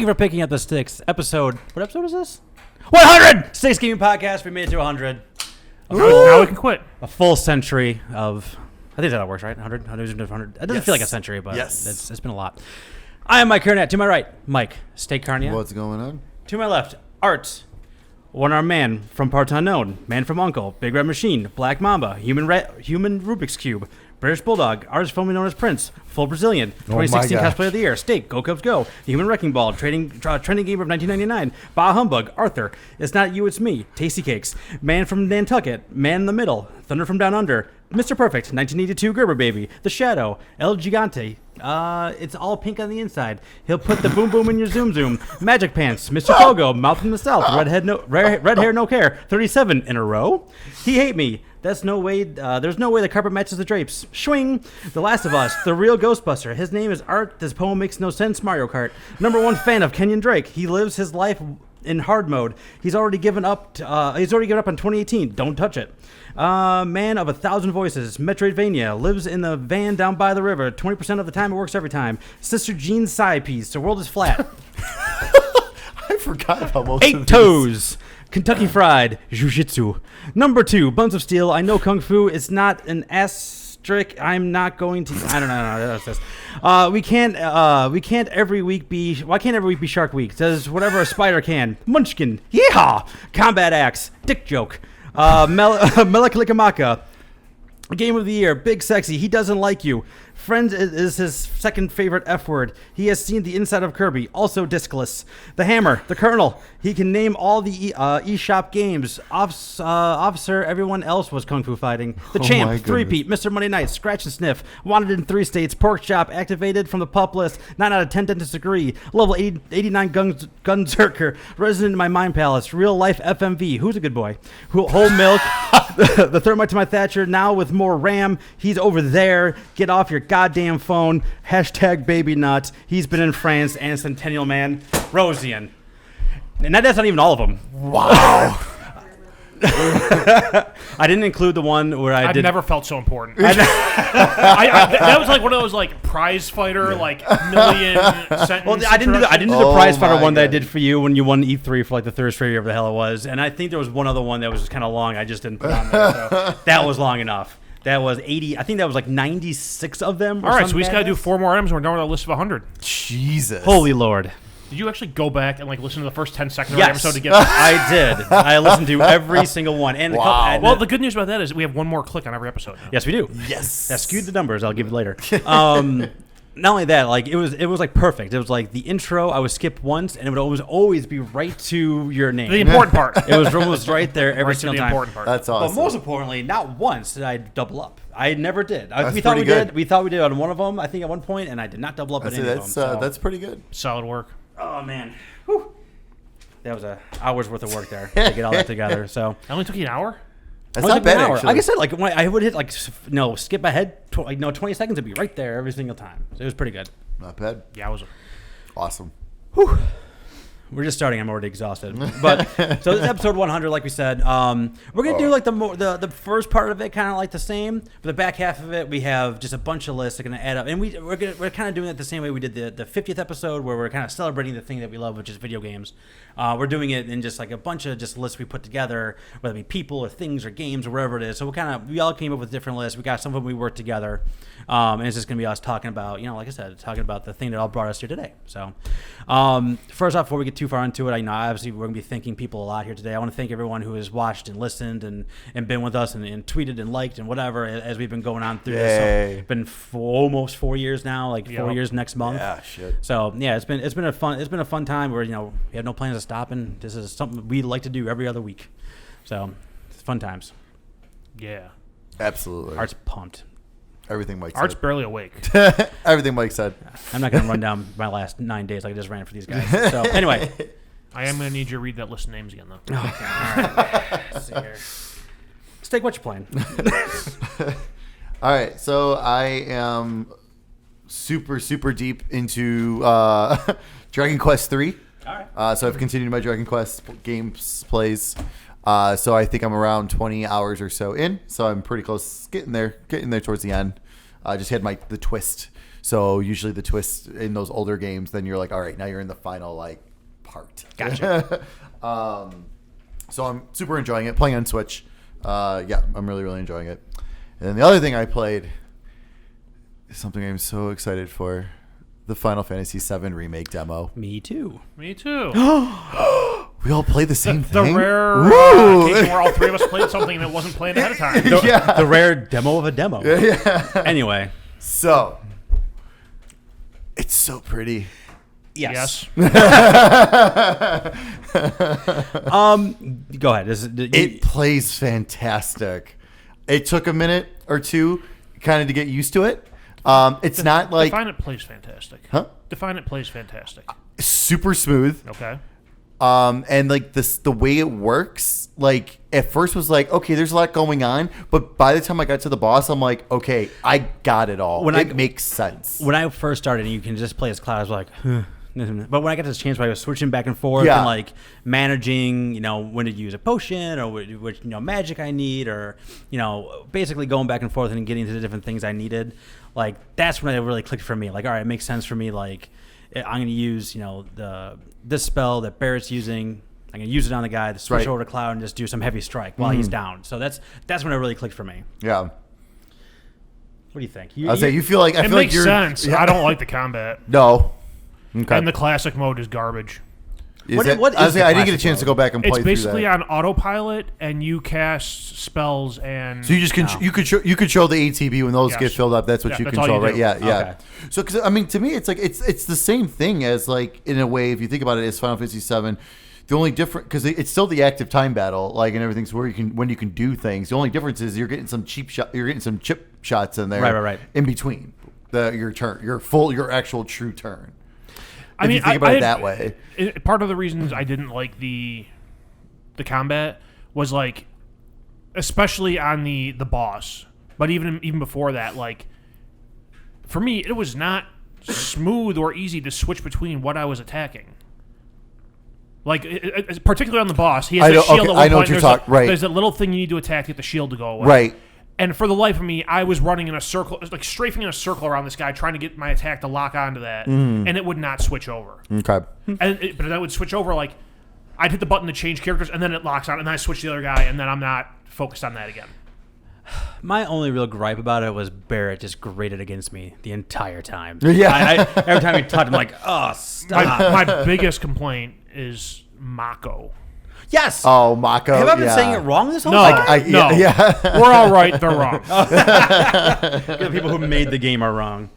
Thank you for picking up the sticks. What episode is this? 100! Sticks Gaming Podcast. We made it to 100. Now we can quit. A full century of... I think that works, right? 100? 100. It doesn't feel like a century, but it's been a lot. I am Mike Carnett. To my right, Mike Steak Carnia. What's going on? To my left, Art. One-armed man from parts unknown. Man from Uncle. Big Red Machine. Black Mamba. Human Rubik's Cube. British Bulldog. Artist formerly known as Prince. Full Brazilian. 2016 Cosplay of the Year. Steak. Go Cubs Go. The Human Wrecking Ball. Trending Gamer of 1999. Bah Humbug. Arthur. It's Not You, It's Me. Tasty Cakes. Man from Nantucket. Man in the Middle. Thunder from Down Under. Mr. Perfect. 1982 Gerber Baby. The Shadow. El Gigante. It's all pink on the inside. He'll put the boom boom in your zoom zoom. Magic Pants, Mr. Kogo, Mouth from the South, red hair, no care, 37 in a row. He hate me. That's no way. There's no way the carpet matches the drapes. Swing. The Last of Us, the real Ghostbuster. His name is Art. This poem makes no sense. Mario Kart. #1 fan of Kenyon Drake. He lives his life in hard mode. He's already given up. He's already given up on 2018. Don't touch it. Man of 1,000 voices. Metroidvania. Lives in the van down by the river. 20% of the time it works every time. Sister Jean's side piece. The world is flat. I forgot about most 8 of these. toes. Kentucky Fried. Jiu-Jitsu. #2. Buns of Steel. I know Kung Fu. It's not an asterisk. I'm not going to. I don't know. That's this. We can't every week be. Why can't every week be Shark Week? Does whatever a spider can. Munchkin. Yeehaw. Combat Axe. Dick joke. Meleklikamaka. Game of the Year. Big Sexy. He doesn't like you. Friends is his second favorite F word. He has seen the inside of Kirby. Also discless. The Hammer. The Colonel. He can name all the eShop games. Officer. Everyone else was Kung Fu fighting. The Champ. Three-peat. Mr. Monday Night. Scratch and Sniff. Wanted in 3 states. Pork Chop. Activated from the pup list. 9 out of 10 dentists agree. Level 89 Gunzerker. Resident in my mind palace. Real life FMV. Who's a good boy? Whole milk. The Thermite to my Thatcher. Now with more RAM. He's over there. Get off your goddamn phone. Hashtag baby nuts. He's been in France. And Centennial Man. Rosian. And that's not even all of them. Wow. I didn't include the one where I've never felt so important. That was like one of those like prize fighter like million sentence. Well, I didn't do the prize fighter one that I did for you when you won E3 for like the third straight year, whatever the hell it was. And I think there was one other one that was kind of long. I just didn't put on there. So that was long enough. That was 80. I think that was like 96 of them. All right, so we just got to do 4 more items and we're done with our list of 100. Jesus. Holy Lord. Did you actually go back and like listen to the first 10 seconds of Yes. the episode to get I did. I listened to every single one. And Wow. Well, the good news about that is we have one more click on every episode now. Yes, we do. Yes. That skewed the numbers. I'll give it later. Not only that, like it was like perfect. It was like the intro. I would skip once, and it would always be right to your name. The important part. It was almost right there every Right to single the time. important part. That's awesome. But most importantly, not once did I double up. I never did. That's we thought we pretty good. did. We thought we did on one of them. I think at one point, and I did not double up on any of them. So. That's pretty good. Solid work. Oh man, whew. That was a hour's worth of work there to get all that together. So It only took you an hour? That's only not bad, an hour. actually. Like I said, like when I would hit like skip ahead, 20 seconds would be right there every single time. So it was pretty good. Not bad. Yeah, I was. Awesome. Whew. We're just starting. I'm already exhausted. But so this is episode 100, like we said. We're gonna do like the first part of it kind of like the same, but the back half of it we have just a bunch of lists that are gonna add up, and we're kind of doing it the same way we did the 50th episode, where we're kind of celebrating the thing that we love, which is video games. We're doing it in just like a bunch of just lists we put together, whether it be people or things or games or wherever it is. So we all came up with different lists. We got some of them we worked together, and it's just gonna be us talking about, like I said, talking about the thing that all brought us here today. So first off, before we get too far into it, obviously we're gonna be thanking people a lot here today. I want to thank everyone who has watched and listened and been with us and tweeted and liked and whatever as we've been going on through this. So it's been almost 4 years now, like 4 years next month. Yeah, shit. So yeah, it's been a fun time where we have no plans of stopping. This is something we like to do every other week. So it's fun times. Yeah. Absolutely. Art's pumped. Everything Mike Art's said. barely awake. Everything Mike said. I'm not gonna run down my last 9 days like I just ran for these guys. So anyway. I am going to need you to read that list of names again, though. Okay, all right. Let's see here. Steak, what you playing? All right, so I am super deep into Dragon Quest 3. All right. So I've continued my Dragon Quest games plays. So I think I'm around 20 hours or so in. So I'm pretty close getting there towards the end. I just had the twist So usually the twist in those older games, then you're like, all right, now you're in the final like part. Gotcha. So I'm super enjoying it. Playing on Switch. Yeah, I'm really, really enjoying it. And then the other thing I played is something I'm so excited for. The Final Fantasy VII Remake demo. Me too. Me too. We all played the same The thing? rare occasion where all three of us played something that wasn't planned ahead of time. The rare demo of a demo. Yeah. Anyway. So, it's so pretty. Yes. Go ahead. It plays fantastic. It took a minute or two kind of to get used to it. It's not like... Define it plays fantastic. Huh? Define it plays fantastic. Super smooth. Okay. And like the way it works, like at first was like, okay, there's a lot going on, but by the time I got to the boss, I'm like, okay, I got it all. It makes sense. When I first started, and you can just play as Cloud, I was like, huh. But when I got this chance where I was switching back and forth and like managing, when to use a potion or which magic I need, or basically going back and forth and getting to the different things I needed, like that's when it really clicked for me. Like, all right, it makes sense for me. Like, I'm going to use this spell that Barrett's using. I'm going to use it on the guy to switch over to Cloud and just do some heavy strike while he's down. So that's when it really clicked for me. Yeah. What do you think? I was saying, you feel like it makes sense. Yeah. I don't like the combat. No. Okay. And the classic mode is garbage. I didn't get a chance to go back and play through that. It's basically on autopilot, and you cast spells and. So you just you control the ATB when those get filled up. That's what you control, right? Yeah, yeah. Okay. So, because to me, it's like it's the same thing as like in a way, if you think about it, as Final Fantasy VII. The only difference, because it's still the active time battle, like, and everything's where when you can do things. The only difference is you're getting some chip shots in there, right. in between your turn, your actual true turn. I mean, you think about it that way. Part of the reasons I didn't like the combat was like, especially on the boss, but even before that, like, for me, it was not smooth or easy to switch between what I was attacking. Like, particularly on the boss, he has a shield at one point. I know what you're talking. Right. There's that little thing you need to attack to get the shield to go away. Right. And for the life of me, I was running in a circle, like strafing in a circle around this guy, trying to get my attack to lock onto that, and it would not switch over. Okay. But I would switch over, like, I'd hit the button to change characters, and then it locks on, and then I switch to the other guy, and then I'm not focused on that again. My only real gripe about it was Barrett just grated against me the entire time. Yeah. Every time he touched, I'm like, oh, stop. My biggest complaint is Mako. Yes. Oh, Mako. Have I been saying it wrong this whole No, time? no. Yeah. We're all right. They're wrong. The people who made the game are wrong.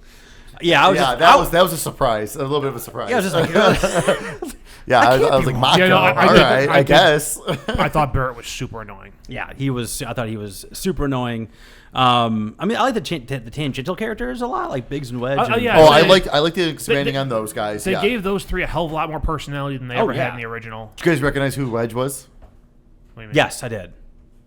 Yeah, that was a surprise. A little bit of a surprise. Yeah, I was just like, yeah, I was like, Mako. Yeah, no, I guess. I thought Barrett was super annoying. Yeah, I thought he was super annoying. I mean, I like the tangential characters a lot, like Biggs and Wedge. I like the expanding on those guys. They gave those three a hell of a lot more personality than they ever had in the original. Did you guys recognize who Wedge was? Yes, I did.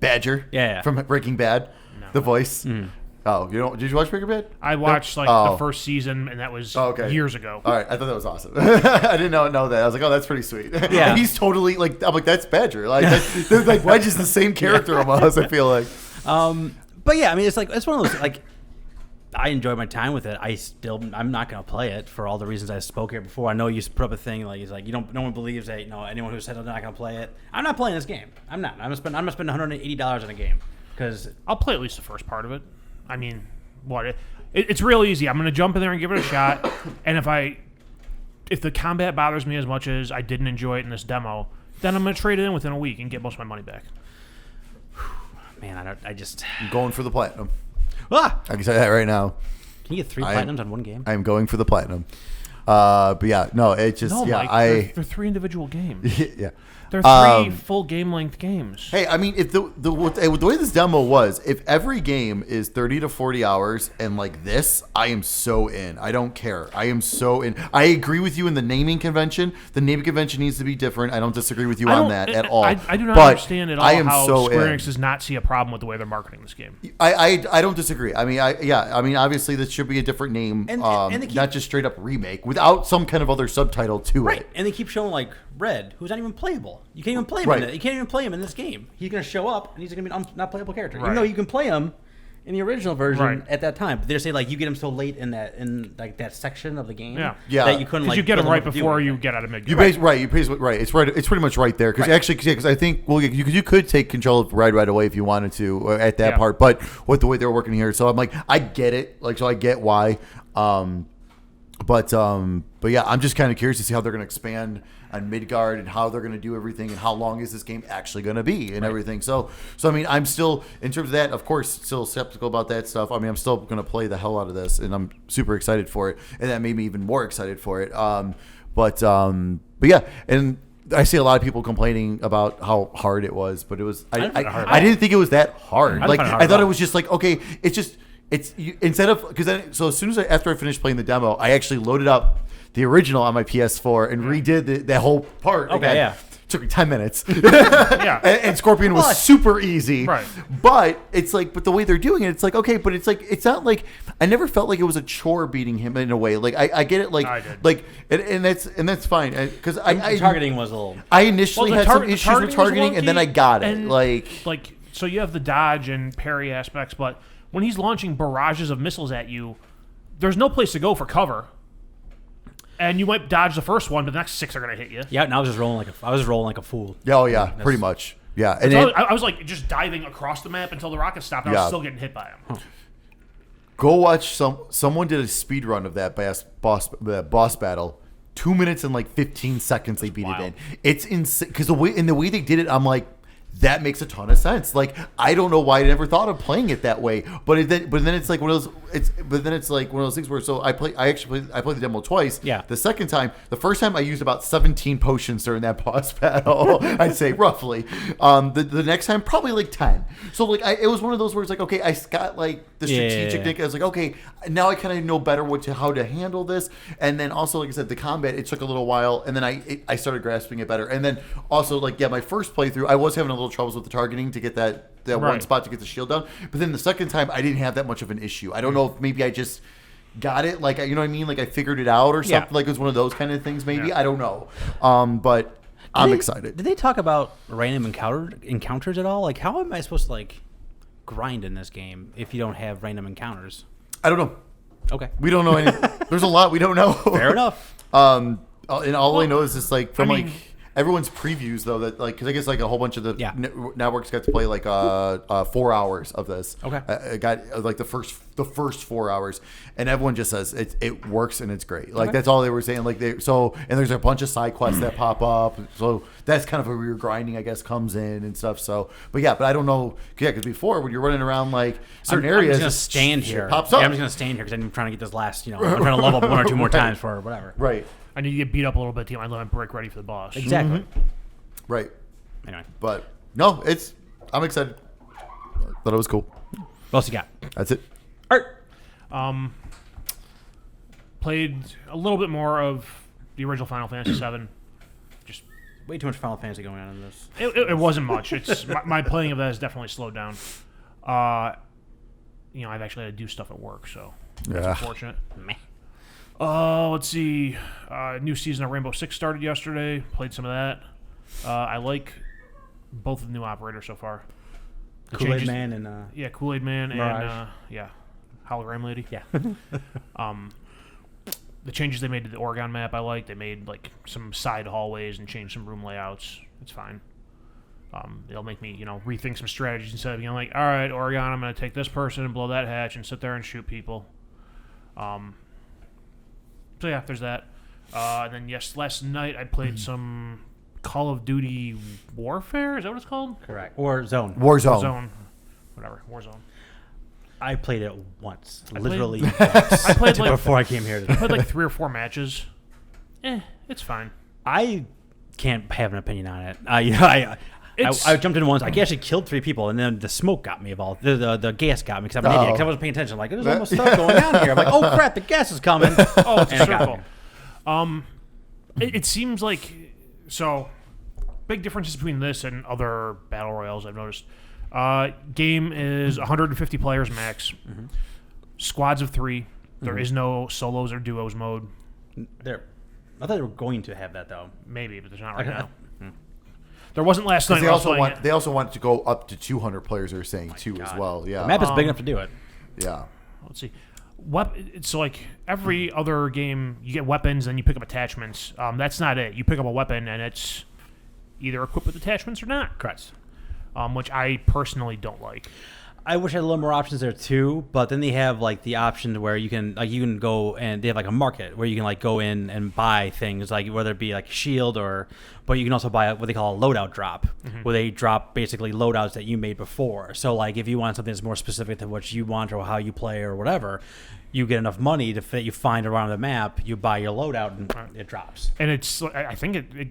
Badger. Yeah. From Breaking Bad. No. The voice. Mm. Oh, did you watch Breaking Bad? I watched the first season, and that was years ago. All right, I thought that was awesome. I didn't know that. I was like, oh, that's pretty sweet. Yeah, he's totally like, I'm like, that's Badger. Like, like Wedge is the same character almost. I feel like. But yeah, I mean, it's one of those, like, I enjoy my time with it. I'm not going to play it for all the reasons I spoke here before. I know you put up a thing like, no one believes that, anyone who said they're not going to play it. I'm not playing this game. I'm not. I'm going to spend $180 on a game because I'll play at least the first part of it. I mean, it's real easy. I'm going to jump in there and give it a shot. And if the combat bothers me as much as I didn't enjoy it in this demo, then I'm going to trade it in within a week and get most of my money back. Man, I'm going for the platinum. Ah! I can say that right now. Can you get 3 platinums on one game? I'm going for the platinum. But yeah, no, it just Mike, they're 3 individual games. Yeah. They're 3 full game-length games. Hey, I mean, if the way this demo was, if every game is 30 to 40 hours and like this, I am so in. I don't care. I am so in. I agree with you in the naming convention. The naming convention needs to be different. I don't disagree with you on that at all. I do not understand at all how Square Enix in. does not see a problem with the way they're marketing this game. I don't disagree. I mean, obviously this should be a different name, and not just straight up remake without some kind of other subtitle to it. And they keep showing like Red, who's not even playable. You can't even play him. You can't even play him in this game. He's going to show up, and he's going to be an not playable character. Even though you can play him in the original version Right. at that time. But they're saying like you get them so late in that section of the game Yeah. that you couldn't Because like you get them build right up to do before anything. you get out of mid. You base, right. You base, right. It's right. It's pretty much right there. Because actually, because I think you could take control of ride right away if you wanted to at that part. But with the way they're working here, so I'm like, I get it. Like, so I get why. But yeah, I'm just kind of curious to see how they're going to expand on Midgard and how they're going to do everything and how long is this game actually going to be and everything. So I mean, I'm still, in terms of that, of course, still skeptical about that stuff. I mean, I'm still going to play the hell out of this, and I'm super excited for it, and that made me even more excited for it. But yeah, and I see a lot of people complaining about how hard it was, but it was I didn't think it was that hard. Like I thought it was just like, okay, instead of, because then, so as soon as after I finished playing the demo, I actually loaded up the original on my PS4 and redid that whole part. Okay, again. yeah. Took me 10 minutes. Yeah. And Scorpion was super easy. Right. But it's like, but the way they're doing it, it's like, okay, but it's like, it's not like, I never felt like it was a chore beating him in a way. Like, I get it. Like, I did. like, and that's fine. Because The targeting was a little. I initially the had some issues with was targeting, and then wonky, I got it. and, Like, so you have the dodge and parry aspects, but when he's launching barrages of missiles at you, there's no place to go for cover. And you might dodge the first one, but the next 6 are going to hit you. Yeah, and I was just rolling like a fool. oh yeah, pretty much. Yeah. And So I was like just diving across the map until the rocket stopped. And I was Yeah. still getting hit by him. go watch someone did a speed run of that boss battle. 2 minutes and like 15 seconds they beat it in. It's insane because the way they did it, I'm like, that makes a ton of sense. Like, I don't know why I never thought of playing it that way, but then it's like one of those. It's like one of those things where I played the demo twice. Yeah. The second time, the first time I used about 17 potions during that boss battle. I'd say roughly. The next time probably like 10. So like it was one of those where it's like, okay, I got like the strategic thing. I was like, okay, now I kind of know better how to handle this. And then also, like I said, the combat, it took a little while, and then I started grasping it better. And then also, like, yeah, my first playthrough, I was having a little troubles with the targeting to get that one Right. spot to get the shield down. But then the second time, I didn't have that much of an issue. I don't know if maybe I just got it, like, you know what I mean? Like, I figured it out or something. Like, it was one of those kind of things, maybe. Yeah. I don't know. But I'm excited. Did they talk about random encounters at all? Like, how am I supposed to like grind in this game if you don't have random encounters? I don't know. Okay, We don't know anything. There's a lot we don't know. fair enough. And all I know is just like from I mean- like everyone's previews though, that like, because I guess like a whole bunch of the Yeah. networks got to play like 4 hours of this. Okay. I got like the first 4 hours, and everyone just says it works and it's great. Like that's all they were saying. Like and there's a bunch of side quests that pop up. So that's kind of where your grinding, I guess, comes in and stuff. So, but I don't know. Yeah, because before when you're running around like certain I'm areas, just gonna stand shit here. pops up. Yeah, I'm just gonna stand here because I'm trying to get this last. I'm trying to level up 1 or 2 more times for whatever. Right. I need to get beat up a little bit to get my limit break ready for the boss. Exactly. Right. Anyway, But no, I'm excited. Thought it was cool. what else you got? That's it. Art. Played a little bit more of the original Final Fantasy VII. Just Way too much Final Fantasy going on in this. it wasn't much. It's my playing of that has definitely slowed down. I've actually had to do stuff at work, so that's Yeah. unfortunate. Meh. Let's see. New season of Rainbow Six started yesterday. Played some of that. I like both of the new operators so far. The Kool-Aid changes- Man and Yeah, Kool-Aid Man Mirage. and Hologram Lady. yeah. The changes they made to the Oregon map I like. They made like some side hallways and changed some room layouts. It's fine. It'll make me, rethink some strategies instead of being like, all right, Oregon, I'm going to take this person and blow that hatch and sit there and shoot people. So yeah, there's that. And then last night I played some Call of Duty Warfare. Is that what it's called? Correct. Or Zone. Warzone. Whatever. Warzone. I played it once, I literally played- once. I played like before I came here today. I played like 3 or 4 matches. It's fine. I can't have an opinion on it. I jumped in once. I actually killed 3 people, and then the smoke got me involved. The gas got me because I'm an idiot. Because I wasn't paying attention. Like, there's almost stuff going on here. I'm like, oh crap, the gas is coming. Oh, it's a And it got circle. me. It seems like big differences between this and other battle royales I've noticed. Game is 150 players max. Squads of 3. There is no solos or duos mode. I thought they were going to have that though. Maybe, but there's not right now. There wasn't last night. They also want to go up to 200 players. They're saying as well. Yeah, The map is big enough to do it. yeah. Let's see. It's like every other game, you get weapons and you pick up attachments. That's not it. You pick up a weapon and it's either equipped with attachments or not. Correct. Which I personally don't like. I wish I had a little more options there too, but then they have like the option where you can go and they have like a market where you can like go in and buy things like whether it be like shield but you can also buy what they call a loadout drop, where they drop basically loadouts that you made before. So like if you want something that's more specific to what you want or how you play or whatever, you get enough money to fit, you find around the map, you buy your loadout and it drops. And I think it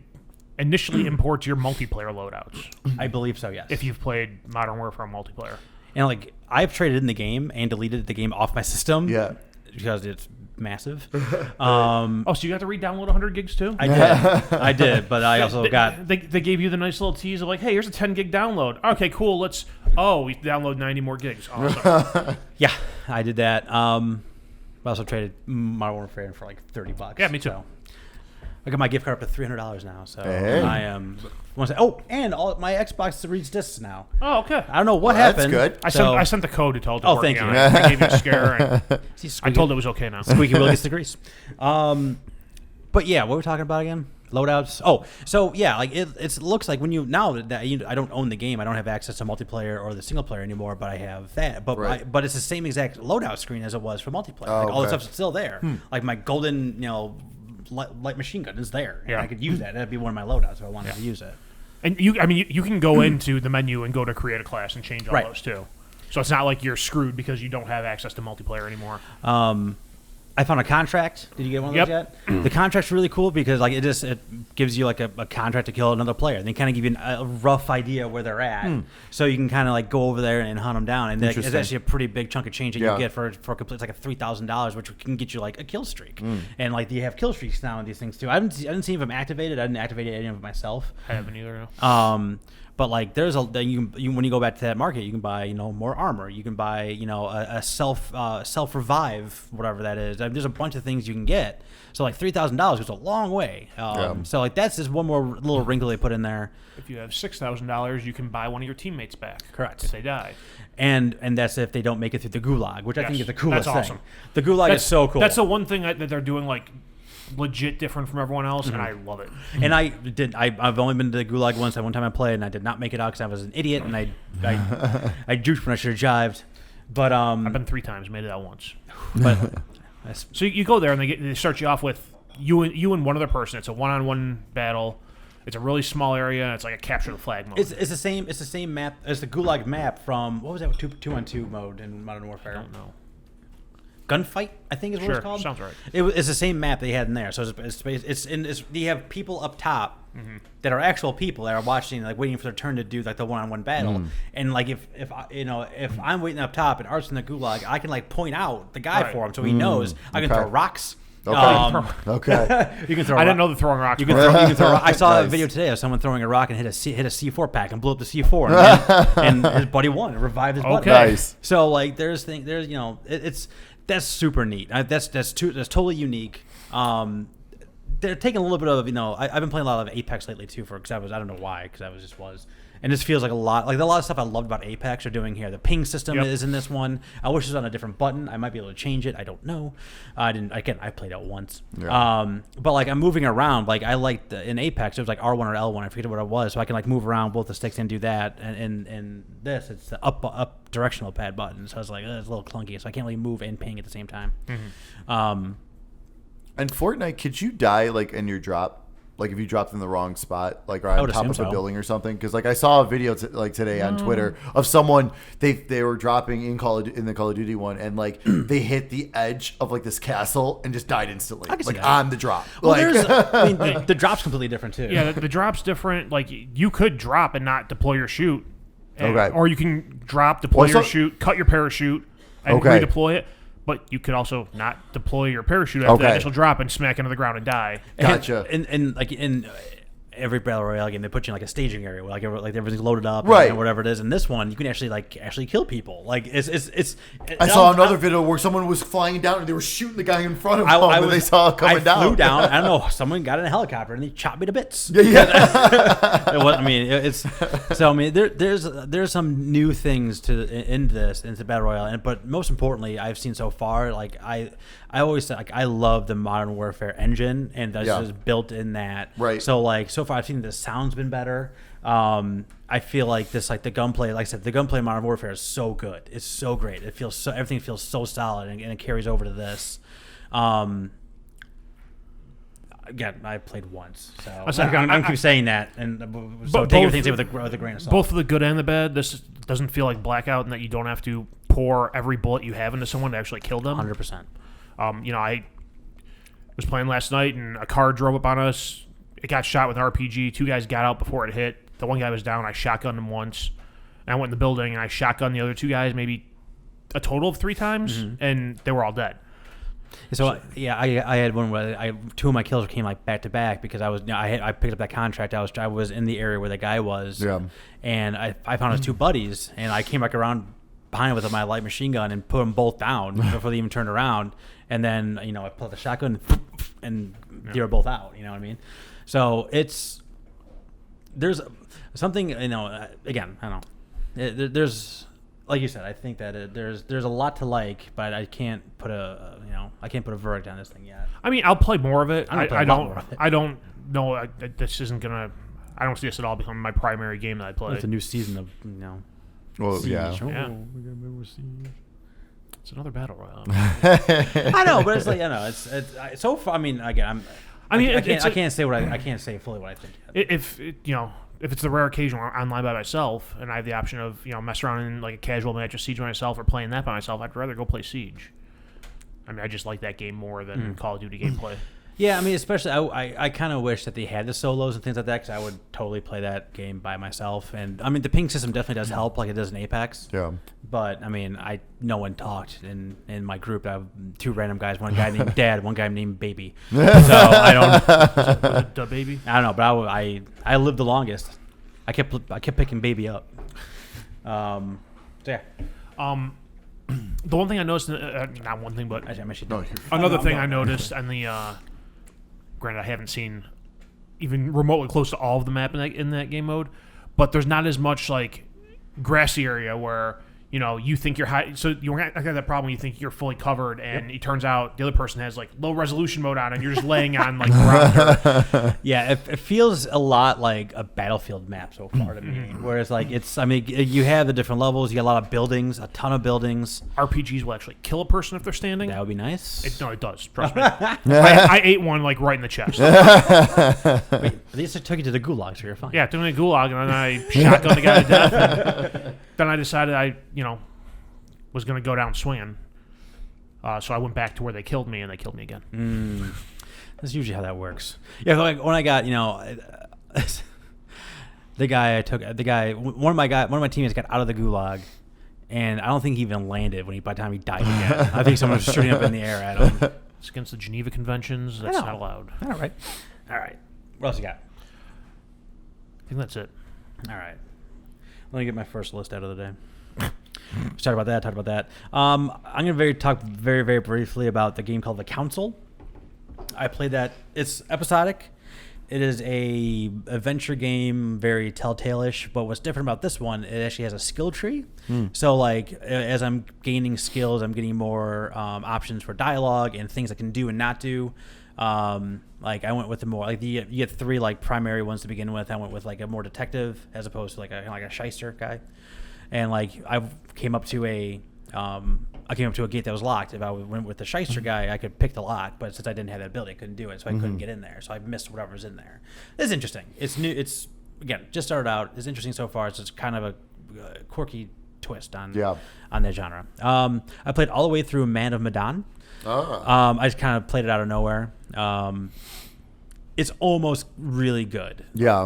initially imports your multiplayer loadouts. I believe so, yes. If you've played Modern Warfare multiplayer. And like I've traded in the game and deleted the game off my system. Yeah. Because it's massive. So you got to re-download 100 gigs too? I did, but I also got... They gave you the nice little tease of like, hey, here's a 10 gig download. Okay, cool. We download 90 more gigs. Awesome. Yeah, I did that. I also traded Modern Warfare for like $30. Yeah, me too. So I got my gift card up to $300 now. So Hey. I am... and all my Xbox reads discs now. Oh, okay. I don't know what Well, that's happened. good. I sent the code to tell it to work. thank you. I gave you a scare. And See, I told it was okay now. Squeaky wheel gets the grease. But yeah, what were we talking about again? Loadouts. Oh, so yeah, like it looks like when I don't own the game, I don't have access to multiplayer or the single player anymore, but I have that. But Right. but it's the same exact loadout screen as it was for multiplayer. Oh, like all the okay. stuff's still there. Like my golden, light machine gun is there. And Yeah. I could use that. That'd be one of my loadouts if I wanted to use it. And you can go into the menu and go to create a class and change all Right. those too. So it's not like you're screwed because you don't have access to multiplayer anymore. I found a contract. Did you get one of those yet? The contract's really cool because like it gives you like a contract to kill another player. And they kind of give you a rough idea where they're at, so you can kind of like go over there and hunt them down. And it's Interesting. actually a pretty big chunk of change that Yeah. you get for complete. It's like $3,000, which can get you like a kill streak. And like you have kill streaks now in these things too. I didn't see if I'm activated. I didn't activate any of it myself. I haven't either. No. But like there's when you go back to that market, you can buy more armor. You can buy a self revive, whatever that is. I mean, there's a bunch of things you can get. So like $3,000 goes a long way. So like that's just one more little wrinkle they put in there. If you have $6,000, you can buy one of your teammates back. Correct. If they die. And that's if they don't make it through the gulag, which I think is the coolest that's thing. awesome. The gulag is so cool. That's the one thing that they're doing like legit different from everyone else, and I love it. And I've only been to the gulag once. At one time I played, and I did not make it out because I was an idiot, and I juked when I should have jived. But I've been 3 times, made it out once. but So you go there, and they start you off with you and one other person. It's a one-on-one battle. It's a really small area, and it's like a capture the flag mode. it's the same map as the gulag map from what was that 2-on-2 mode in Modern Warfare? I don't know. Gunfight, I think is what Sure, it's called. sounds right. It's the same map they had in there. So you have people up top that are actual people that are watching, like waiting for their turn to do like the one-on-one battle. And like if I'm waiting up top and Art's in the gulag, I can like point out the guy Right. for him so he knows. I can Okay. throw rocks. Okay. Okay. You can throw. I didn't know the throwing rocks. You can throw. I saw a Nice. video today of someone throwing a rock and hit a C4 pack and blew up the C4, and his buddy won. It revived his buddy. Okay. Nice. So like there's that's super neat. That's totally unique. They're taking a little bit of I've been playing a lot of Apex lately too because I don't know why because I was and this feels like a lot of stuff I loved about Apex are doing here. The ping system is in this one. I wish it was on a different button. I might be able to change it. I don't know. I played it once. Yeah. But like I'm moving around. Like I liked in Apex it was like R1 or L1. I forget what it was. So I can like move around both the sticks and do that. And this it's the up directional pad button. So I was like it's a little clunky. So I can't really move and ping at the same time. And Fortnite, could you die like in your drop? Like if you dropped in the wrong spot, like or I on would top of assume a so. building or something? Because like I saw a video like today on Twitter of someone they were dropping in the Call of Duty one, and like they hit the edge of like this castle and just died instantly, I can see like that. on the drop. Well, Like, the drop's completely different too. Yeah, the drop's different. Like you could drop and not deploy your chute, Okay. or you can drop, deploy Well, your so- chute, cut your parachute, and Okay. redeploy it. But you could also not deploy your parachute after the Okay. initial drop and smack into the ground and die. Gotcha. And every battle royale game, they put you in like a staging area where like everything's loaded up, Right. and whatever it is. And this one, you can actually kill people. Like it's. I saw another video where someone was flying down and they were shooting the guy in front of them, and they saw it coming down. I flew down. I don't know. Someone got in a helicopter and they chopped me to bits. Yeah. There's some new things into battle royale, but most importantly, I've seen so far. Like I always say, like I love the Modern Warfare engine, and that's just built in that. Right. So like so far, I've seen the sound's been better. I feel like this, like the gunplay, like I said, the gunplay in Modern Warfare is so good. It's so great. Everything feels so solid, and it carries over to this. Again, I played once, so I'm going to keep saying that, and so take everything with a grain of salt. Both for the good and the bad. This doesn't feel like Blackout, in that you don't have to pour every bullet you have into someone to actually kill them. 100%. I was playing last night, and a car drove up on us. It got shot with an RPG. 2 guys got out before it hit. The one guy was down. I shotgunned him once. And I went in the building, and I shotgunned the other 2 guys maybe a total of 3 times, and they were all dead. So yeah, I had one where 2 of my kills came like back to back because I picked up that contract. I was in the area where the guy was, and I found his 2 buddies, and I came back around behind him with my light machine gun and put them both down before they even turned around, and then I pulled the shotgun and they were both out. You know what I mean? So there's something again, I don't know. There's, like you said, I think that there's a lot to like, but I can't put a verdict on this thing yet. I mean, I'll play more of it. I don't know. This isn't gonna. I don't see this at all becoming my primary game that I play. It's a new season of Well, Siege. yeah. Oh, Yeah. we got more Siege. It's another battle royale. I know, but it's like it's so far. I mean, again, I can't say fully what I think yet. If it's the rare occasion where I'm online by myself and I have the option of mess around in like a casual match of Siege by myself or playing that by myself, I'd rather go play Siege. I mean, I just like that game more than Call of Duty gameplay. Yeah, I mean, especially I kind of wish that they had the solos and things like that, because I would totally play that game by myself. And I mean, the ping system definitely does help, like it does in Apex. Yeah. But I mean, no one talked in my group. I have 2 random guys, one guy named Dad, one guy named Baby. So I don't. The baby. I don't know, but I lived the longest. I kept picking Baby up. So yeah. The one thing I noticed, not one thing, but No, another thing I noticed, and granted, I haven't seen even remotely close to all of the map in that game mode, but there's not as much like grassy area where you think you're high. So you got that problem. You think you're fully covered, and it turns out the other person has like low resolution mode on, and you're just laying on like ground. Yeah, it feels a lot like a Battlefield map so far to me. Whereas like you have the different levels. You got a lot of buildings, a ton of buildings. RPGs will actually kill a person if they're standing. That would be nice. It does. Trust me. I ate one like right in the chest. Wait, at least it took you to the gulag, so you're fine. Yeah, took me to gulag, and then I shotgunned the guy to death. And then I decided I was going to go down swinging. So I went back to where they killed me, and they killed me again. That's usually how that works. Yeah, like when I got one of my teammates got out of the gulag, and I don't think he even landed by the time he died again. I think someone was shooting up in the air at him. It's against the Geneva Conventions. That's not allowed. All right. What else you got? I think that's it. All right. Let me get my first list out of the day. Talk about that. I'm going to talk very, very briefly about the game called The Council. I played that. It's episodic. It is a adventure game, very Telltale-ish. But what's different about this one, it actually has a skill tree. So like as I'm gaining skills, I'm getting more options for dialogue and things I can do and not do. Like I went with the more like you get 3 like primary ones to begin with. I went with like a more detective as opposed to like a shyster guy. And like I came up to a gate that was locked. If I went with the shyster guy, I could pick the lock, but since I didn't have that ability, I couldn't do it, so I couldn't get in there. So I missed whatever's in there. It's interesting. It's new. It's again just started out. It's interesting so far. It's just kind of a quirky twist on that genre. I played all the way through Man of Medan. I just kind of played it out of nowhere. It's almost really good. Yeah.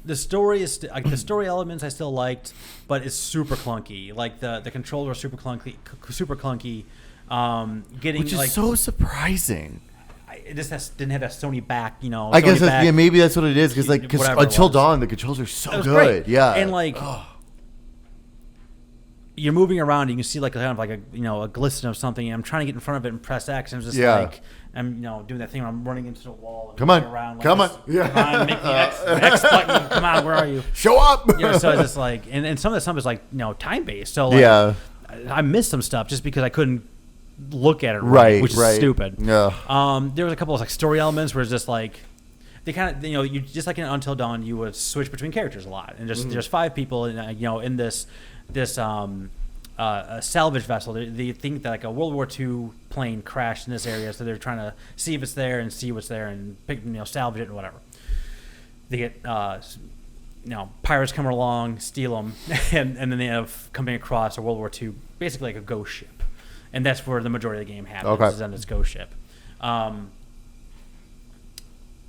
The story is the story elements I still liked, but it's super clunky. Like the controls are super clunky. Which is so surprising. it just didn't have that Sony back, I Sony guess back, maybe that's what it is because whatever it Until was. Dawn the controls are so It was good. great. Yeah, and like you're moving around, you can see like kind of like a glisten of something. And I'm trying to get in front of it and press X, and it's just like I'm doing that thing where I'm running into the wall. And Come on, around, like, come on, come on, make the X button. Come on, where are you? Show up. So it's just like, and some of the stuff is like time based. So like, I missed some stuff just because I couldn't look at it right, which is stupid. Yeah. There was a couple of like story elements where it's just like they kind of you just like in Until Dawn you would switch between characters a lot, and just there's 5 people in this a salvage vessel. They think that like a World War II plane crashed in this area, so they're trying to see if it's there and see what's there and pick salvage it and whatever. They get pirates come along, steal them, and then they have coming across a World War II, basically like a ghost ship, and that's where the majority of the game happens. Is on this ghost ship.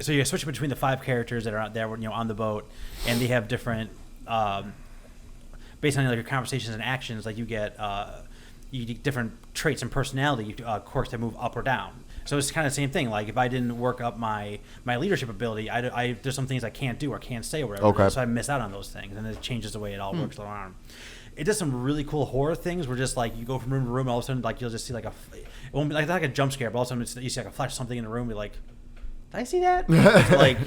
So you're switching between the 5 characters that are out there, on the boat, and they have different. Based on like your conversations and actions, like you get different traits and personality quirks that move up or down. So it's kind of the same thing. Like if I didn't work up my leadership ability, there's some things I can't do or can't say or whatever. Okay. So I miss out on those things, and it changes the way it all works around. It does some really cool horror things where just like you go from room to room, and all of a sudden like you'll just see like it won't be like a jump scare, but all of a sudden you see like a flash of something in the room. You're like, did I see that? Like.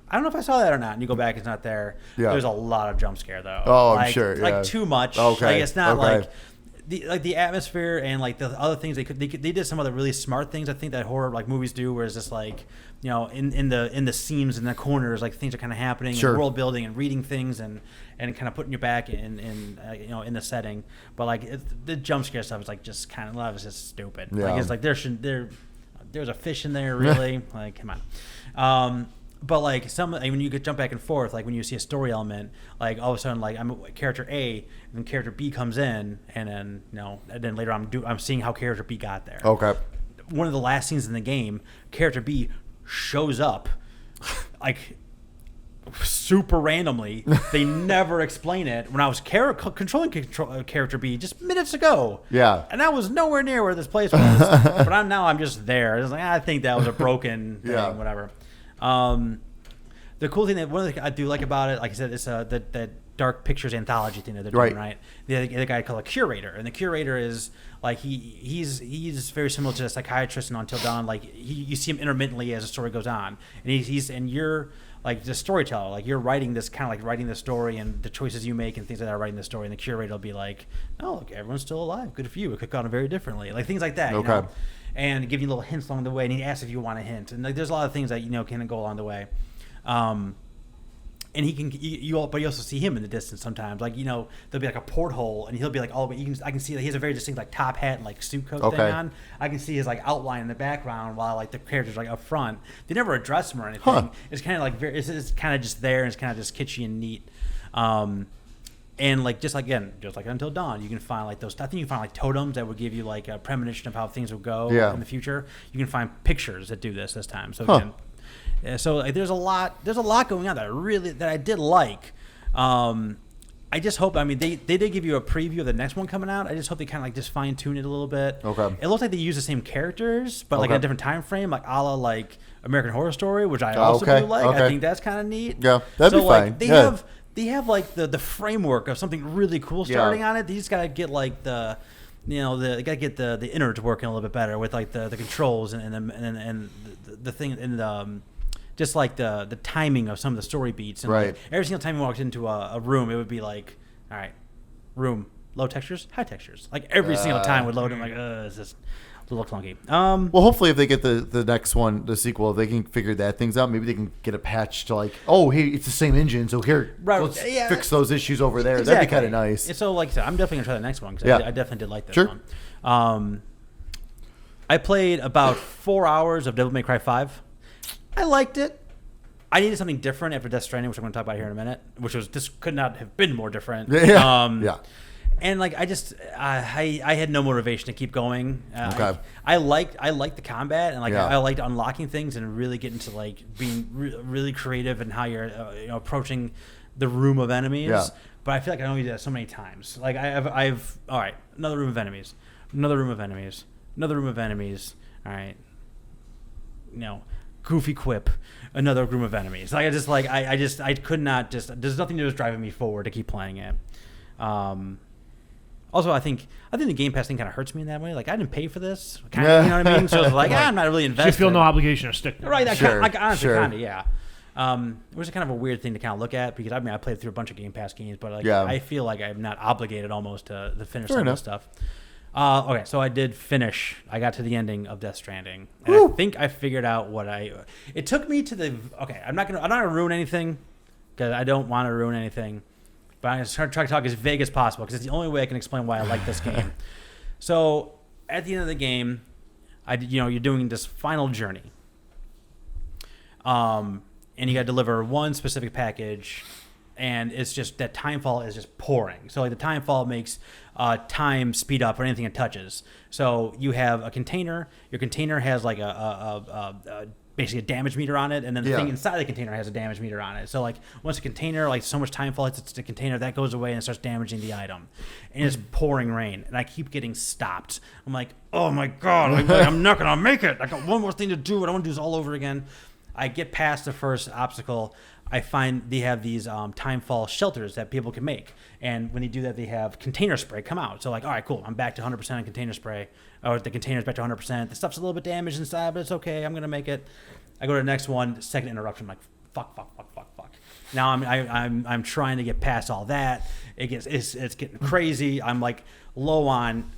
I don't know if I saw that or not. And you go back, it's not there. Yeah. There's a lot of jump scare though. Oh, like, I'm sure. Yeah. Like too much. Okay. Like it's not Okay. the atmosphere and like the other things they did some of the really smart things I think that horror like movies do, where it's just like in the seams and the corners like things are kind of happening, Sure. and world building and reading things and kind of putting you back in the setting. But like the jump scare stuff is like just kind of a lot of it's just stupid. Yeah. Like it's like there's a fish in there really. Like come on. But like when you could jump back and forth, like when you see a story element, like all of a sudden, like I'm character A, and then character B comes in, and then and then later I'm seeing how character B got there. Okay. One of the last scenes in the game, character B shows up, like super randomly. They never explain it. When I was controlling character B just minutes ago, and I was nowhere near where this place was, but I'm just there. It's like I think that was a broken thing, whatever. The cool thing one of the I do like about it, like I said, it's that dark pictures anthology thing that they're doing, right? The guy called a curator, and the curator is like he's very similar to a psychiatrist in Until Dawn. Like you see him intermittently as the story goes on, and you're like the storyteller, like you're writing this kind of like writing the story and the choices you make and things like that are writing the story, and the curator will be like, oh look, everyone's still alive, good for you, it could have gone very differently, like things like that. Okay. And give you little hints along the way, and he asks if you want a hint, and like there's a lot of things that can go along the way. And but you also see him in the distance sometimes. Like there'll be like a porthole, and he'll be like all the way. I can see that he has a very distinct like top hat and like suit coat thing on. I can see his like outline in the background while like the characters like up front. They never address him or anything. It's kind of like it's kind of just there, and it's kind of just kitschy and neat. And like just like Until Dawn, you can find like those. I think you can find like totems that would give you like a premonition of how things will go in the future. You can find pictures that do this time. So again, so like, there's a lot going on that I did like. I just hope. I mean, they did give you a preview of the next one coming out. I just hope they kind of like just fine tune it a little bit. Okay. It looks like they use the same characters, but like in a different time frame, like a la like American Horror Story, which I also do like. I think that's kind of neat. Yeah, that'd be fine. They have like the framework of something really cool starting on it. They just gotta get like they gotta get the innards working a little bit better with like the controls and the thing and just like the timing of some of the story beats. And like, every single time you walked into a room, it would be like, all right, room, low textures, high textures. Like every single time would load. I'm like, it's just a little clunky. Well, hopefully if they get the next one, the sequel, if they can figure that things out, maybe they can get a patch to like, oh, hey, it's the same engine, so here, let's fix those issues over there. Exactly. That'd be kind of nice. And so, like I said, I'm definitely gonna try the next one because I definitely did like this one. I played about 4 hours of Devil May Cry 5. I liked it. I needed something different after Death Stranding, which I'm going to talk about here in a minute. This could not have been more different. And like I had no motivation to keep going. I liked the combat, and like I liked unlocking things and really getting to like being really creative and how you're approaching the room of enemies. Yeah. But I feel like I only did that so many times. Like I've all right, another room of enemies, another room of enemies, another room of enemies. All right, goofy quip, another group of enemies. Like I could not there's nothing that was driving me forward to keep playing it. Also, I think the Game Pass thing kind of hurts me in that way. Like, I didn't pay for this, kind of, you know what I mean? So it's like, I'm not really invested. You feel no obligation to stick. Right? That Sure, honestly, sure. kind of, yeah. It was kind of a weird thing to kind of look at because I played through a bunch of Game Pass games, but I feel like I'm not obligated almost to finish some of this stuff. Okay, so I did finish. I got to the ending of Death Stranding, and I think I figured out what It took me to the. Okay, I'm not gonna ruin anything because I don't want to ruin anything. But I'm going to try to talk as vague as possible because it's the only way I can explain why I like this game. So at the end of the game, you're doing this final journey, and you got to deliver one specific package, and it's just that timefall is just pouring. So like the timefall makes time speed up for anything it touches. So you have a container. Your container has like basically a damage meter on it, and then the thing inside the container has a damage meter on it. So like once a container, like so much time falls hits the container, that goes away and it starts damaging the item. And it's pouring rain, and I keep getting stopped. I'm like, oh my god, I'm not gonna make it. I got one more thing to do, and I want to do this all over again. I get past the first obstacle. I find they have these timefall shelters that people can make. And when they do that, they have container spray come out. So like, all right, cool. I'm back to 100% on container spray. Or the container's back to 100%. The stuff's a little bit damaged inside, but it's okay. I'm going to make it. I go to the next one, second interruption. I'm like, fuck. Now I'm trying to get past all that. It's getting crazy. I'm like low on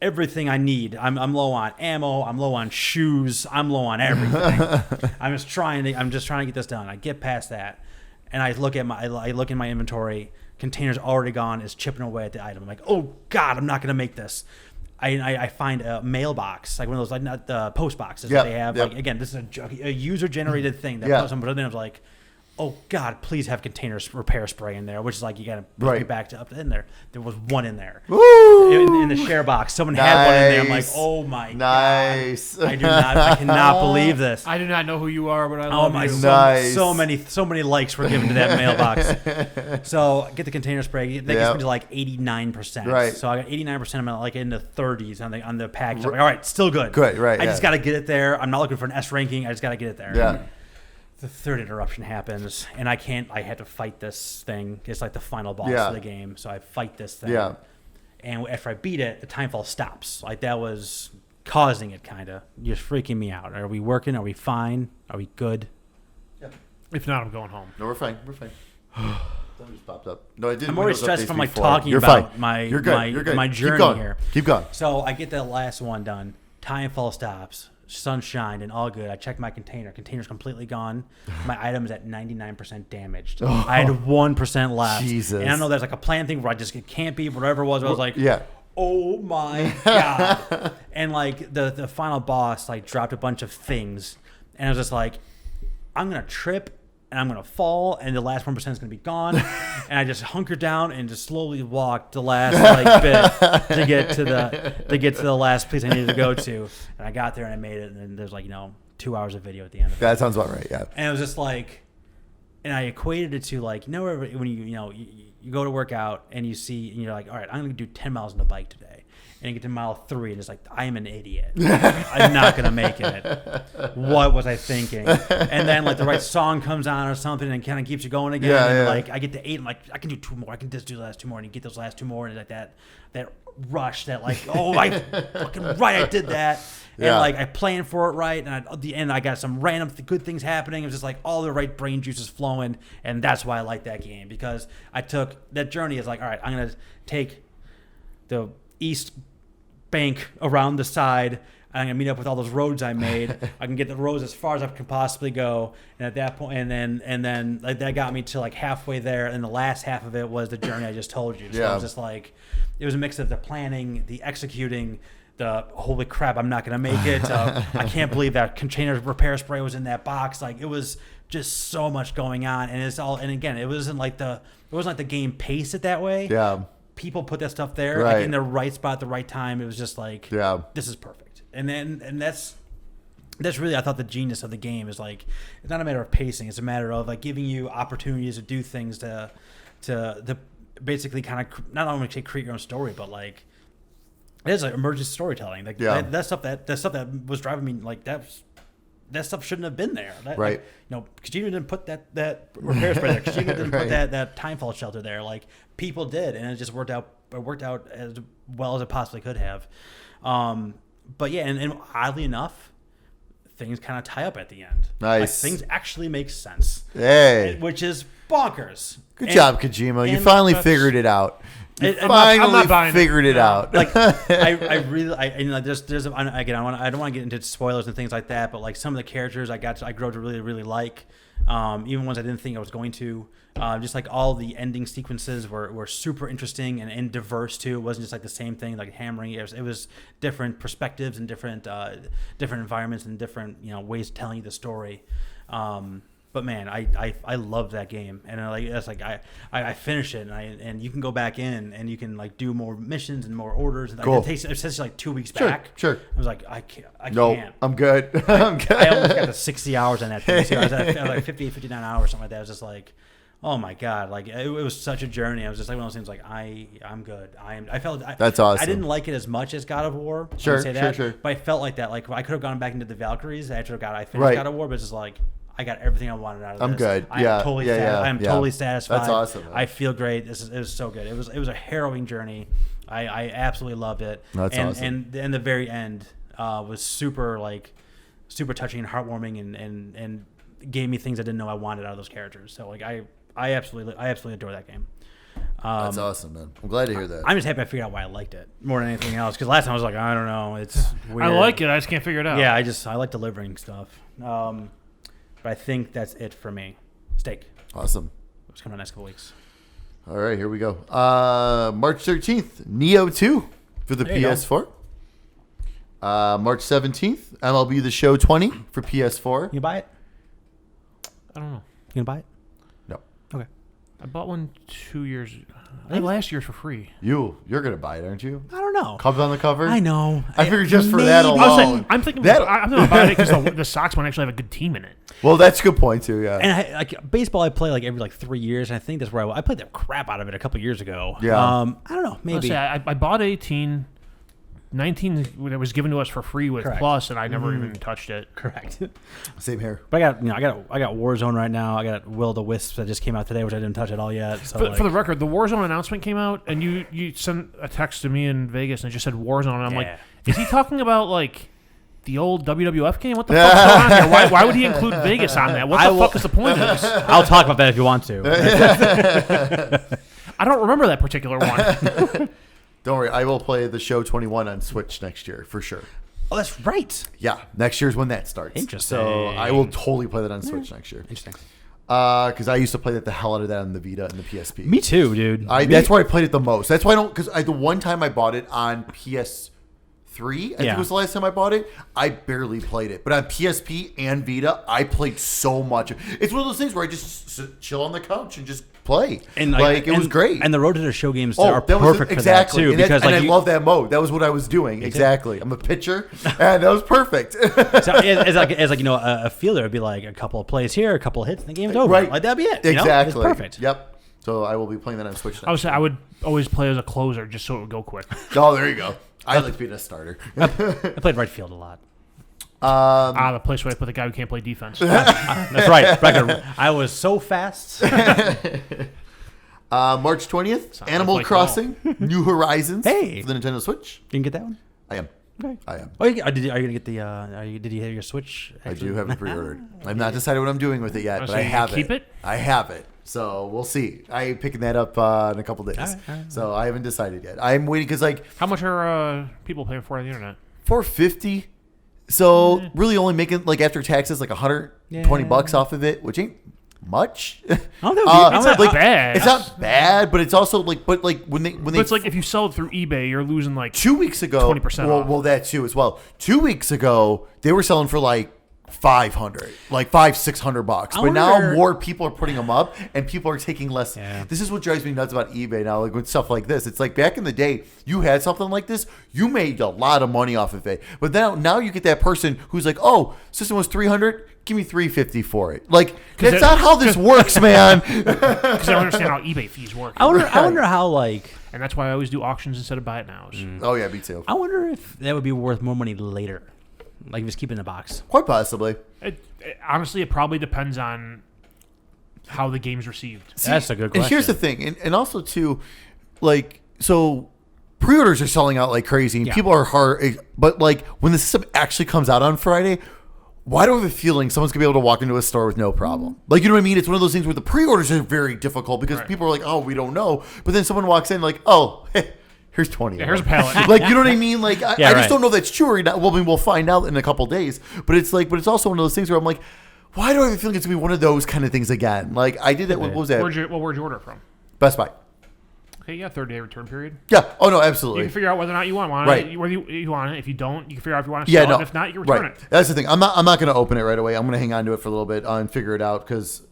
everything I need. I'm low on ammo. I'm low on shoes. I'm low on everything. I'm just trying to get this done. I get past that, and I look in my inventory. Container's already gone. It's chipping away at the item. I'm like, oh god, I'm not gonna make this. I find a mailbox, like one of those, like not the post boxes that they have. Like again, this is a user generated thing that someone put in. I was like, oh god, please have container repair spray in there, which is like you gotta put me back to up in there. There was one in there. In the share box. Someone had one in there. I'm like, oh my god. I cannot believe this. I do not know who you are, but I love you. So many likes were given to that mailbox. So get the container spray. That gets me to like 89%. Right. So I got 89%. I'm like in the 30s on the package. I'm like, all right, still good. Good, right. I just gotta get it there. I'm not looking for an S ranking. I just gotta get it there. Yeah. The third interruption happens, and I had to fight this thing. It's like the final boss of the game, so I fight this thing. Yeah. And after I beat it, the timefall stops. Like, that was causing it, kind of. Just freaking me out. Are we working? Are we fine? Are we good? Yeah. If not, I'm going home. No, we're fine. Something just popped up. No, I didn't. I'm already stressed from like before. talking You're about fine. my You're good. You're good. my journey here. Keep going. So I get that last one done. Timefall stops. Sunshine and all good. I check my container. Container's completely gone. My item is at 99% damaged. I had 1% left. Jesus. And I know there's like a plan thing where it can't be whatever it was. I was like, yeah. Oh my god. And like the final boss like dropped a bunch of things, and I was just like, I'm gonna trip and I'm gonna fall, and the last 1% is gonna be gone. And I just hunkered down and just slowly walked the last like bit to get to the last place I needed to go to. And I got there and I made it, and then there's like 2 hours of video at the end of it. That sounds about right. Yeah. And it was just like, and I equated it to like, when you go to work out and you see, and you're like, all right, I'm gonna do 10 miles on the bike today. And you get to mile 3, and it's like, I am an idiot. I'm not going to make it. What was I thinking? And then, like, the right song comes on or something, and kind of keeps you going again. And, like, I get to 8, I'm like, I can do 2 more. I can just do the last 2 more. And you get those last 2 more, and it's like that rush that, like, oh, I fucking right, I did that. And, like, I planned for it right. And at the end, I got some random good things happening. It was just, like, all the right brain juices flowing. And that's why I like that game. Because I took that journey as, like, all right, I'm going to take the east bank around the side. I'm gonna meet up with all those roads I made. I can get the roads as far as I can possibly go, and at that point, and then like that got me to like halfway there, and the last half of it was the journey I just told you. So it was just like, it was a mix of the planning, the executing, the holy crap, I'm not gonna make it. I can't believe that container repair spray was in that box. Like, it was just so much going on, and it's all. And again, it wasn't like the game paced it that way. Yeah. People put that stuff there like, in the right spot at the right time. It was just like, this is perfect. And that's really, I thought, the genius of the game is like, it's not a matter of pacing. It's a matter of like giving you opportunities to do things to basically kind of not only create your own story, but like it is like emergent storytelling. Like that stuff that was driving me, like that that stuff shouldn't have been there. Right. Kojima didn't put that repair spray there. Kojima didn't Right. put that timefall shelter there. Like, people did, and it just worked out as well as it possibly could have. But yeah, and oddly enough, things kind of tie up at the end. Nice. Like, things actually make sense. Hey. Which is bonkers. Good job, Kojima. You and finally that's- figured it out. You I'm not buying it. figured it out. Like, I really, there's again, I don't want to get into spoilers and things like that, but like some of the characters I grew to really, really like, even ones I didn't think I was going to. Just like all the ending sequences were super interesting and diverse too. It wasn't just like the same thing, like hammering. It was different perspectives and different environments and different ways of telling you the story. But man, I love that game, and I finished it, and you can go back in and you can like do more missions and more orders. Cool. It takes like 2 weeks Sure, back. sure. I was like, I can't. I'm good. I'm good. I almost got to 60 hours on that thing. So I was at like 58, 59 hours, something like that. I was just like, oh my god, like it was such a journey. I was just like one of those things. Like I'm good. That's awesome. I didn't like it as much as God of War. I would Sure, say that, sure. But I felt like that. Like I could have gone back into the Valkyries. I finished Right. God of War, but it's just like, I got everything I wanted out of this. I'm good. I Yeah, am totally yeah. I am totally satisfied. That's awesome, man. I feel great. It was so good. It was a harrowing journey. I absolutely loved it. That's awesome. And the very end was super touching and heartwarming and gave me things I didn't know I wanted out of those characters. So like I absolutely adore that game. That's awesome, man. I'm glad to hear that. I'm just happy I figured out why I liked it more than anything else. Because last time I was like, I don't know, it's weird. I like it. I just can't figure it out. Yeah, I like delivering stuff. But I think that's it for me. Steak. Awesome. What's coming in the next couple weeks? All right, here we go. March 13th, Neo 2 for the There you go. PS4. March 17th, MLB The Show 20 for PS4. You buy it? I don't know. You gonna buy it? No. Okay. I bought one 2 years. I think last year for free. You're going to buy it, aren't you? I don't know. Cubs on the cover? I know. I figured just for that Maybe. alone. I'm thinking That- I'm thinking about it because the Sox might actually have a good team in it. Well, that's a good point, too, yeah. And baseball, I play like every 3 years, and I think that's where I played the crap out of it a couple years ago. Yeah. I don't know. Let's Maybe. say I bought 18. 19 when it was given to us for free with Correct. Plus, and I never even touched it. Correct. Same here. But I got Warzone right now. I got Will the Wisp that just came out today, which I didn't touch at all yet. So For the record, the Warzone announcement came out, and you sent a text to me in Vegas, and it just said Warzone, and I'm like, is he talking about like the old WWF game? What the fuck's going on here? Why would he include Vegas on that? What the fuck is the point of this? I'll talk about that if you want to. I don't remember that particular one. Don't worry, I will play The Show 21 on Switch next year, for sure. Oh, that's right. Yeah, next year's when that starts. Interesting. So I will totally play that on Switch next year. Interesting. Because I used to play the hell out of that on the Vita and the PSP. Me too, dude. That's where I played it the most. That's why I don't. Because the one time I bought it on PS3, I think was the last time I bought it. I barely played it, but on PSP and Vita, I played so much. It's one of those things where I just chill on the couch and just play. And it was great. And the Road to the Show games are that was perfect exactly. for that too. Because I love that mode. That was what I was doing. Exactly. I'm a pitcher, and that was perfect. So it's like a fielder would be like a couple of plays here, a couple of hits, and the game's over. Right. Like that'd be it. Exactly. It's perfect. Yep. So I will be playing that on Switch. I would always play as a closer just so it would go quick. Oh, there you go. I like being a starter. I played right field a lot. The place where I put the guy who can't play defense. That's right. I was so fast. March 20th, Sounds Animal like Crossing, New Horizons Hey. for the Nintendo Switch. You can get that one. I am. Okay. I am. Oh, are you gonna get the? Did you have your Switch? I do have it pre-ordered. I've not decided what I'm doing with it yet, Oh, but so I you have keep it? I have it. So we'll see. I'm picking that up in a couple days. All right. So I haven't decided yet. I'm waiting because How much are people paying for it on the internet? $450. So really only making after taxes $120 off of it, which ain't much. Oh, that would be, It's not bad. It's not bad, but it's also when they But it's like if you sell it through eBay, you're losing 2 weeks ago 20% well, off. well, that too as well. 2 weeks ago, they were selling for $500, $600. But now wonder- more people are putting them up, and people are taking less. Yeah. This is what drives me nuts about eBay now. With stuff like this, it's like back in the day, you had something like this, you made a lot of money off of it. But now you get that person who's like, "Oh, system was $300, give me $350 for it." Like that's not how this works, man. because I don't understand how eBay fees work. I wonder how And that's why I always do auctions instead of buy it nows. Oh yeah, me too. I wonder if that would be worth more money later. Like, just keep it in the box. Quite possibly. Honestly, it probably depends on how the game's received. See, That's a good question. And here's the thing, and also too, like, so pre-orders are selling out like crazy, and people are hard. But like when the system actually comes out on Friday, why do I have a feeling someone's gonna be able to walk into a store with no problem? Like, you know what I mean? It's one of those things where the pre-orders are very difficult because people are like, oh, we don't know. But then someone walks in like, oh, hey, here's 20. Yeah, here's a pallet. Like, you know what I mean? Like, I just right. don't know if that's true or not. Well, I mean, we'll find out in a couple days. But it's also one of those things where I'm like, why do I have a feeling it's gonna be one of those kind of things again? Like, I did that. What was that? Where'd you order it from? Best Buy. Okay, yeah, 30-day return period. Yeah. Oh no, You absolutely. can figure out whether or not you want Right. it. Whether you want it. If you don't, you can figure out if you want to Yeah, sell no. it. If not, you return Right. it. That's the thing. I'm not going to open it right away. I'm going to hang on to it for a little bit and figure it out because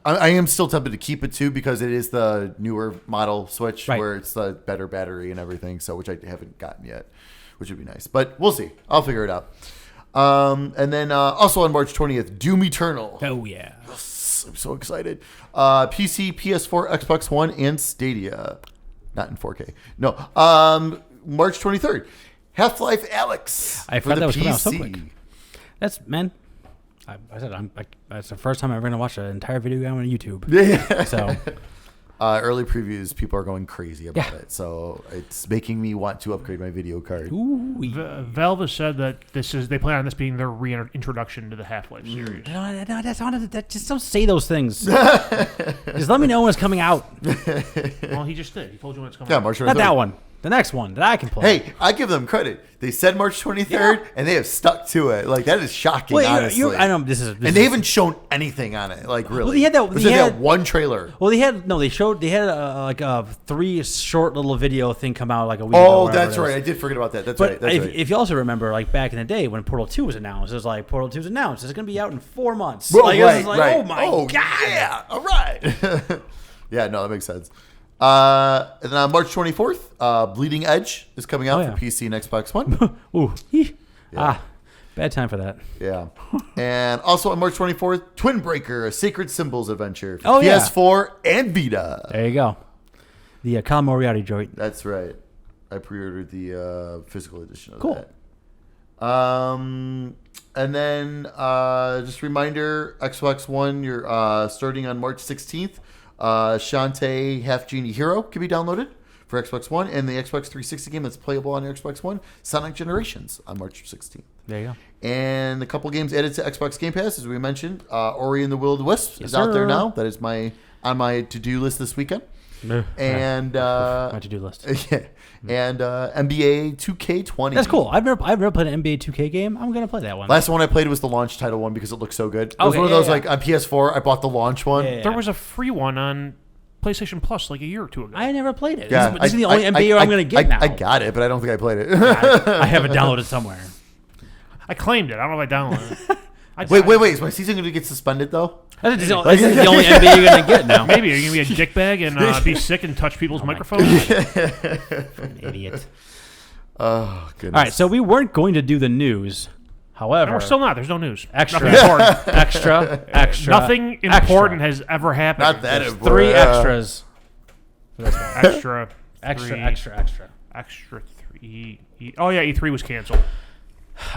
I am still tempted to keep it too because it is the newer model Switch where it's the better battery and everything. So which I haven't gotten yet, which would be nice. But we'll see. I'll figure it out. And then also on March 20th, Doom Eternal. Oh, yeah. I'm so excited. PC, PS4, Xbox One, and Stadia. Not in 4K. No. March 23rd. Half-Life Alyx. I for forgot the that was PC. coming out so quick. That's, man. I said that's the first time I'm ever going to watch an entire video game on YouTube. Yeah. So, Early previews, people are going crazy about it. So it's making me want to upgrade my video card. Valve has said that they plan on this being their reintroduction to the Half-Life series. just don't say those things. Just let me know when it's coming out. Well, he just did. He told you when it's coming Yeah, out. March 23rd. Not that one. The next one that I can play. Hey, I give them credit. They said March 23rd, and they have stuck to it. Like, that is shocking, honestly. I know this is. And they haven't shown anything on it. Like, really. Well, they had that- There's they that had- one trailer. Well, they had like a 3 short little video thing come out like a week ago. Oh, whatever that's it was. right. I did forget about that. That's But right. That's right. if you also remember, like back in the day when Portal 2 was announced, it was like Portal 2 is announced. It's going to be out in 4 months. Bro, Like, it was like, right. oh my god! Yeah, all right. Yeah, no, that makes sense. And then on March 24th, Bleeding Edge is coming out for PC and Xbox One. Ooh, bad time for that. Yeah. And also on March 24th, Twin Breaker, a Sacred Symbols adventure for Oh, yeah. PS4 and Vita. There you go. The Colin Moriarty joint. That's right. I pre-ordered the physical edition of Cool. that. And then just a reminder, Xbox One, you're starting on March 16th. Shantae Half Genie Hero can be downloaded for Xbox One, and the Xbox 360 game that's playable on your Xbox One, Sonic Generations, on March 16th. There you go. And a couple games added to Xbox Game Pass, as we mentioned. Ori and the Will of the Wisps is out there now. That is on my to-do list this weekend. And my to-do list. Yeah. And NBA 2K20. That's cool. I've never played an NBA 2K game. I'm gonna play that one. Last one I played was the launch title one because it looked so good. It was Okay, one of yeah, those yeah. like on PS4. I bought the launch one. Yeah. There was a free one on PlayStation Plus like a year or two ago. I never played it. Yeah, This is the only NBA I'm gonna get now. I got it, but I don't think I played it. I have it downloaded somewhere. I claimed it. I don't know if I downloaded it. Wait. Is my season going to get suspended though? This is the only NBA you're gonna get now. Maybe you're gonna be a dickbag and be sick and touch people's microphones. An idiot. Oh goodness. All right, so we weren't going to do the news. However, And we're still not. There's no news. extra, Nothing important. extra. Nothing important has ever happened. Not that There's important. 3 extras. Extra. Extra. 3. Oh yeah, E3 was canceled.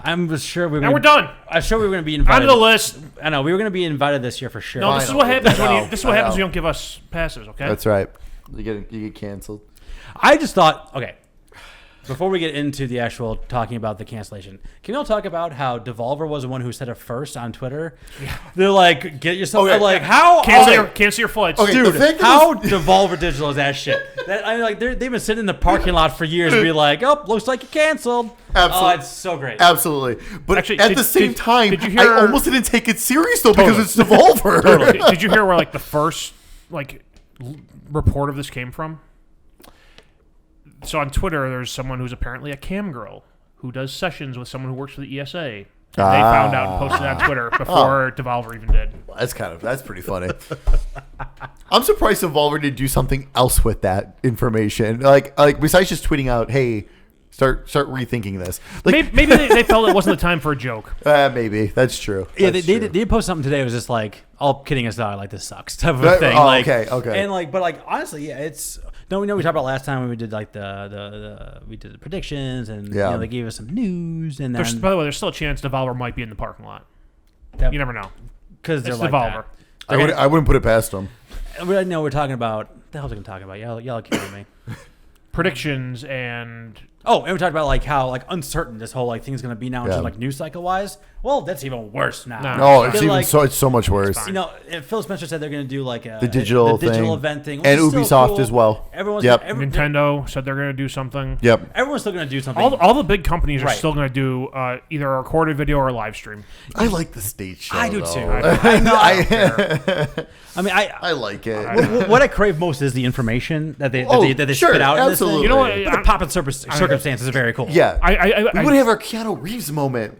I'm sure we were. And we're done. I'm sure we were going to be On invited. to the list. I know we were going to be invited this year for sure. No, this is Fine, what I'll happens get when that. you. This is what I happens know. when you don't give us passes. Okay. That's right. You get canceled. I just thought, okay, before we get into the actual talking about the cancellation, can we all talk about how Devolver was the one who said it first on Twitter? Yeah. They're like, get yourself. Okay. I'm like, how? Cancel your flights. Okay. Dude, The fact that how Devolver Digital is that shit? That, I mean, like they've been sitting in the parking lot for years and be like, oh, looks like you canceled. Absolutely. Oh, it's so great. Absolutely. But Actually, at did- the same did- time, did you hear- I almost didn't take it serious though because it's Devolver. Totally. Did you hear where like the first report of this came from? So on Twitter, there's someone who's apparently a cam girl who does sessions with someone who works for the ESA. And they found out and posted it on Twitter before Devolver even did. That's pretty funny. I'm surprised Devolver did do something else with that information. Like besides just tweeting out, "Hey, start rethinking this." Like Maybe they felt it wasn't the time for a joke. maybe that's true. Yeah, That's they true. did post something today. It was just like, all kidding aside, like this sucks type of That- thing. oh, like, okay. And like, but like honestly, yeah, it's No, we talked about last time when we did like we did the predictions and they gave us some news and then. By the way, there's still a chance Devolver might be in the parking lot. You never know because they're like Devolver. I wouldn't put it past them. No, we're talking about what the hell's we talking about? Y'all kidding me? Predictions and we talked about like how like uncertain this whole like thing's gonna be now in terms of like news cycle wise. Well, that's even worse now. No, it's so much worse. Phil Spencer said they're gonna do like the digital event thing, and Ubisoft cool. as well. Nintendo said they're gonna do something. Yep, everyone's still gonna do something. All the big companies are still gonna do either a recorded video or a live stream. I like the stage show. I do though. too. I know. I like it. What I crave most is the information that they spit out. Absolutely. In this thing. You know what? But the popping circumstances are very cool. Yeah, we would have our Keanu Reeves moment.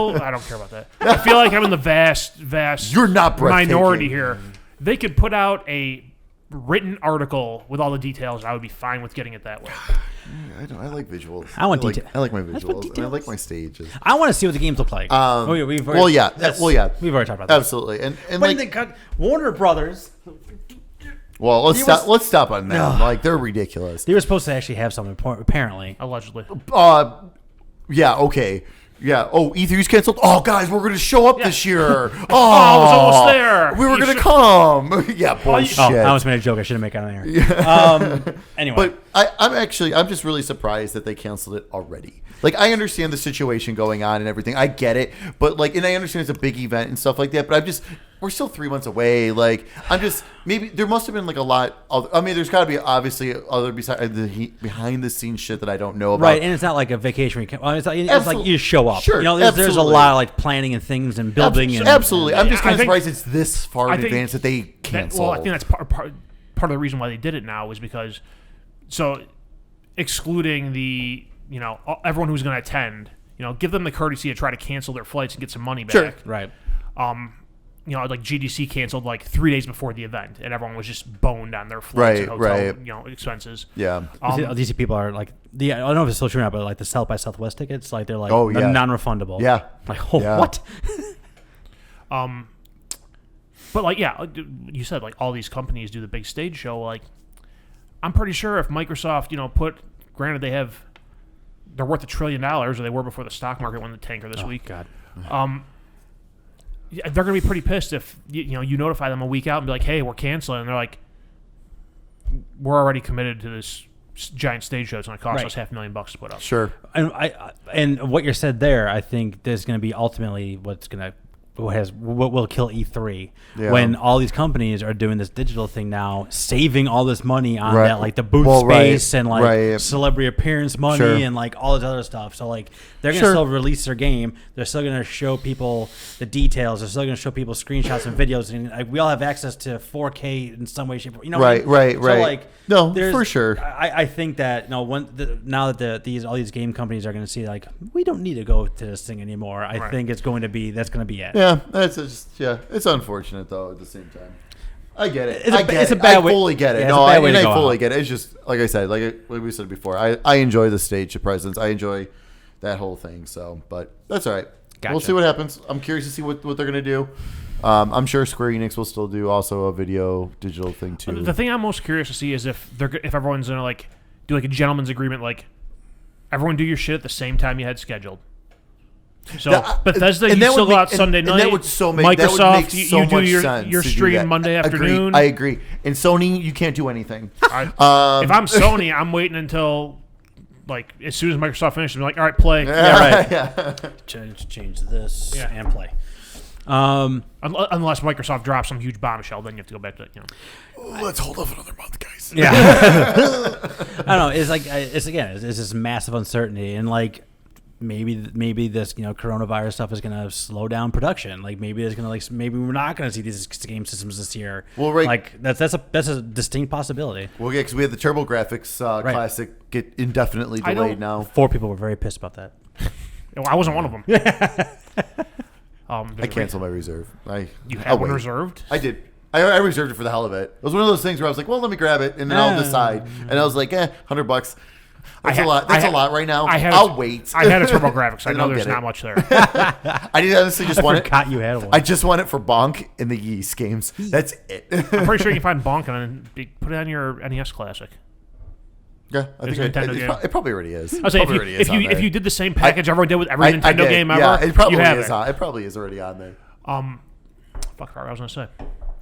I don't care about that. I feel like I'm in the vast You're not minority here. They could put out a written article with all the details. I would be fine with getting it that way. I like visuals. I want details. I like my visuals. And I like my stages. I want to see what the games look like. We've already talked about that. Absolutely. And like Warner Brothers. Well, let's stop on that. Like they're ridiculous. They were supposed to actually have something apparently. Allegedly. Yeah. Okay. Yeah. Oh, E3's canceled. Oh, guys, we're going to show up this year. Oh, I was almost there. We were going to come. Yeah, bullshit. I almost made a joke I shouldn't make on there. Anyway. But I'm just really surprised that they canceled it already. Like, I understand the situation going on and everything. I get it. But, and I understand it's a big event and stuff like that. But we're still 3 months away. Maybe there must have been a lot of, there's got to be obviously other behind the scenes shit that I don't know about. Right, and it's not like a vacation. It's like you show up. Sure, there's a lot of planning and things and building. Absolutely. I'm just kind of surprised it's this far in advance that they cancel. I think that's part of the reason why they did it now is because, excluding the, everyone who's going to attend, give them the courtesy to try to cancel their flights and get some money back. Sure. Right. Like GDC canceled 3 days before the event, and everyone was just boned on their flights and hotel, expenses. Yeah. These people are I don't know if it's still true or not, but the South by Southwest tickets, they're non-refundable. Yeah. What? But you said all these companies do the big stage show. I'm pretty sure if Microsoft, granted they're worth $1 trillion, or they were before the stock market went in the tanker this week. God. They're going to be pretty pissed if you notify them a week out and be like, hey, we're canceling. And they're like, we're already committed to this giant stage show. It's going to cost us $500,000 to put up. Sure. And what you said there, I think there's going to be ultimately what will kill E3 when all these companies are doing this digital thing now, saving all this money on that the booth space and celebrity appearance money and all this other stuff. So they're gonna still release their game. They're still gonna show people the details. They're still gonna show people screenshots and videos. And we all have access to 4K in some way, shape, or right. No, for sure. I think that now that all these game companies are gonna see we don't need to go to this thing anymore. I think that's gonna be it. Yeah, it's unfortunate though. At the same time, I get it. It's a bad way. I fully get it. I fully get it. It's just like I said, like we said before. I enjoy the stage presence. I enjoy that whole thing. So, but that's all right. Gotcha. We'll see what happens. I'm curious to see what they're gonna do. I'm sure Square Enix will still do also a video digital thing too. The thing I'm most curious to see is if everyone's gonna do a gentleman's agreement, everyone do your shit at the same time you had scheduled. So Bethesda, you still go out Sunday night. That would Microsoft, you do your stream Monday afternoon. I agree. And Sony, you can't do anything. If I'm Sony, I'm waiting until as soon as Microsoft finishes, I'm like, all right, play. Change this and play. Unless Microsoft drops some huge bombshell, then you have to go back to it. Let's hold off another month, guys. Yeah. I don't know. It's this massive uncertainty and maybe this coronavirus stuff is gonna slow down production. Maybe there's gonna maybe we're not gonna see these game systems this year. Well, right. That's a distinct possibility. Well, yeah, because we had the TurboGrafx Classic get indefinitely delayed now. 4 people were very pissed about that. I wasn't one of them. I canceled my reserve. You had one reserved? I did. I reserved it for the hell of it. It was one of those things where I was like, well, let me grab it and then I'll decide. And I was like, $100. That's a lot. That's a lot right now. I'll wait. I had a TurboGrafx. I know don't there's get not it. much there. I honestly just want it. Forgot you had one. I just want it for Bonk in the Yeast games. That's it. I'm pretty sure you can find Bonk and put it on your NES Classic. Yeah, I think it probably already is. I was saying, if you did the same package everyone did with every Nintendo game ever, yeah, it probably you have is. it. It probably is already on there. Fuck, I was gonna say.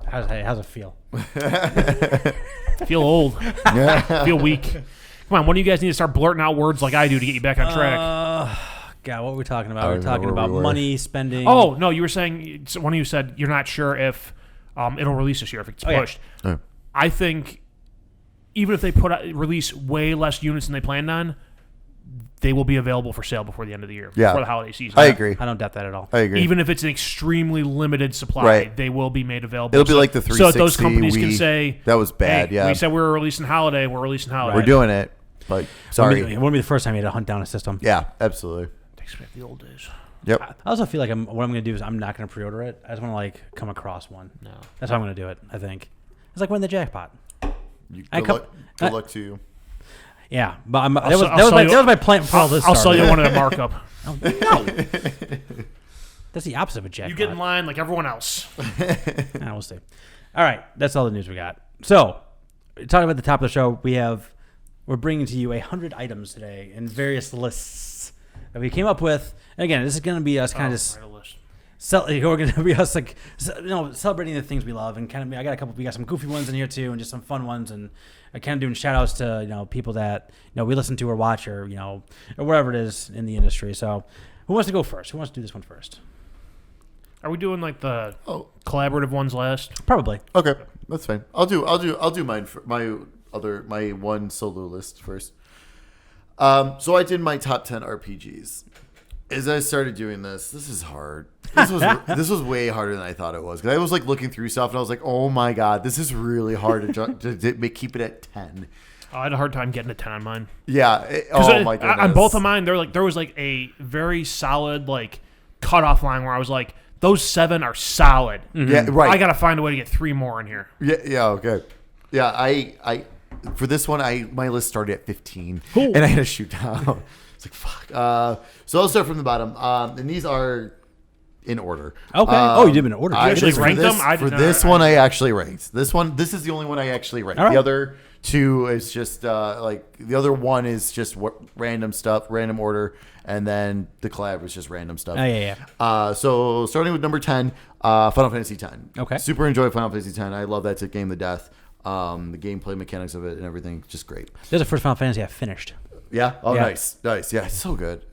How's it feel? Feel old. Feel weak. Come on, when do you guys need to start blurting out words like I do to get you back on track? God, what were we talking about? We were talking about money, spending. Oh, no, you were saying, one of you said you're not sure if it'll release this year, if it's pushed. Yeah. I think even if they release way less units than they planned on, they will be available for sale before the end of the year, before the holiday season. I agree. I don't doubt that at all. I agree. Even if it's an extremely limited supply, Right. they will be made available. It'll be like the 360. So that those companies can Wii. say, That was bad, hey, yeah. we said we were releasing holiday, we're releasing holiday. We're doing it. But sorry. It wouldn't be the first time you had to hunt down a system. Yeah, absolutely. Takes me back to the old days. Yep. I also feel like what I'm going to do is I'm not going to pre-order it. I just want to come across one. No. That's how I'm going to do it, I think. It's like winning the jackpot. Good luck to you. Yeah, but that was my plan before all this I'll started. sell you one at a markup. Oh, no. That's the opposite of a jackpot. You get in line like everyone else. We'll see. All right, that's all the news we got. So, talking about the top of the show, we're bringing to you 100 items today in various lists that we came up with. And again, this is going to be us kind of just... we're going to be us celebrating the things we love, and kind of we got some goofy ones in here too, and just some fun ones, and kind of doing shout outs to people that we listen to or watch or or wherever it is in the industry. So who wants to go first? Who wants to do this one first? Are we doing like the collaborative ones last? Probably. Okay, that's fine. I'll do mine for my one solo list first. So I did my top 10 RPGs. As I started doing this is hard. This was way harder than I thought it was, because I was looking through stuff and I was like, oh my god, this is really hard to keep it at 10. I had a hard time getting a 10 on mine. Yeah. Oh my goodness. On both of mine, there was a very solid cutoff line where I was like, those 7 are solid. Mm-hmm. Yeah, right. I got to find a way to get 3 more in here. Yeah. Okay. Yeah. I for this one, my list started at 15, and I had to shoot down. It's like, fuck. So I'll start from the bottom. And these are in order. Okay. You did them in order. You actually ranked them? I actually ranked. This is the only one I actually ranked. Right. The other 2 is just the other one is just random stuff, random order, and then the collab is just random stuff. Yeah. So starting with number 10, Final Fantasy X. Okay. Super enjoy Final Fantasy X. I love that game to death. The gameplay mechanics of it and everything, just great. This is the first Final Fantasy I finished. Yeah. Oh, yeah. Nice. Yeah, it's so good.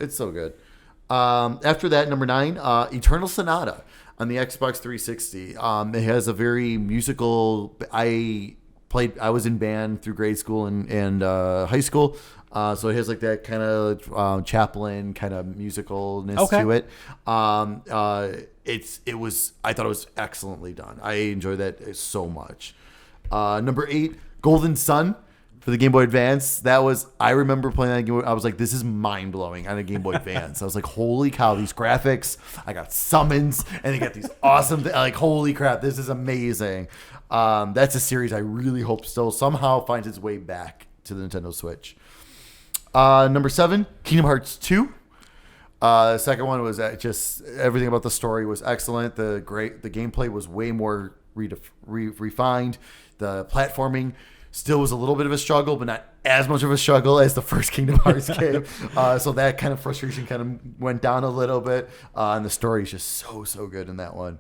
After that, number 9, Eternal Sonata on the Xbox 360. It has a very musical. I was in band through grade school and high school, so it has that kind of Chaplin kind of musicalness to it. I thought it was excellently done. I enjoyed that so much. Number 8, Golden Sun. For the Game Boy Advance, I remember playing that Game Boy. I was like, this is mind blowing on a Game Boy Advance. I was like, holy cow, these graphics! I got summons, and they got these awesome. Holy crap, this is amazing. That's a series I really hope still somehow finds its way back to the Nintendo Switch. Number 7, Kingdom Hearts 2. The second one was just everything about the story was excellent. The gameplay was way more refined. The platforming still was a little bit of a struggle, but not as much of a struggle as the first Kingdom Hearts game. So that kind of frustration kind of went down a little bit. And the story is just so good in that one.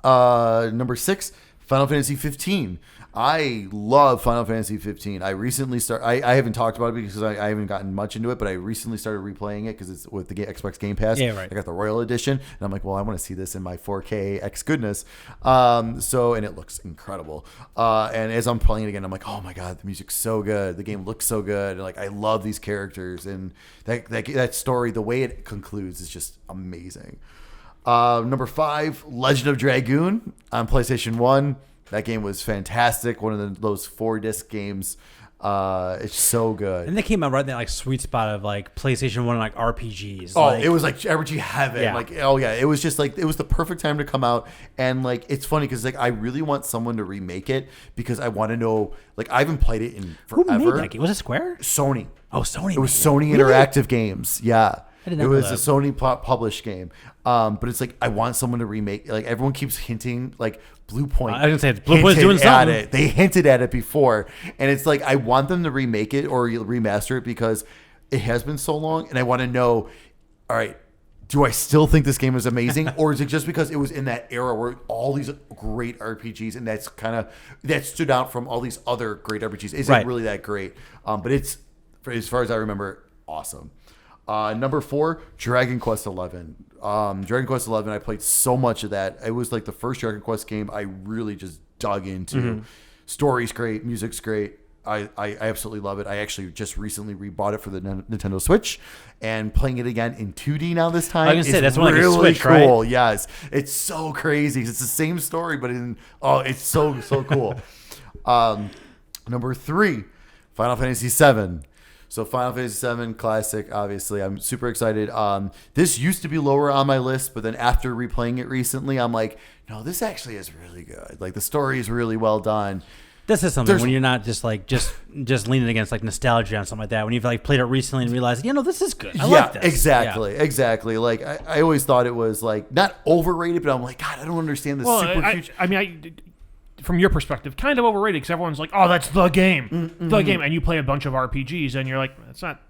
Number 6, Final Fantasy 15. I love Final Fantasy 15. I recently I haven't talked about it because I haven't gotten much into it, but I recently started replaying it because it's with the Xbox Game Pass. Yeah, right. I got the Royal Edition, and I'm like, well, I want to see this in my 4K X goodness. And it looks incredible. And as I'm playing it again, I'm like, oh my god, the music's so good. The game looks so good. And I love these characters, and that story, the way it concludes, is just amazing. Number 5, Legend of Dragoon on PlayStation 1. That game was fantastic. One of those 4-disc games. It's so good. And they came out right in that like sweet spot of like PlayStation 1 and like RPGs. Oh, like, it was like RPG heaven. Yeah. Like, oh yeah, it was just like it was the perfect time to come out. And like, it's funny because like I really want someone to remake it because I want to know. Like, I haven't played it in who forever. made that game? Was it Square? Sony. Oh, Sony. It was made Sony Really? Interactive Games. Yeah. I did not It know was that. a Sony published game. But it's like I want someone to remake. Like everyone keeps hinting. Like Blue Point. I was gonna say Blue Point's hinted doing at something. it. They hinted at it before, and it's like I want them to remake it or remaster it because it has been so long, and I want to know. All right, do I still think this game is amazing, or is it just because it was in that era where all these great RPGs and that's kind of that stood out from all these other great RPGs? Is Right. it really that great? But it's as far as I remember, awesome. Number 4, Dragon Quest XI. Dragon Quest XI, I played so much of that. It was like the first Dragon Quest game I really just dug into. Mm-hmm. Story's great, music's great. I absolutely love it. I actually just recently rebought it for the Nintendo Switch and playing it again in 2D now this time. I was gonna say, is that's one like a really Switch, right? cool. Yes, it's so crazy. It's the same story, but it's so cool. Number 3, Final Fantasy VII. So Final Fantasy VII Classic, obviously, I'm super excited. This used to be lower on my list, but then after replaying it recently, I'm like, no, this actually is really good. Like the story is really well done. This is something when you're not just leaning against like nostalgia and something like that. When you've like played it recently and realized, this is good. I like this. Exactly. Like I always thought it was like not overrated, but I'm like, God, I don't understand this. Well, super huge. I mean, from your perspective, kind of overrated because everyone's like, "Oh, that's the game, the game," and you play a bunch of RPGs, and you're like, "It's not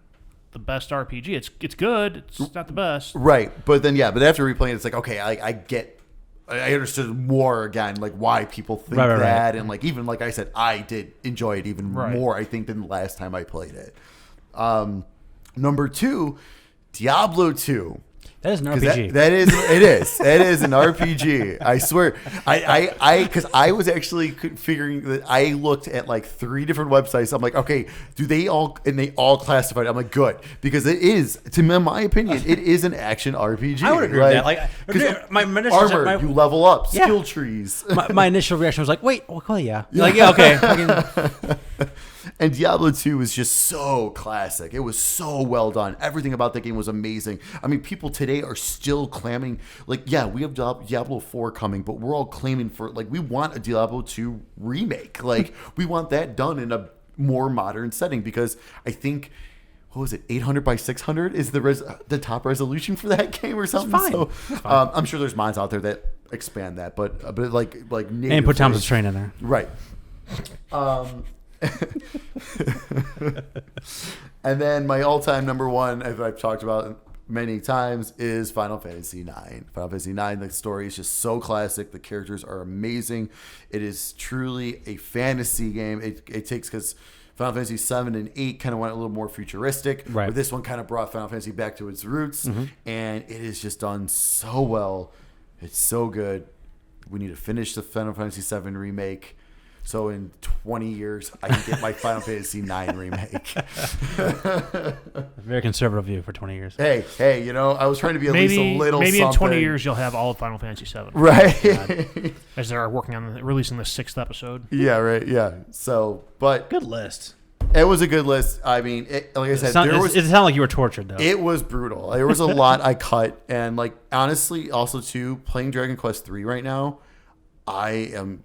the best RPG. It's good. It's not the best." Right, but after replaying it, it's like, okay, I understood more again, like why people think Right. that, and like even like I said, I did enjoy it even Right. more, I think, than the last time I played it. Number 2, Diablo 2. That is an RPG. That is an RPG. I swear. Because I was actually figuring that I looked at like 3 different websites. I'm like, okay, they all classified. I'm like, good, because it is, to my opinion, it is an action RPG. I would agree with that. Like, my initial armor, you level up, skill trees. my initial reaction was like, wait, well, yeah. Like, yeah, okay. And Diablo 2 is just so classic. It was so well done. Everything about that game was amazing. I mean, people today are still claiming, like, yeah, we have Diablo 4 coming, but we're all claiming for, like, we want a Diablo 2 remake. Like, we want that done in a more modern setting because I think, what was it, 800 by 600 is the top resolution for that game or something. Fine. So I'm sure there's mods out there that expand that, but like native And put Thompson's Train in there. Right. And then my all-time number 1, as I've talked about many times, is Final Fantasy IX. Final Fantasy IX, the story is just so classic. The characters are amazing. It is truly a fantasy game. It takes, because Final Fantasy 7 and 8 kind of went a little more futuristic. Right. But this one kind of brought Final Fantasy back to its roots. Mm-hmm. And it is just done so well. It's so good. We need to finish the Final Fantasy 7 remake. So in 20 years, I can get my Final Fantasy 9 remake. Very conservative view for 20 years. Hey, I was trying to be at least a little maybe something. in 20 years you'll have all of Final Fantasy 7. Right. As they are working on releasing the 6th episode. Yeah, right. Yeah. So, but Good list. it was a good list. I mean, like I said, It sounded like you were tortured, though. it was brutal. There was a lot I cut. And like, honestly, also too, playing Dragon Quest 3 right now, I am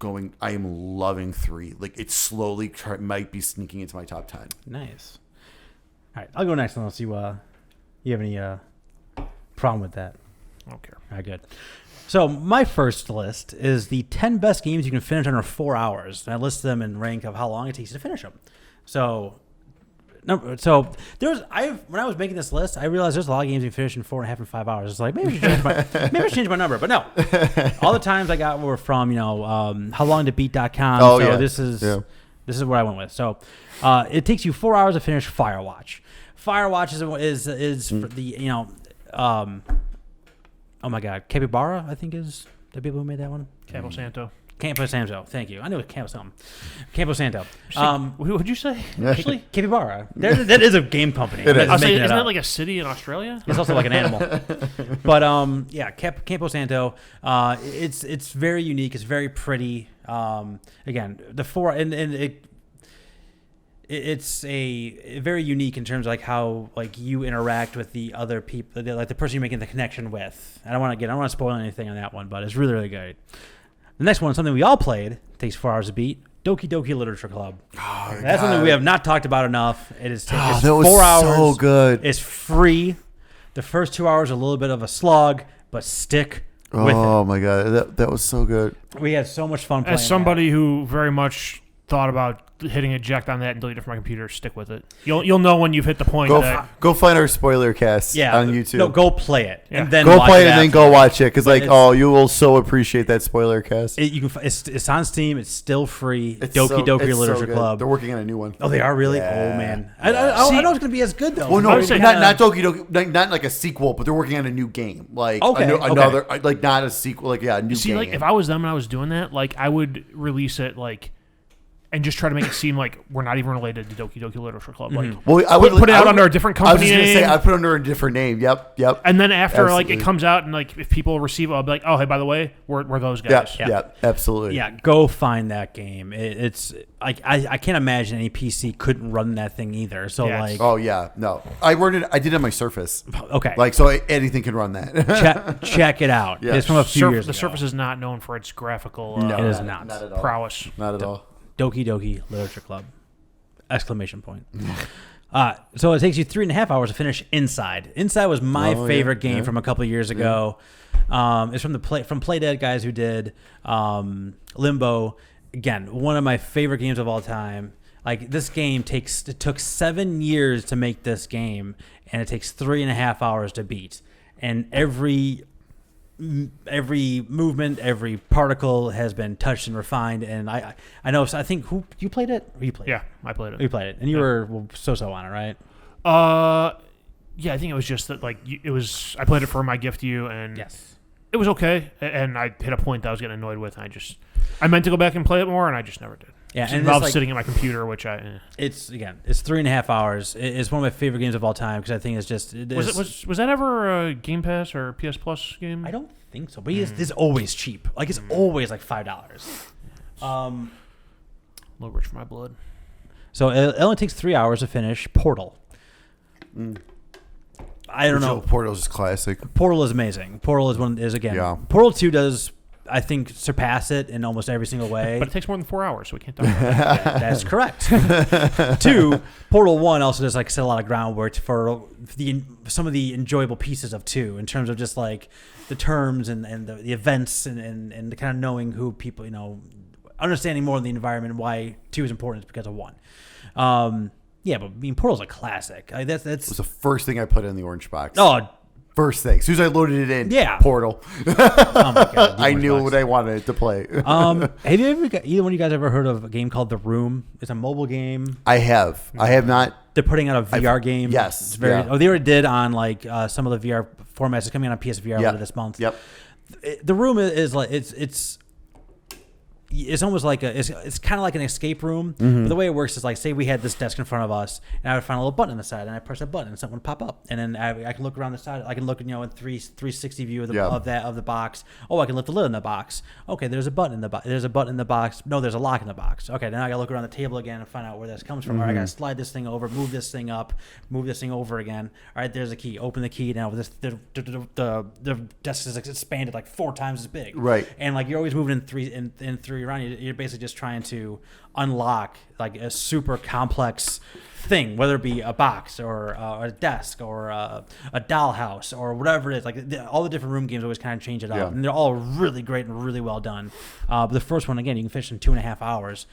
loving 3. Like, it slowly might be sneaking into my top 10. Nice. All right, I'll go next unless you have any problem with that. I don't care. All right, good. So my first list is the 10 best games you can finish under 4 hours. And I list them in rank of how long it takes you to finish them. So when I was making this list, I realized there's a lot of games you can finish in 4.5 and 5 hours. It's like maybe I should change my number, but no. All the times I got were from howlongtobeat.com. Oh, so yeah. this is what I went with. So it takes you 4 hours to finish Firewatch. Firewatch is for the oh my God, Capybara, I think is the people who made that one. Cabo Santo. Campo Santo, thank you. I knew it was Campo something. Campo Santo. What'd you say? Actually, Capybara. That is a game company. It is. I was saying, isn't that like a city in Australia? It's also like an animal. But Campo Santo. It's very unique. It's very pretty. Again, the four and it's a very unique in terms of like how like you interact with the other people, like the person you're making the connection with. I don't want to spoil anything on that one, but it's really good. The next one, something we all played, takes 4 hours to beat. Doki Doki Literature Club. Oh, that's something we have not talked about enough. It is it's that was 4 hours. so good. It's free. The first 2 hours are a little bit of a slog, but stick with it. Oh my god, that was so good. We had so much fun playing. As somebody who very much thought about hitting eject on that and delete it from my computer, stick with it. You'll know when you've hit the point. Go find our spoiler cast on YouTube. No, go play it and then go watch play it and then go watch it because you will so appreciate that spoiler cast. It's on Steam. It's still free. It's Doki Doki Literature Club. They're working on a new one. Oh, they are really? Yeah. Oh man, I don't know if it's gonna be as good though. Well, no, not Doki Doki, not like a sequel, but they're working on a new game. Like another, like not a sequel. Like a new game. Like if I was them and I was doing that, like I would release it like. And just try to make it seem like we're not even related to Doki Doki Literature Club. Like, I would put it out under a different company. I was just gonna say I put it under a different name. Yep. And then after like it comes out and like if people receive it, I'll be like, oh hey, by the way, we're those guys. Yeah, absolutely. Yeah, go find that game. It's like I can't imagine any PC couldn't run that thing either. So like, oh yeah, no, I did it on my Surface. Okay, like so anything can run that. check it out. Yeah. It's from a few years ago. The Surface is not known for its graphical. No, it is not at all. Prowess. Not at all. Doki Doki Literature Club! ! So it takes you 3.5 hours to finish Inside. Inside was my favorite game from a couple of years ago. It's from from Playdead guys who did Limbo. Again, one of my favorite games of all time. Like this game took 7 years to make this game, and it takes 3.5 hours to beat. And every movement, every particle has been touched and refined, and I know. So I think you played it. Or you played? Yeah, I played it. You played it, and you were so on it, right? Yeah, I think it was just that it was. I played it for my gift to you, and yes, it was okay. And I hit a point that I was getting annoyed with. And I meant to go back and play it more, and I just never did. Yeah, and it involves sitting at my computer, which It's 3.5 hours. It's one of my favorite games of all time because I think it's just. Was that ever a Game Pass or PS Plus game? I don't think so, but it's always cheap. Like it's always like $5. A little rich for my blood. So it only takes 3 hours to finish Portal. I don't know. Portal's is classic. Portal is amazing. Portal is again. Yeah. Portal 2 does, I think, surpass it in almost every single way. But it takes more than 4 hours, so we can't talk about that. That's correct. 2, Portal 1 also does like set a lot of groundwork for some of the enjoyable pieces of 2 in terms of just like the terms and the events and the kind of knowing who people, understanding more of the environment and why 2 is important is because of 1. Yeah, but Portal's a classic. That's it was the first thing I put in the orange box. Oh, first thing. As soon as I loaded it in, Portal. Oh my God, I knew what I wanted to play. Have either one of you guys ever heard of a game called The Room? It's a mobile game. I have. I have not. They're putting out a VR game. Yes. It's very. Yeah. Oh, they already did on like some of the VR formats. It's coming out on PSVR later this month. Yep. The Room is like it's almost like it's kind of like an escape room. But the way it works is like, say we had this desk in front of us, and I would find a little button on the side, and I press that button, and something would pop up, and then I can look around the side. I can look, in 360 view of the box. Oh, I can lift the lid on the box. Okay, there's a button in the box. There's a button in the box. No, there's a lock in the box. Okay, then I gotta look around the table again and find out where this comes from. All right, I gotta slide this thing over, move this thing up, move this thing over again. All right, there's a key. Open the key. Now the desk is expanded like 4 times as big. Right. And like you're always moving in three around. You're basically just trying to unlock like a super complex thing, whether it be a box or a desk or a dollhouse or whatever it is. Like all the different room games always kind of change it up, and they're all really great and really well done. But the first one, again, you can finish in 2.5 hours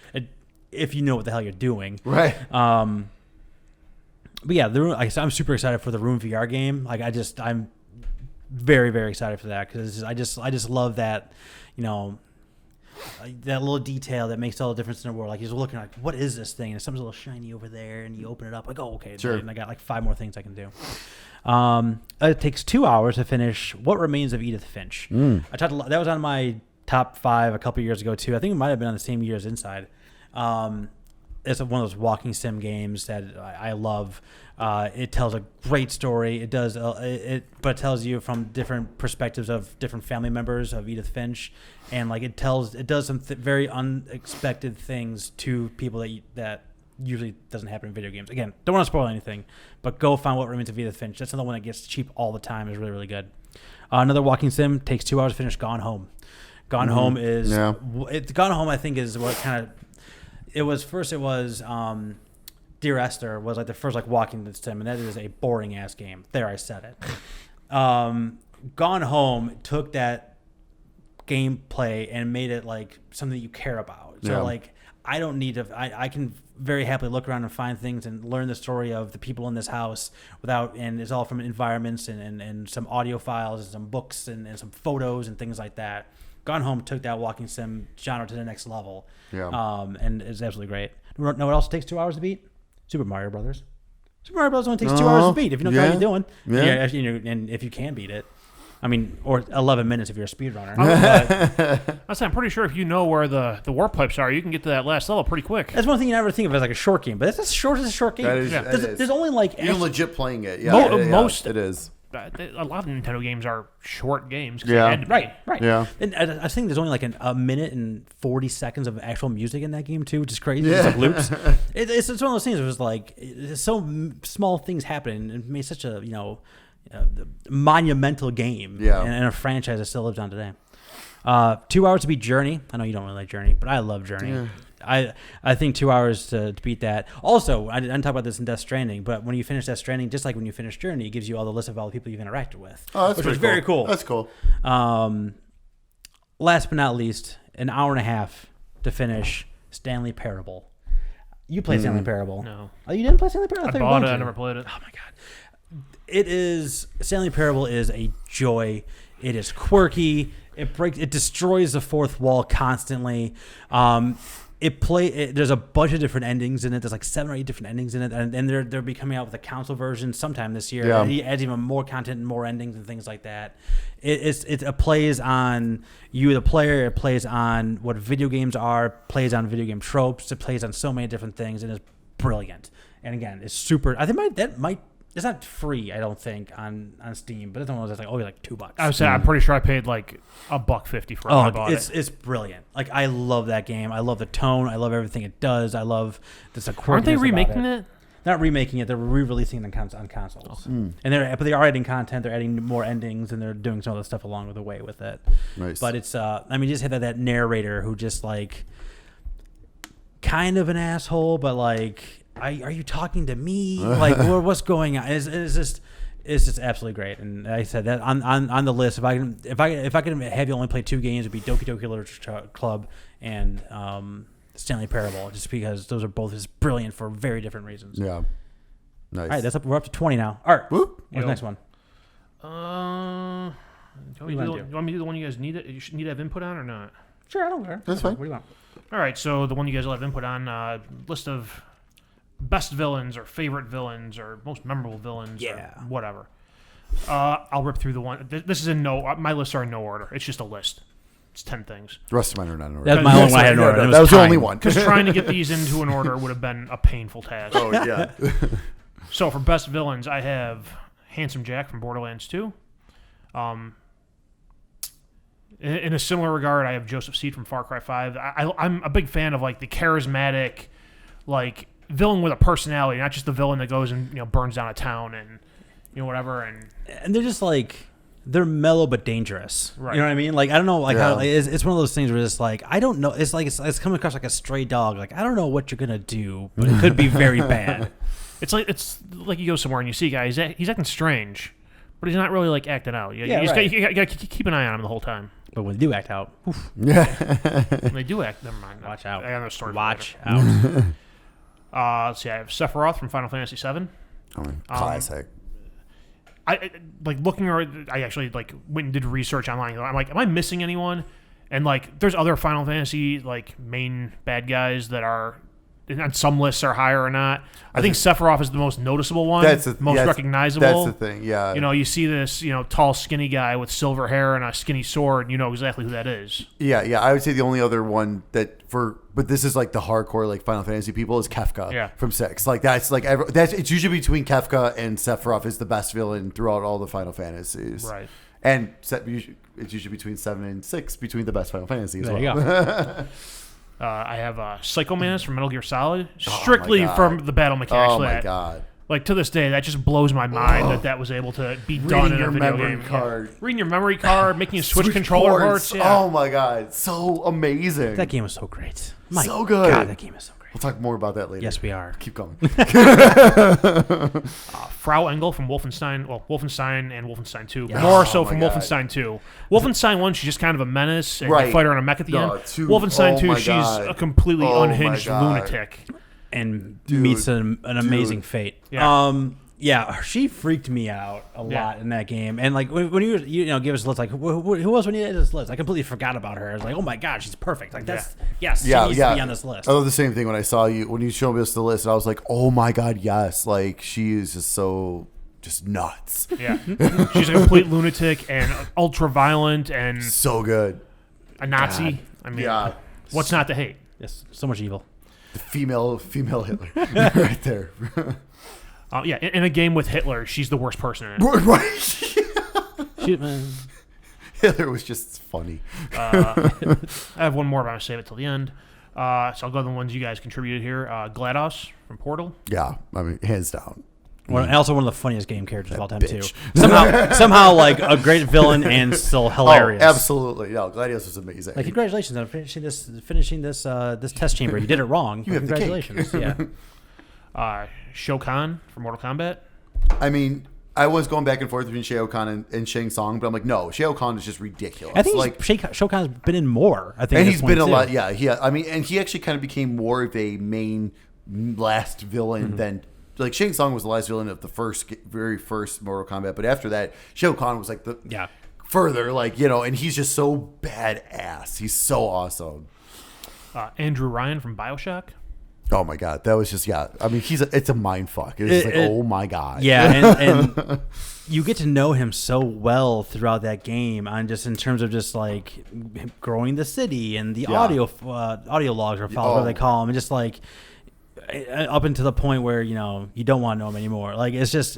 if you know what the hell you're doing. Right. But yeah, I'm super excited for the Room VR game. Like I'm very, very excited for that because I just love that, that little detail that makes all the difference in the world. Like he's looking like, what is this thing? And something's a little shiny over there, and you open it up, like, oh, okay. Sure. And I got like 5 more things I can do. It takes 2 hours to finish What Remains of Edith Finch. I talked a lot. That was on my top 5 a couple years ago too. I think it might have been on the same year as Inside. It's one of those walking sim games that I love. It tells a great story. It does, but it tells you from different perspectives of different family members of Edith Finch, and like it does some very unexpected things to people that usually doesn't happen in video games. Again, don't want to spoil anything, but go find What Remains of Edith Finch. That's another one that gets cheap all the time. Is really, really good. Another walking sim takes 2 hours to finish. Gone Home. Gone Home is Gone Home. I think is what kind of it was. First, it was Dear Esther was like the first like walking sim, and that is a boring ass game. There, I said it. Gone Home took that gameplay and made it like something that you care about. So like I don't need to. I can very happily look around and find things and learn the story of the people in this house without. And it's all from environments and some audio files and some books and some photos and things like that. Gone Home took that walking sim genre to the next level. And it's absolutely great. Know what else takes 2 hours to beat? Super Mario Brothers. Super Mario Brothers only takes 2 hours to beat if you know how you're doing. And if you can beat it. I mean, or 11 minutes if you're a speedrunner. I'm pretty sure if you know where the warp pipes are, you can get to that last level pretty quick. That's one thing you never think of as like a short game, but it's as short as a short game. That is, there's only like... You're legit playing it. It is. A lot of Nintendo games are short games. Right. Yeah. And I think there's only like a minute and 40 seconds of actual music in that game too, which is crazy. It's like loops. It's one of those things. It was like so small things happen and it made such a monumental game. And a franchise that still lives on today. 2 hours to beat Journey. I know you don't really like Journey, but I love Journey. Yeah. I think 2 hours to beat that. Also, I didn't talk about this in Death Stranding, but when you finish Death Stranding, just like when you finish Journey, it gives you all the list of all the people you've interacted with. Oh, that's which is very cool. That's cool. Last but not least, an hour and a half to finish Stanley Parable. You played Stanley Parable? No. Oh, you didn't play Stanley Parable? I bought it. I never played it. Oh my god. Stanley Parable is a joy. It is quirky. It destroys the fourth wall constantly. There's a bunch of different endings in it. There's like 7 or 8 different endings in it, and they're be coming out with a console version sometime this year. Yeah. He adds even more content and more endings and things like that. It plays on you, the player. It plays on what video games are. Plays on video game tropes. It plays on so many different things, and it's brilliant. And again, it's super. I think it's not free, I don't think, on Steam, but it's one of those that's like $2. I would say I'm pretty sure I paid like $1.50 for it. I bought it. It's brilliant. Like I love that game. I love the tone. I love everything it does. I love this. Aren't they remaking it? Not remaking it. They're re-releasing it on consoles. And they are adding content. They're adding more endings, and they're doing some of the stuff along the way with it. Nice. But it's just have that narrator who just like kind of an asshole, but like. Are you talking to me? Like, what's going on? It's just absolutely great. And like I said that on the list. If I could have you only play 2 games, it'd be Doki Doki Literature Club and Stanley Parable, just because those are both just brilliant for very different reasons. Yeah, nice. All right, we're up to 20 now. All right, what's the next one? You want me to do the one you guys need to have input on or not? Sure, I don't care. That's fine. What do you want? All right, so the one you guys will have input on, list of best villains or favorite villains or most memorable villains or whatever. I'll rip through the one. This is my lists are in no order. It's just a list. It's 10 things. The rest of mine are not in order. That's my only one I had in order. That was the only one. Because trying to get these into an order would have been a painful task. Oh, yeah. So for best villains, I have Handsome Jack from Borderlands 2. In a similar regard, I have Joseph Seed from Far Cry 5. I'm a big fan of like the charismatic, like villain with a personality, not just the villain that goes and burns down a town and whatever. And they're just like they're mellow but dangerous. Right. You know what I mean? Like I don't know, like how it's one of those things where it's like I don't know. It's like it's coming across like a stray dog. Like I don't know what you're gonna do, but it could be very bad. It's like you go somewhere and you see a guy. He's acting strange, but he's not really like acting out. You gotta keep an eye on him the whole time. But when they do act out, when they do act, never mind. Watch out. I got no story. Watch out. Let's see. I have Sephiroth from Final Fantasy VII. Classic. I like looking around. I actually like went and did research online. I'm like, am I missing anyone? And like, there's other Final Fantasy like main bad guys that are on some lists are higher or not. I think Sephiroth is the most noticeable one. Most recognizable. That's the thing. Yeah. You see this tall, skinny guy with silver hair and a skinny sword. And you know exactly who that is. Yeah. I would say the only other one but this is like the hardcore like Final Fantasy people is Kefka from 6. Like that's like it's usually between Kefka and Sephiroth is the best villain throughout all the Final Fantasies. Right. And it's usually between 7 and 6 between the best Final Fantasies. There you go. I have Psycho Mantis from Metal Gear Solid, strictly God. from the battle mechanics. Oh for my that. god. Like, to this day, that just blows my mind that was able to be done in your a video memory game. card. Yeah. Reading your memory card, making you switch controller ports. ports. Yeah. Oh my god, so amazing. That game was so great. My So good. God, that game is so great. We'll talk more about that later. Yes, we are. Keep going. Frau Engel from Wolfenstein. Well, Wolfenstein and Wolfenstein 2. Yes. More so Oh from my God. Wolfenstein 2. Wolfenstein 1, she's just kind of a menace, and Right. you fight her on a mech at the No, end. 2, Wolfenstein oh 2, my she's God. a completely Oh my unhinged God. lunatic. And Dude, meets an amazing fate. Yeah. Yeah, she freaked me out a Yeah. lot in that game. And like when you give us a list, like who else when you did this list? I completely forgot about her. I was like, oh my god, she's perfect. Like that's yes, she needs to be on this list. I love the same thing when I saw you when you showed me this the list. And I was like, oh my god, yes. Like she is just so just nuts. Yeah. She's a complete lunatic and ultra violent and So good. a Nazi. I mean, Yeah. what's not to hate? Yes, so much evil. The female Hitler right there. Yeah, in a game with Hitler, she's the worst person in it. Right. She, Hitler was just funny. I have one more, but I'm going to save it till the end. So I'll go to the ones you guys contributed here. GLaDOS from Portal. Yeah, I mean, hands down. and also one of the funniest game characters of all time bitch. too. Somehow like a great villain and still hilarious. Oh, absolutely. No, Gladius was amazing. Like congratulations on finishing this test chamber. You did it wrong. You have the cake. Congratulations. Yeah. Shao Kahn from Mortal Kombat. I mean, I was going back and forth between Shao Kahn and Shang Tsung, but I'm like, no, Shao Kahn is just ridiculous. I think like, Shao Kahn's been in more. I think, and at he's this been a point, lot. too. Yeah, I mean, and he actually kind of became more of a main last villain than like Shang Tsung was the last villain of the very first Mortal Kombat, but after that, Shao Kahn was like the further, like and he's just so badass. He's so awesome. Andrew Ryan from BioShock. Oh my god, that was just I mean, it's a mind fuck. It's like oh my god. Yeah, and you get to know him so well throughout that game, on just in terms of just like him growing the city and the audio logs or files, whatever they call them, and just like up until the point where you don't want to know him anymore. Like it's just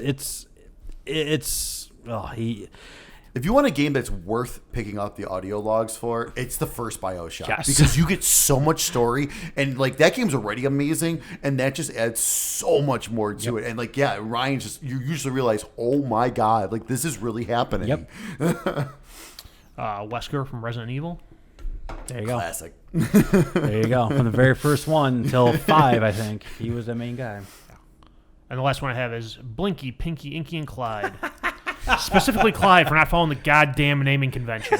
If you want a game that's worth picking up the audio logs for, it's the first BioShock. Yes. Because you get so much story, and like that game's already amazing, and that just adds so much more to it. And like, Ryan you usually realize, oh my god, like this is really happening. Yep. Wesker from Resident Evil. There you go. Classic. There you go. From the very first one till 5, I think he was the main guy. And the last one I have is Blinky, Pinky, Inky, and Clyde. Specifically Clyde for not following the goddamn naming convention.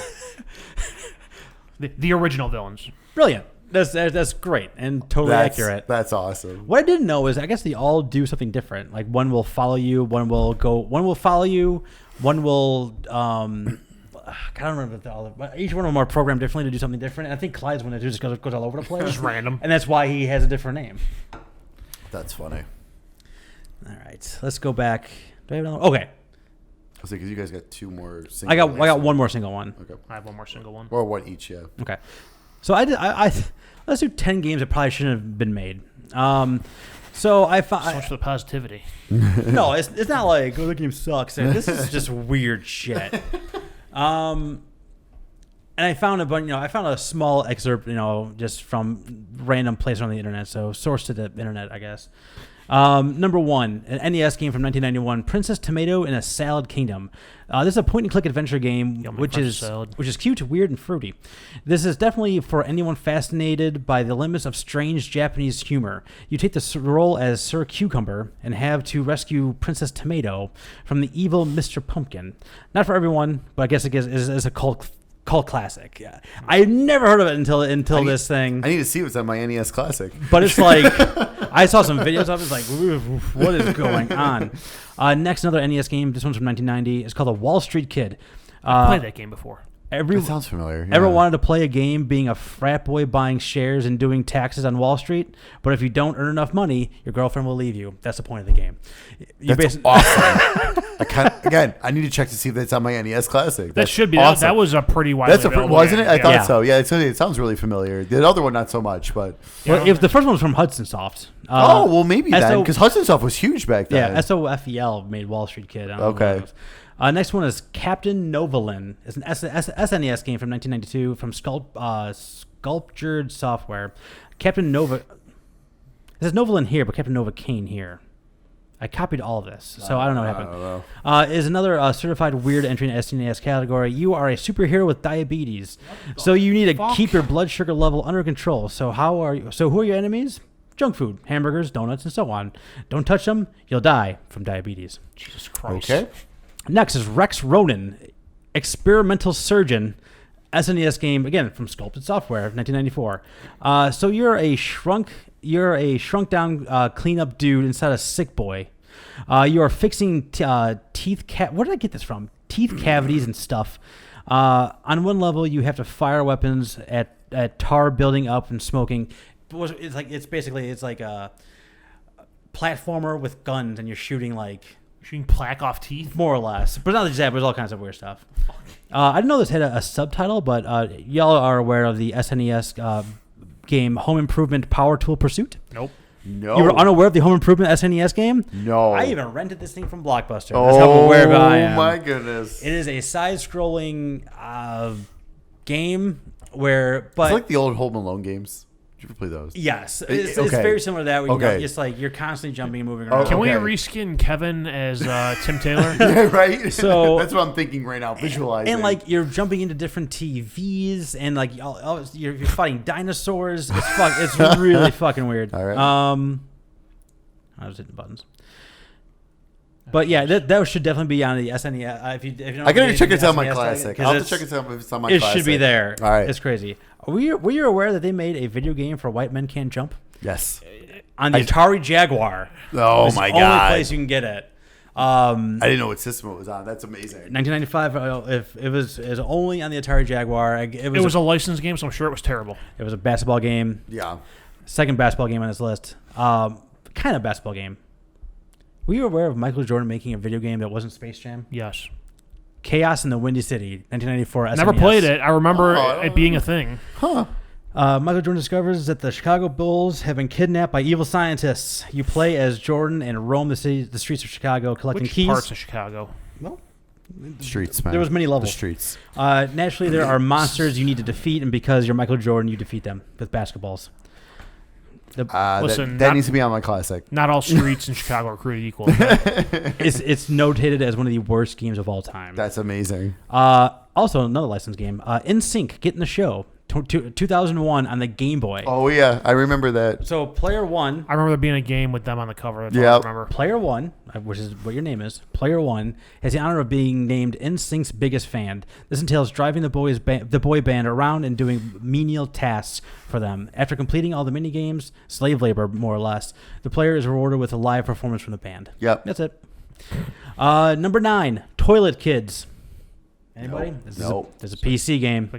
The original villains. Brilliant. That's great and totally accurate. That's awesome. What I didn't know is I guess they all do something different. Like one will follow you, one will follow you, one will I don't remember but each one of them are programmed differently to do something different. And I think Clyde's one that just goes all over the place. Just random. And that's why he has a different name. That's funny. All right. Let's go back. Do I have another? Okay. I was like, because you guys got two more. I got one more single one. Okay. I have one more single one. Or one each, yeah. Okay. So let's do 10 games that probably shouldn't have been made. So I found So much for the positivity. no, it's not like the game sucks. This is just weird shit. And I found a small excerpt, just from random place on the internet. So source to the internet, I guess. Number 1, an NES game from 1991, Princess Tomato in a Salad Kingdom. This is a point-and-click adventure game, which is cute, weird, and fruity. This is definitely for anyone fascinated by the limits of strange Japanese humor. You take the role as Sir Cucumber and have to rescue Princess Tomato from the evil Mr. Pumpkin. Not for everyone, but I guess it is a cult classic. Yeah, I never heard of it until this thing. I need to see what's on my NES Classic. But it's like I saw some videos of it. It's like, what is going on? Next, another NES game. This one's from 1990. It's called The Wall Street Kid. I played that game before. That sounds familiar. Ever wanted to play a game being a frat boy buying shares and doing taxes on Wall Street? But if you don't earn enough money, your girlfriend will leave you. That's the point of the game. That's awesome. I need to check to see if that's on my NES Classic. That should be. Awesome. That was a pretty widely available wasn't game. it? I thought so. Yeah, it sounds really familiar. The other one, not so much. But if the first one was from Hudson Soft. Maybe then, because Hudson Soft was huge back then. Yeah, SOFEL made Wall Street Kid. Okay. Next one is Captain Novolin. It's an SNES game from 1992 from Sculptured Software. Captain Nova. It says Nova in here, but Captain Nova Kane here. I copied all of this, so I don't know what happened. I don't know. Is another certified weird entry in the SNES category. You are a superhero with diabetes, so you need to keep your blood sugar level under control. So who are your enemies? Junk food, hamburgers, donuts, and so on. Don't touch them; you'll die from diabetes. Jesus Christ. Okay. Next is Rex Ronan, experimental surgeon. SNES game again from Sculpted Software, 1994. So you're a shrunk down cleanup dude inside a sick boy. You are fixing teeth. Where did I get this from? Teeth cavities and stuff. On one level, you have to fire weapons at tar building up and smoking. It's like a platformer with guns, and you're shooting like. Shooting plaque off teeth? More or less. But not exactly. There's all kinds of weird stuff. I didn't know this had a subtitle, but y'all are aware of the SNES game Home Improvement Power Tool Pursuit? Nope. No. You were unaware of the Home Improvement SNES game? No. I even rented this thing from Blockbuster. That's how aware I am. Oh, my goodness. It is a side-scrolling game where... But, it's like the old Home Alone games. Did you ever play those? Yes. Okay. It's very similar to that. Where Okay. It's like you're constantly jumping and moving around. Can we Okay. reskin Kevin as Tim Taylor? Yeah, right? So- that's what I'm thinking right now, visualizing. And like you're jumping into different TVs, and like you're fighting dinosaurs. It's really fucking weird. All right. I was hitting buttons. But yeah, that should definitely be on the SNES. If you don't I gotta check it it out my classic. I'll have to check it out if it's on my It classic. should be there. All right. It's crazy. Were you aware that they made a video game for White Men Can't Jump? Yes. On the Atari Jaguar. Oh It's my the only god. place you can get it. I didn't know what system it was on. That's amazing. 1995. If it was only on the Atari Jaguar. It was a licensed game, so I'm sure it was terrible. It was a basketball game. Yeah. Second basketball game on this list. Kind of basketball game. Were you aware of Michael Jordan making a video game that wasn't Space Jam? Yes. Chaos in the Windy City, 1994. SNES. Never played it. I remember it being a thing. Huh. Michael Jordan discovers that the Chicago Bulls have been kidnapped by evil scientists. You play as Jordan and roam the streets of Chicago, collecting Which keys. parts of Chicago? Well, Streets, man. there was many levels. The streets. Naturally, there are monsters you need to defeat, and because you're Michael Jordan, you defeat them with basketballs. Listen, that needs to be on my classic. Not all streets in Chicago are created equal. It's notated as one of the worst games of all time. That's amazing. Also, another licensed game, NSYNC, Get in the Show, 2001 on the Game Boy. Oh yeah, I remember that. So player one, I remember there being a game with them on the cover. That's all I Yep. remember. Player one, which is what your name is, Player one has the honor of being named NSYNC's biggest fan. This entails driving the boy band around and doing menial tasks for them. After completing all the mini games, slave labor more or less, the player is rewarded with a live performance from the band. Yep. That's it. Number 9, Toilet Kids. Anybody? Nope. This is a PC game.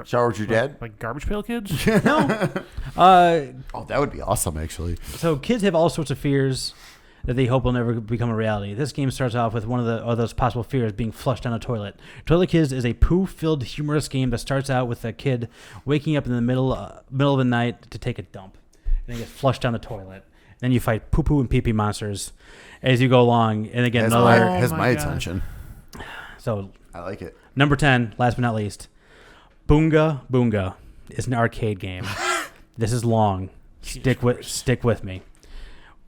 Shower with your dad? Like Garbage Pail Kids? No. Oh, that would be awesome, actually. So kids have all sorts of fears that they hope will never become a reality. This game starts off with one of those possible fears being flushed down a toilet. Toilet Kids is a poo-filled humorous game that starts out with a kid waking up in the middle of the night to take a dump, and then gets flushed down the toilet. Then you fight poo-poo and pee-pee monsters as you go along, and again Has my God. attention. So I like it. number 10, last but not least, Boonga Boonga is an arcade game. This is long. Stick with me.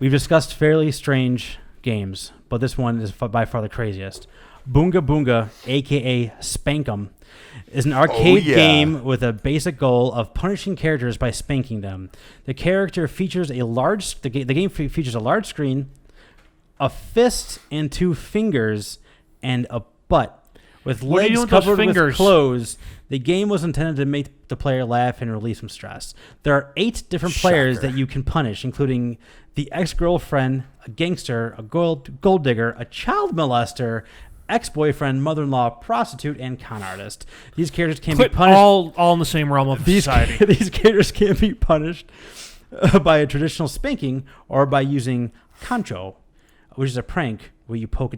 We've discussed fairly strange games, but this one is by far the craziest. Boonga Boonga, a.k.a. Spankum, is an arcade game with a basic goal of punishing characters by spanking them. The game features a large screen, a fist and 2 fingers, and a butt. With What are you legs doing with those covered with fingers? clothes, the game was intended to make the player laugh and relieve some stress. There are 8 different players Shocker. that you can punish, including the ex-girlfriend, a gangster, a gold digger, a child molester, ex-boyfriend, mother-in-law, prostitute, and con artist. These characters can be Put punished. all in the same realm of society. These characters can be punished by a traditional spanking or by using concho, which is a prank where you poke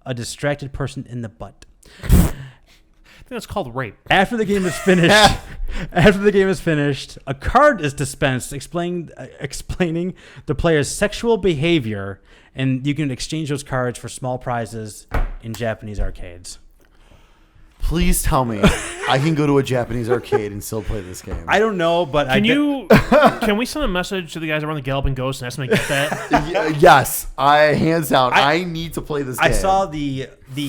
a distracted person in the butt. I think that's called rape. After the game is finished, a card is dispensed explaining the player's sexual behavior, and you can exchange those cards for small prizes in Japanese arcades. Please tell me I can go to a Japanese arcade and still play this game. I don't know, but Can we send a message to the guys that run the Galloping Ghost and ask them to get that? Yes, hands down. I need to play this game. I saw the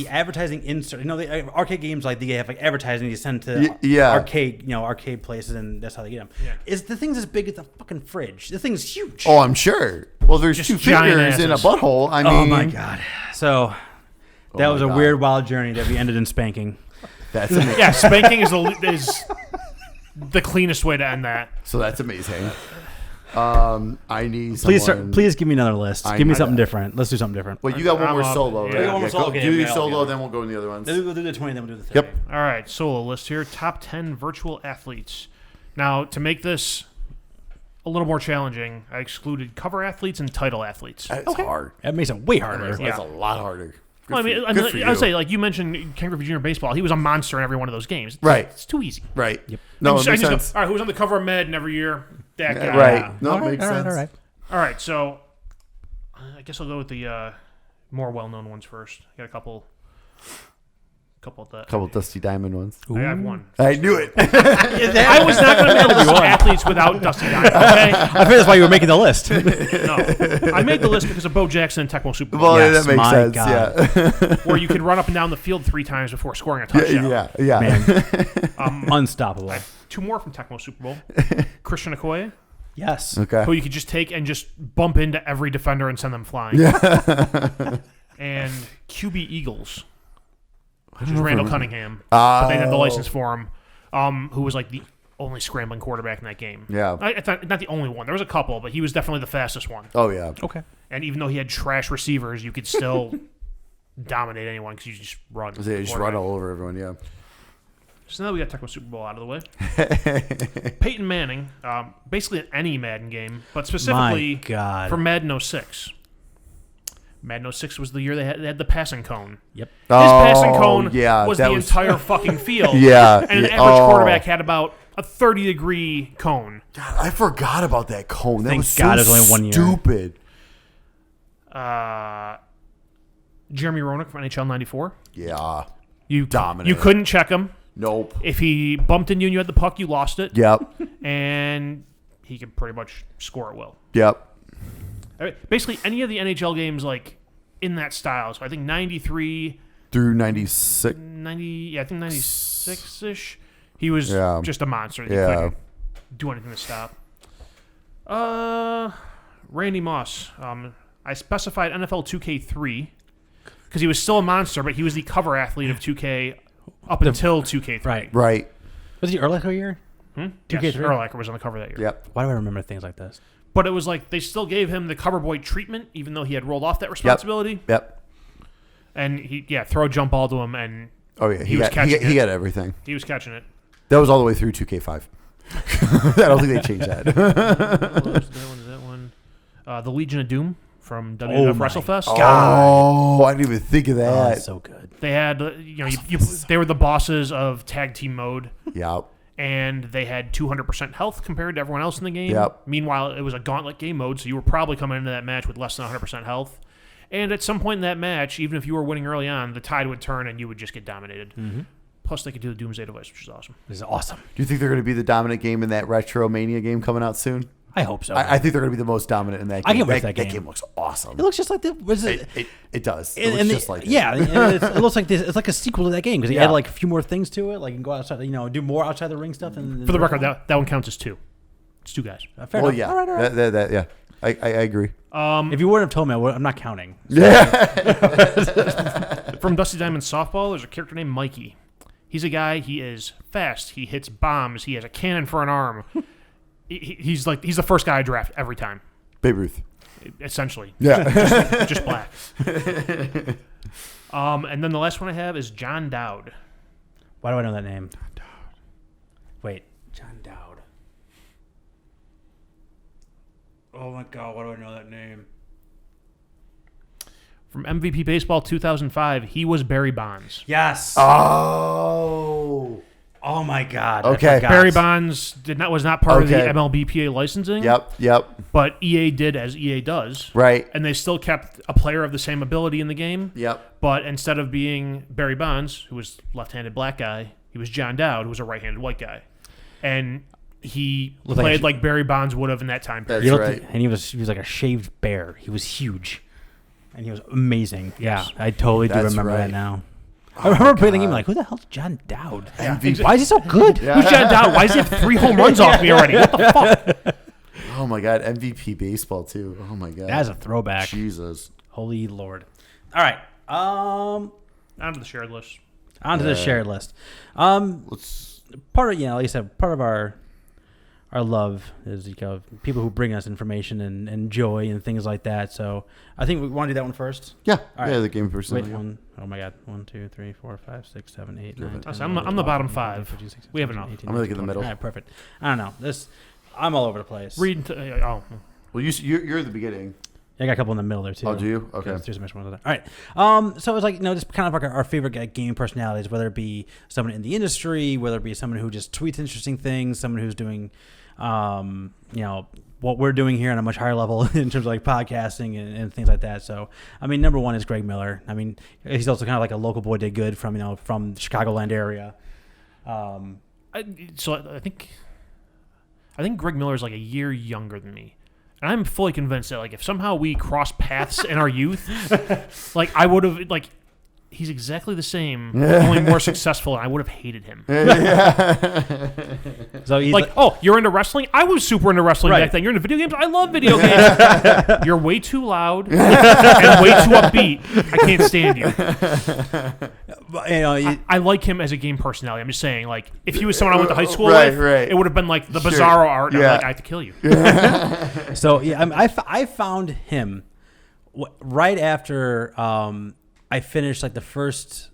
advertising insert. The arcade games they have like advertising you send to arcade places, and that's how they get them. Yeah. Is the thing's as big as a fucking fridge? The thing's huge. Oh, I'm sure. Well, there's Just 2 giant fingers in a asses. butthole. I mean, oh my god. So that was a God. weird, wild journey that we ended in spanking. That's amazing. Yeah, spanking is the cleanest way to end that. So that's amazing. I need someone. Please give me another list. Give me something different. Let's do something different. Well, you got one I'm more up. solo, Yeah. right? We got one more solo. Okay, Do your yeah, solo, yeah. then we'll go to the other ones. Then we'll do the 20, then we'll do the 30. Yep. All right, solo list here. Top 10 virtual athletes. Now, to make this a little more challenging, I excluded cover athletes and title athletes. That's hard. That makes it way harder. Yeah. That's a lot harder. Well, I would say, like you mentioned, Ken Griffey Jr. baseball. He was a monster in every one of those games. Right. It's too easy. Right. Yep. No, I it just makes go, sense. all right, who's on the cover of Madden every year? That guy. Right. Yeah. No, All it right, makes all right, sense. all right. All right, so I guess I'll go with the more well-known ones first. I got a couple of that. Couple Dusty Diamond ones. I have one. I knew it. I was not going to be able to list athletes without Dusty Diamond. Okay, I think that's why you were making the list. no, I made the list because of Bo Jackson and Tecmo Super Bowl, Well, Yes, that makes my sense. God. Yeah. where you could run up and down the field 3 times before scoring a touchdown. yeah. Man, unstoppable. 2 more from Tecmo Super Bowl. Christian Okoye, Yes. Okay. who you could just take and just bump into every defender and send them flying. And QB Eagles, which is Randall Cunningham. But they had the license for him, who was like the only scrambling quarterback in that game. Yeah. It's not the only one. There was a couple, but he was definitely the fastest one. Oh yeah. Okay. And even though he had trash receivers, you could still dominate anyone because you just run. They just run all over everyone. Yeah. So now we got Tecmo Super Bowl out of the way. Peyton Manning, basically in any Madden game, but specifically My God. for Madden 06. Madden 06 was the year they had the passing cone. Yep. His passing cone was that the entire fucking field. Yeah. And an yeah. average quarterback had about a 30-degree cone. God, I forgot about that cone. That Thank was so God it was only 1 year. stupid. Jeremy Roenick from NHL 94. Yeah. You Dominant. You couldn't check him. Nope. If he bumped into you and you had the puck, you lost it. Yep. And he could pretty much score at will. Yep. Basically, any of the NHL games like in that style. So I think 93, Through 96. 90, yeah, I think 96-ish. He was Yeah. just a monster. You Yeah. couldn't do anything to stop. Randy Moss. I specified NFL 2K3 because he was still a monster, but he was the cover athlete of 2K up until 2K3. Right. Right. Was he Urlacher year? 2K3? Yes, Urlacher was on the cover that year. Yep. Why do I remember things like this? But it was like they still gave him the cover boy treatment, even though he had rolled off that responsibility. Yep. And he, throw a jump ball to him, and Oh yeah. He was catching he it. got everything. he was catching it. That was all the way through 2K5. I don't think they changed that. that one. The Legion of Doom from WWF my WrestleFest. Oh, I didn't even think of Oh, that. that's so good. They had, they were the bosses of tag team mode, Yep. and they had 200% health compared to everyone else in the game. Yep. Meanwhile, it was a gauntlet game mode, so you were probably coming into that match with less than 100% health. And at some point in that match, even if you were winning early on, the tide would turn and you would just get dominated. Mm-hmm. Plus, they could do the Doomsday device, which is awesome. This is awesome. Do you think they're going to be the dominant game in that Retro Mania game coming out soon? I hope so. I think they're going to be the most dominant in that game. I can't wait for that That game. game looks awesome. It looks just like the. Was it? It does. It and looks the- just like it. yeah, it looks like this. It's like a sequel to that game because he Yeah. added like a few more things to it. Like you can go outside, do more outside the ring stuff. And For the record, that one counts as 2. It's 2 guys. fair Well, enough. yeah. All right. That, yeah. I agree. If you wouldn't have told me, I'm not counting. From Dusty Diamond's softball, there's a character named Mikey. He's a guy. He is fast. He hits bombs. He has a cannon for an arm. He's the first guy I draft every time. Babe Ruth. Essentially, Yeah. just black. And then the last one I have is John Dowd. Why do I know that name? John Dowd. Wait, John Dowd. Oh my God, why do I know that name? From MVP Baseball 2005, he was Barry Bonds. Yes. Oh. Oh my God. Okay. I forgot. Barry Bonds was not part of the Okay. MLBPA licensing. Yep. But EA did as EA does. Right. And they still kept a player of the same ability in the game. Yep. But instead of being Barry Bonds, who was left-handed black guy, he was John Dowd, who was a right-handed white guy. And he played like Barry Bonds would have in that time period. That's right. And he was like a shaved bear. He was huge. And he was amazing. Yeah, I totally do That's remember right. that now. I remember playing the game like, who the hell's John Dowd? MVP. Why is he so good? Who's John Dowd? Why does he have 3 home runs off me already? What the fuck? Oh my God, MVP baseball too. Oh my God, That's a throwback. Jesus. Holy Lord. All right. On to the shared list. Onto the shared list. Let's. Part of like I said, part of our love is people who bring us information and joy and things like that. So I think we want to do that one first. Yeah. All right. Yeah. The game person. Wait, oh my God. 1, 2, 3, 4, 5, 6, 7, 8, 9, 10, I'm the 11, bottom 12, 5. 13, 14, We have 15, enough. 18, I'm gonna look in the 20. middle. All right, perfect. I don't know. I'm all over the place. Read. Well, you're at the beginning. I got a couple in the middle there too. Oh, do you? Okay. There's some extra ones on there. All right. So it's like just kind of like our favorite gaming personalities, whether it be someone in the industry, whether it be someone who just tweets interesting things, someone who's doing, what we're doing here on a much higher level in terms of like podcasting and things like that. So I mean, number one is Greg Miller. I mean, he's also kind of like a local boy did good from the Chicagoland area. I think Greg Miller is like a year younger than me. And I'm fully convinced that like if somehow we cross paths in our youth, like I would have like he's exactly the same, only more successful, and I would have hated him. So he's like, oh, you're into wrestling? I was super into wrestling Right. back then. You're into video games? I love video games. You're way too loud and way too upbeat. I can't stand you. I like him as a game personality. I'm just saying, like, if he was someone I went to high school with, right. it would have been like the Sure. Bizarro art. And Yeah. I'm like, I have to kill you. So yeah, I found him right after I finished like the first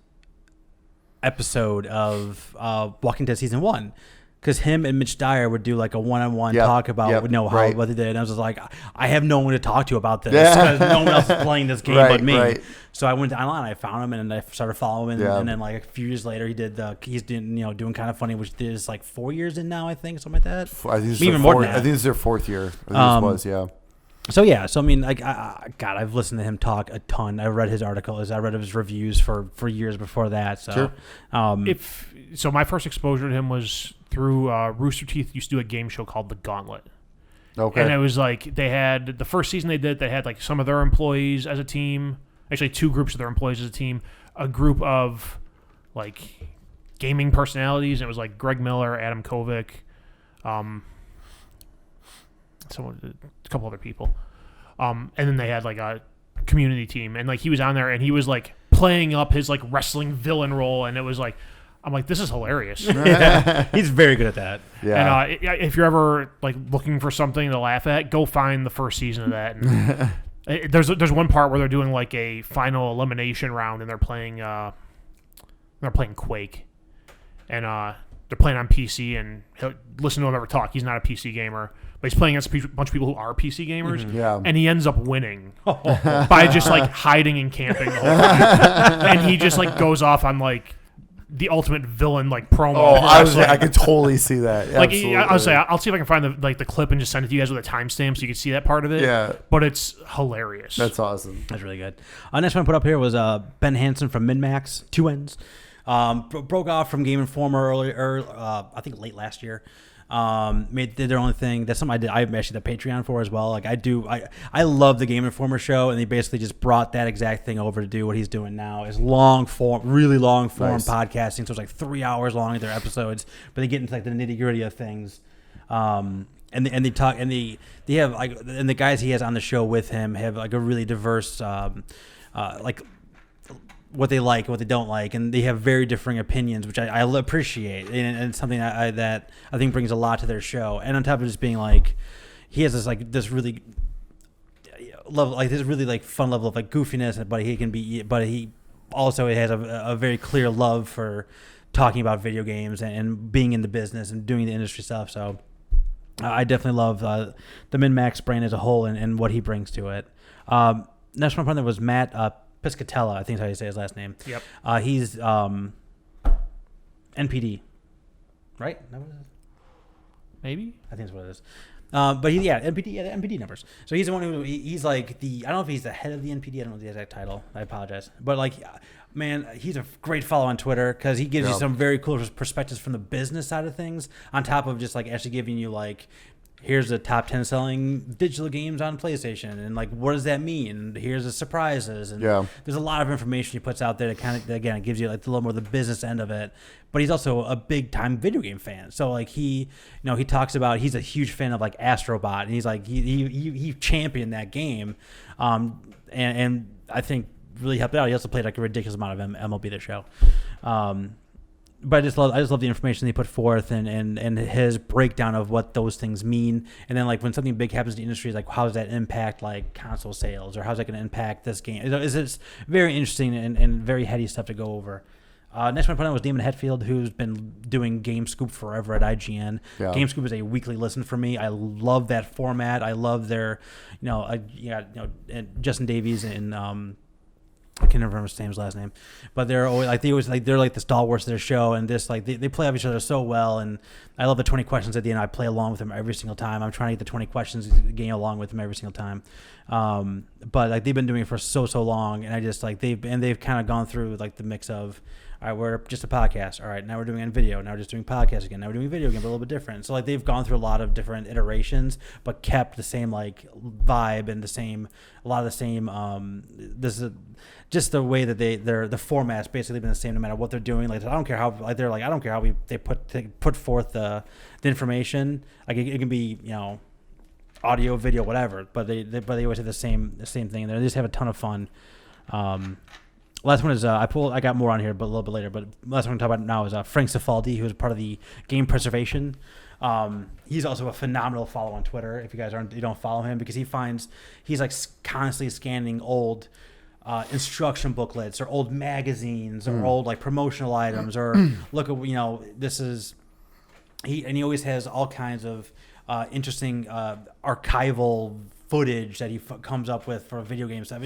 episode of Walking Dead season 1, because him and Mitch Dyer would do like a one-on-one talk about what they did, and I was just like, I have no one to talk to about this because no one else is playing this game but me. Right. So I went online, I found him, and then I started following him, and then like a few years later, he's doing Kind of Funny, which is like 4 years in now, I think, something like that. I think even more than that. I think this is their 4th year. I think this was. So yeah, I mean, like, God, I've listened to him talk a ton. I read his articles, I read his reviews for years before that. So, sure. My first exposure to him was through Rooster Teeth used to do a game show called The Gauntlet. Okay. And it was like they had the first season they had like some of their employees as a team, actually 2 groups of their employees as a team, a group of like gaming personalities. And it was like Greg Miller, Adam Kovic, a couple other people, and then they had like a community team, and like he was on there and he was like playing up his like wrestling villain role, and it was like, I'm like, this is hilarious. yeah, he's very good at that. Yeah. And if you're ever like looking for something to laugh at, go find the first season of that. And there's one part where they're doing like a final elimination round, and they're playing Quake, and they're playing on PC, and listen to him ever talk. He's not a PC gamer, but he's playing against a bunch of people who are PC gamers. Mm-hmm. Yeah. And he ends up winning by just like hiding and camping the whole time. And he just like goes off on like the ultimate villain like promo. Oh, I could totally see that. Like Absolutely. I'll say, I'll see if I can find the clip and just send it to you guys with a timestamp so you can see that part of it. Yeah. But it's hilarious. That's awesome. That's really good. Next one I put up here was Ben Hansen from MinMax, 2 N's. Broke off from Game Informer earlier, I think late last year. Did their own thing. That's something I did. I'm actually the Patreon for as well. Like I love the Game Informer show, and they basically just brought that exact thing over to do what he's doing now. Is really long form podcasting. So it's like 3 hours long their episodes, but they get into like the nitty gritty of things. And they talk, and they have like, and the guys he has on the show with him have like a really diverse, like what they like, what they don't like, and they have very differing opinions, which I appreciate, and it's something that I think brings a lot to their show. And on top of just being like, he has this really level, like this really like fun level of like goofiness, but he also has a very clear love for talking about video games and being in the business and doing the industry stuff. So I definitely love the MinMax brand as a whole and what he brings to it. Next one that was Matt Piscatella, I think is how you say his last name. Yep. He's NPD. right? That was, Maybe. I think that's what it is. But NPD numbers. So he's the one who he's like I don't know if he's the head of the NPD. I don't know the exact title. I apologize. But like, man, he's a great follow on Twitter because he gives you some very cool perspectives from the business side of things, on top of just like actually giving you like, here's the top 10 selling digital games on PlayStation, and like, what does that mean? And here's the surprises. And there's a lot of information he puts out there that kind of, again, it gives you like a little more of the business end of it. But he's also a big time video game fan. So like he talks about, he's a huge fan of like Astrobot, and he's like, he championed that game. And I think really helped out. He also played like a ridiculous amount of MLB The Show. But I just love the information they put forth and his breakdown of what those things mean. And then like when something big happens in the industry, like how does that impact like console sales, or how's that going to impact this game? It's very interesting and very heady stuff to go over. Next one I put on was Damon Hetfield, who's been doing Game Scoop forever at IGN. Yeah. Game Scoop is a weekly listen for me. I love that format. I love their, and Justin Davies and I can't remember Sam's last name, but they're always they're like the stalwarts of their show, and this like they play off each other so well. And I love the 20 questions at the end. I play along with them every single time. I'm trying to get the 20 questions game along with them every single time. But like they've been doing it for so long, and I just like they've kind of gone through like the mix of, all right, we're just a podcast. All right, now we're doing on video. Now we're just doing podcast again. Now we're doing video again, but a little bit different. So like they've gone through a lot of different iterations, but kept the same like vibe and a lot of the same. This is just the way that the format's basically been the same no matter what they're doing. Like I don't care how I don't care how they put forth the information. Like it can be audio, video, whatever. But they always have the same thing. They just have a ton of fun. Last one is I got more on here, but a little bit later. But last one I'm talking about now is Frank Cifaldi, who is part of the Game Preservation. He's also a phenomenal follow on Twitter. If you guys you don't follow him, because he's like constantly scanning old instruction booklets or old magazines or old like promotional items, or look at this is he always has all kinds of interesting archival footage that he comes up with for video game stuff.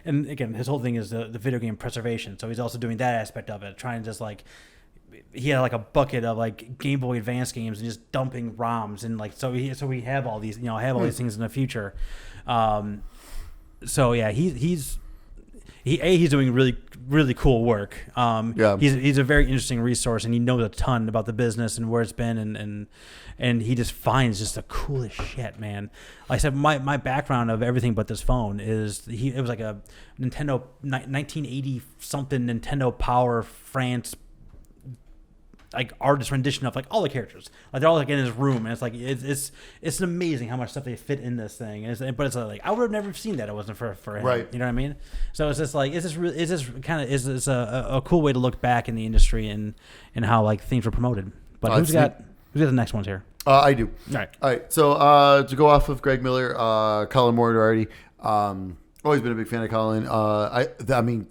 And again, his whole thing is the video game preservation. So he's also doing that aspect of it, trying to just like, he had like a bucket of like Game Boy Advance games and just dumping ROMs, and like so we have all these these things in the future. So yeah, he's doing really, really cool work. He's a very interesting resource, and he knows a ton about the business and where it's been, and he just finds just the coolest shit, man. Like I said, my background of everything but this phone is it was like a Nintendo 1980 something Nintendo Power France like artist rendition of like all the characters. Like they're all like in his room, and it's like it's amazing how much stuff they fit in this thing. But it's like I would have never seen that if it wasn't for him. Right. You know what I mean? So it's just like it's just a cool way to look back in the industry and how like things were promoted. But who's got the next ones here? I do. All right. So to go off of Greg Miller, Colin Moriarty, always been a big fan of Colin. I mean,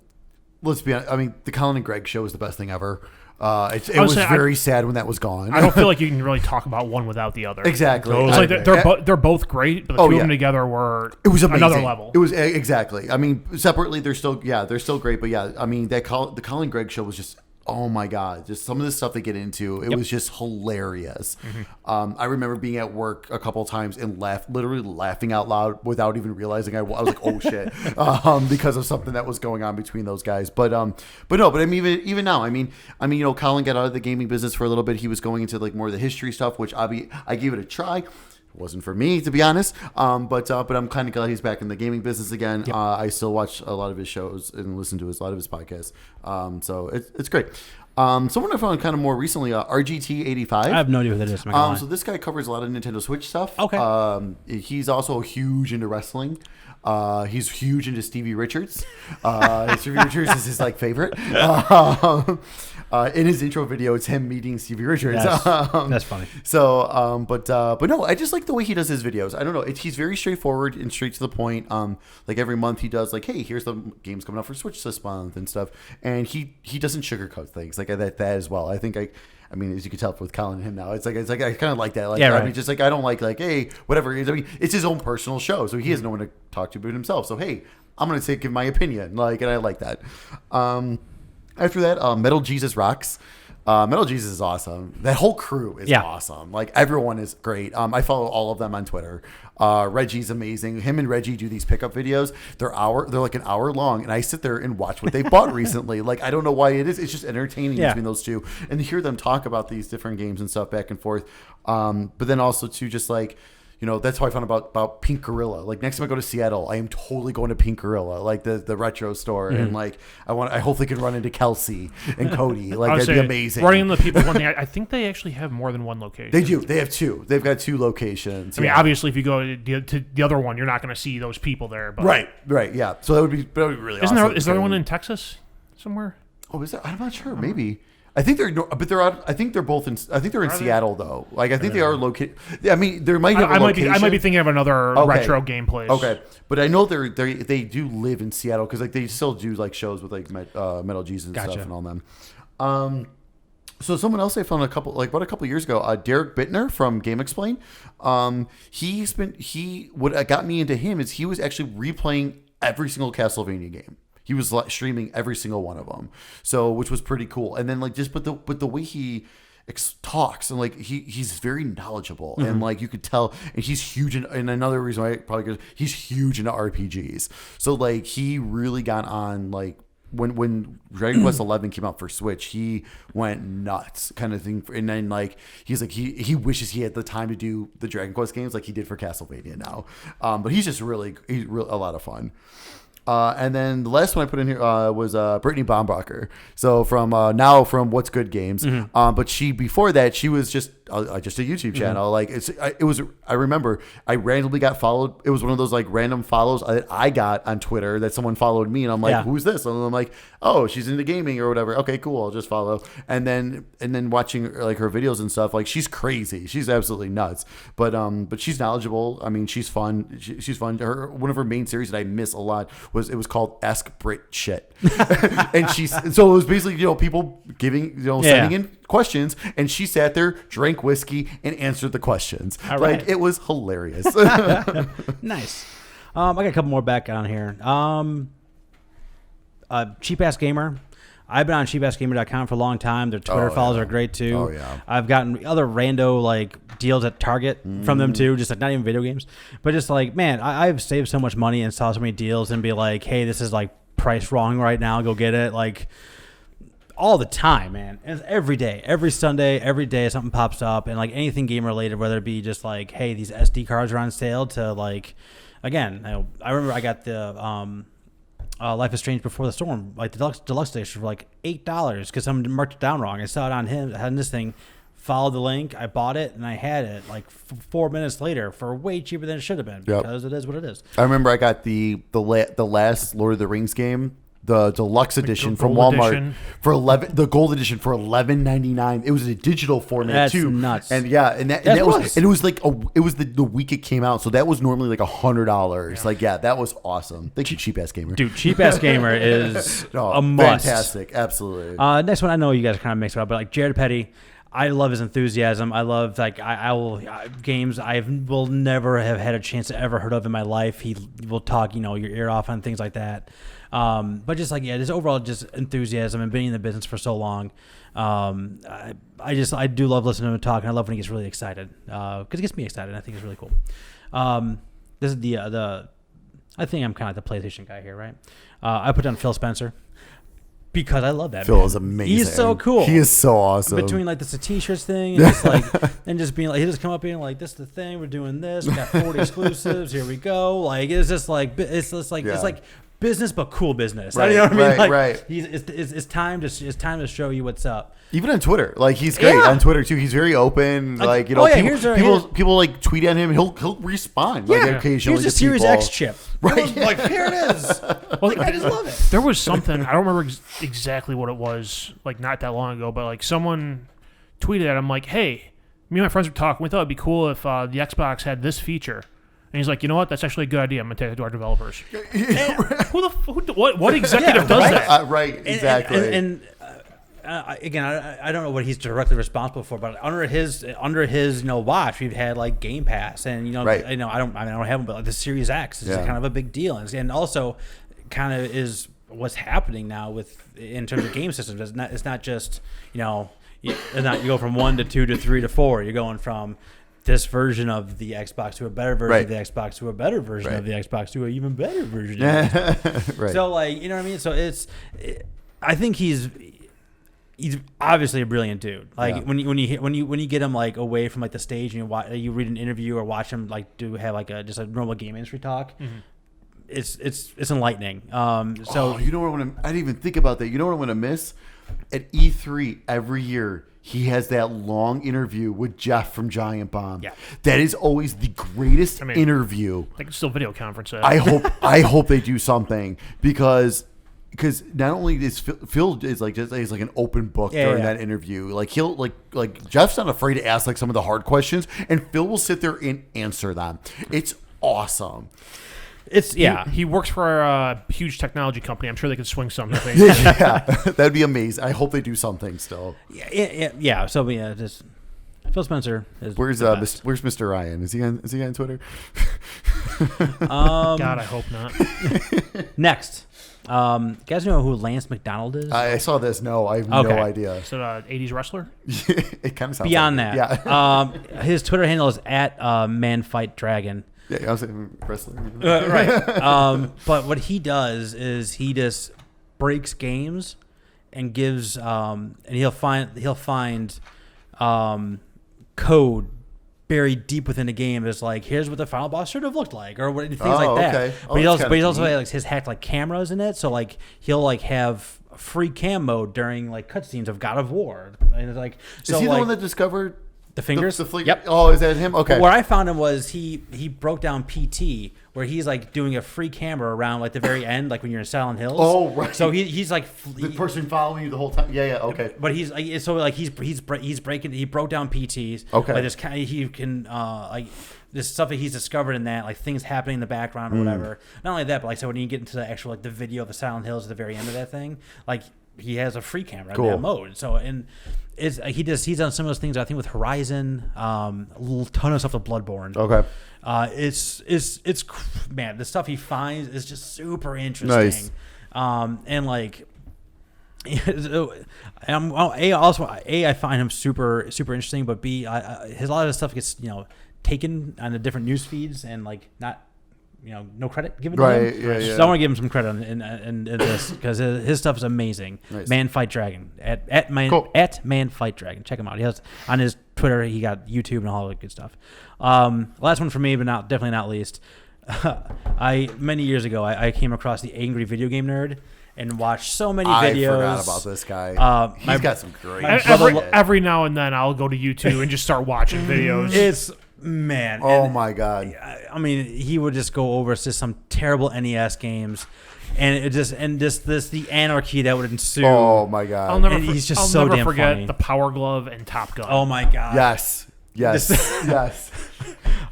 let's be honest. I mean, the Colin and Greg show was the best thing ever. It was very sad when that was gone. I don't feel like you can really talk about one without the other. Exactly. So it's like they're both great, but the two of them together it was amazing. Another level. It was exactly. I mean, separately they're still great, but yeah, I mean the Colin Gregg show was just, oh my God, just some of the stuff they get into, it was just hilarious. Mm-hmm. I remember being at work a couple of times and literally laughing out loud without even realizing I was like, oh shit, because of something that was going on between those guys. But I mean, even now, I mean, Colin got out of the gaming business for a little bit. He was going into like more of the history stuff, which I gave it a try. Wasn't for me, to be honest, but I'm kind of glad he's back in the gaming business again. Yep. I still watch a lot of his shows and listen to a lot of his podcasts, so it's great. Someone I found kind of more recently, RGT85. I have no idea who that is. So this guy covers a lot of Nintendo Switch stuff. Okay. He's also huge into wrestling. He's huge into Stevie Richards. Stevie Richards is his like favorite. In his intro video, it's him meeting Stevie Richards. That's funny. So, but no, I just like the way he does his videos. I don't know. He's very straightforward and straight to the point. Like every month he does like, hey, here's the games coming out for Switch this month and stuff. And he doesn't sugarcoat things like that as well. I mean, as you can tell with Colin and him now, it's like I kind of like that. Like, I mean, just like I don't like hey, whatever. I mean, it's his own personal show, so he has no one to talk to but himself. So hey, I'm gonna give my opinion, and I like that. After that, Metal Jesus Rocks. Metal Jesus is awesome. That whole crew is Yeah. awesome. Like everyone is great. I follow all of them on Twitter. Reggie's amazing. Him and Reggie do these pickup videos. They're like an hour long, and I sit there and watch what they bought recently. Like I don't know why it is. It's just entertaining between those two, and to hear them talk about these different games and stuff back and forth. But then also too, just like. That's how I found about Pink Gorilla. Like next time I go to Seattle, I am totally going to Pink Gorilla, like the retro store, and like I hopefully can run into Kelsey and Cody. Like that'd be amazing. Running into people, one thing I think they actually have more than one location. They do. They have two. They've got 2 locations. I mean, obviously, if you go to the other one, you're not going to see those people there. But Right. Yeah. So that would be really. Isn't awesome. there? Is there one in Texas somewhere? Oh, is there? I'm not sure. Maybe. I think they're out. I think they're both in. I think they're in Seattle though. Like I think they are located. I mean, there might have. I might be thinking of another retro game place. Okay, but I know they do live in Seattle because like they still do like shows with like Metal Jesus and stuff and all them. So someone else I found about a couple years ago, Derek Bittner from Game Explain. What got me into him is he was actually replaying every single Castlevania game. He was streaming every single one of them, so which was pretty cool. And then like but the way he talks and like he's very knowledgeable and like you could tell, and he's huge and another reason why he's huge into RPGs. So like he really got on like when Dragon Quest 11 came out for Switch, he went nuts kind of thing. And then like he's like he wishes he had the time to do the Dragon Quest games like he did for Castlevania now. But he's just really a lot of fun. And then the last one I put in here was Brittany Baumbacher. So from What's Good Games. But before that she was just a YouTube channel. Like it was. I remember I randomly got followed. It was one of those like random follows that I got on Twitter that someone followed me, and I'm like, who's this? And I'm like, oh, she's into gaming or whatever. Okay, cool. I'll just follow. And then watching like her videos and stuff. Like she's crazy. She's absolutely nuts. But she's knowledgeable. I mean, she's fun. She's fun. One of her main series that I miss a lot was called Ask Brit Shit, and so it was basically people giving sending in questions, and she sat there, drank whiskey, and answered the questions. Like it was hilarious. Nice. I got a couple more back on here. Cheap Ass Gamer. I've been on cheapassgamer.com for a long time. Their Twitter follows are great too. Oh yeah. I've gotten other rando like deals at Target from them too, just like not even video games, but just like, man, I've saved so much money and saw so many deals and be like, hey, this is like priced wrong right now. Go get it. Like all the time, man. And every day, every Sunday, every day something pops up, and like anything game related, whether it be just like, hey, these SD cards are on sale, to like, again, I remember I got the Life is Strange Before the Storm, like the deluxe edition, for like $8 because someone marked it down wrong. I saw it on this thing, followed the link, I bought it, and I had it like 4 minutes later for way cheaper than it should have been because it is what it is. I remember I got the last Lord of the Rings game, the deluxe edition from Walmart for the gold edition for $11.99. It was a digital format too. That's nuts. And it was like the week it came out, so that was normally like $100. Like that was awesome. Thank you, Cheap Ass Gamer. Dude, Cheap Ass Gamer is a must. Fantastic, absolutely. Next one, I know you guys kind of mix it up, but like Jared Petty. I love his enthusiasm. I love games I will never have had a chance to ever heard of in my life. He will talk, your ear off on things like that. But just like, just overall just enthusiasm and being in the business for so long. I do love listening to him talk, and I love when he gets really excited because it gets me excited. I think it's really cool. This is I think I'm kind of the PlayStation guy here, right? I put down Phil Spencer. Because I love that. Phil is amazing. He's so cool. He is so awesome. Between like the t-shirts thing and just like and just being like, he just come up being like, this is the thing, we're doing this, we got 40 exclusives, here we go. Like it's just like it's like business but cool business. Right, you know what I mean? Like, right. It's time to show you what's up. Even on Twitter, like he's great on Twitter too. He's very open. Like people like tweet at him. He'll respond. Like occasionally. Here's a Series X chip. Right. Like here it is. Well, I just love it. There was something, I don't remember exactly what it was. Like not that long ago, but like someone tweeted at him like, "Hey, me and my friends were talking. We thought it'd be cool if the Xbox had this feature." And he's like, you know what? That's actually a good idea. I'm gonna take it to our developers. What executive does that? Right. Exactly. And again, I don't know what he's directly responsible for, but under his watch, we've had like Game Pass, and I don't have them, but like the Series X is kind of a big deal, and also kind of is what's happening now in terms of game systems. It's not just you go from 1 to 2 to 3 to 4. You're going from this version of the Xbox to a better version of the Xbox to a better version of the Xbox to an even better version. Of the Xbox. Right. So like, you know what I mean? So I think he's obviously a brilliant dude. Like when you get him like away from like the stage and you read an interview or watch him like have like just a normal game industry talk. It's enlightening. So you know what I didn't even think about that. You know what I'm going to miss? At E3 every year, he has that long interview with Jeff from Giant Bomb. Yeah. That is always the greatest interview. They can still video conference it. I hope they do something because not only is Phil is like an open book during that interview. Like he'll like Jeff's not afraid to ask like some of the hard questions, and Phil will sit there and answer them. It's awesome. He works for a huge technology company. I'm sure they could swing something. Yeah, that'd be amazing. I hope they do something still. Yeah. So just Phil Spencer is. Where's Mr. Ryan? Is he on Twitter? God, I hope not. Next, you guys know who Lance McDonald is? I saw this. No, I have no idea. Is it an 80s wrestler? It kind of sounds beyond like that. Yeah. His Twitter handle is @manfightdragon. Yeah, I was saying wrestler. Right. But what he does is he just breaks games and gives and he'll find code buried deep within a game. Is like, here's what the final boss should have looked like, or things like that. Okay. But he also has his hacked like cameras in it, so like he'll like have free cam mode during like cutscenes of God of War, and it's like, so is he like, the one that discovered the fingers? Yep. Oh, is that him? Okay. Where I found him was he broke down PT, where he's like doing a free camera around like the very end, like when you're in Silent Hills. Oh, right. So he's like the person following you the whole time. Yeah. Okay. But he's like, so like he broke down PTs. Okay. Like this he can like this stuff that he's discovered in that, like things happening in the background or whatever. Not only that, but like, so when you get into the actual like the video of the Silent Hills at the very end of that thing, like he has a free camera in that mode. So he's done some of those things, I think, with Horizon, a ton of stuff with Bloodborne. Okay. It's man, the stuff he finds is just super interesting. Nice. And like, I find him super super interesting, but B, his a lot of his stuff gets taken on the different news feeds and like not. No credit given to him. Yeah. So I want to give him some credit in this because his stuff is amazing. Nice. Man Fight Dragon at Man Fight Dragon. Check him out. He has on his Twitter. He got YouTube and all that good stuff. Last one for me, but definitely not least. Many years ago I came across the Angry Video Game Nerd and watched so many videos. I forgot about this guy. He's got some great. Every now and then I'll go to YouTube and just start watching videos. Man. Oh my God. I mean, he would just go over to some terrible NES games, and the anarchy that would ensue. Oh my God. I'll never forget funny. The Power Glove and Top Gun. Oh my God. Yes. Yes.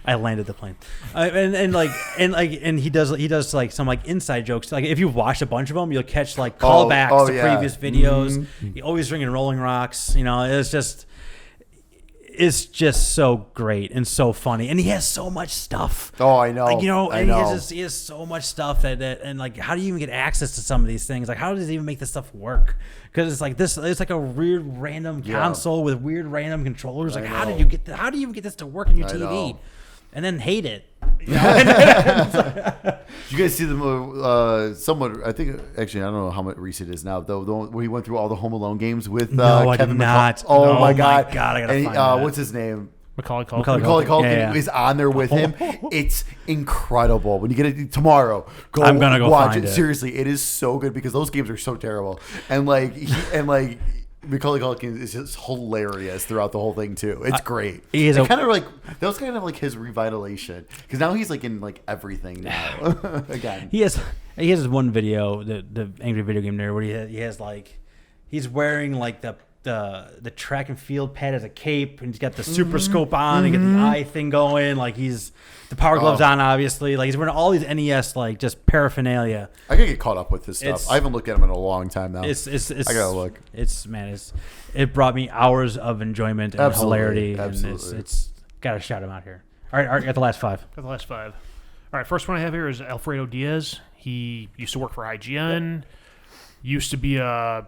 I landed the plane, and he does like some like inside jokes. Like if you've watched a bunch of them, you'll catch like callbacks to previous videos. Mm-hmm. He always drinking Rolling Rocks. It's just so great and so funny, and he has so much stuff. Oh, I know. He has so much stuff that and like, how do you even get access to some of these things? Like, how does he even make this stuff work? Because it's like this. It's like a weird random console with weird random controllers. Like, how do you even get this to work in your TV? And then hate it. Did you guys see the somewhat? I think actually I don't know how much recent it is now. Though when he went through all the Home Alone games with no, I did not. Oh my God! I gotta find that. What's his name? Macaulay Culkin. Macaulay Culkin is on there with him. It's incredible. When you get it tomorrow, I'm gonna go watch find it. Seriously, it is so good because those games are so terrible. And Macaulay Culkin is just hilarious throughout the whole thing too. It's great. That was kind of like his revitalization because now he's like in like everything now. Again, he has this one video, the Angry Video Game Nerd, where he has like he's wearing like the track and field pad as a cape, and he's got the super scope on, and got the eye thing going, like he's the power gloves on, obviously, like he's wearing all these NES like just paraphernalia. I gotta get caught up with this stuff. I haven't looked at him in a long time now. It's I gotta look. It brought me hours of enjoyment and hilarity. Absolutely. And it's gotta shout him out here. All right, got the last five. All right, first one I have here is Alfredo Diaz. He used to work for IGN. Used to be a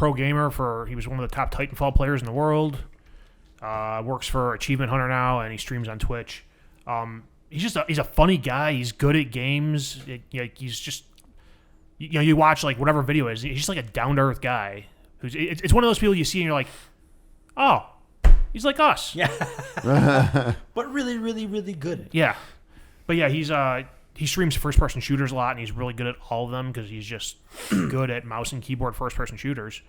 pro gamer he was one of the top Titanfall players in the world. Works for Achievement Hunter now, and he streams on Twitch. He's a funny guy. He's good at games. He's just, you watch like whatever video it is. He's just like a down to earth guy. It's one of those people you see and you're like, oh, he's like us. Yeah. But really, really, really good. Yeah. But yeah, he streams first person shooters a lot, and he's really good at all of them because he's just good at mouse and keyboard first person shooters.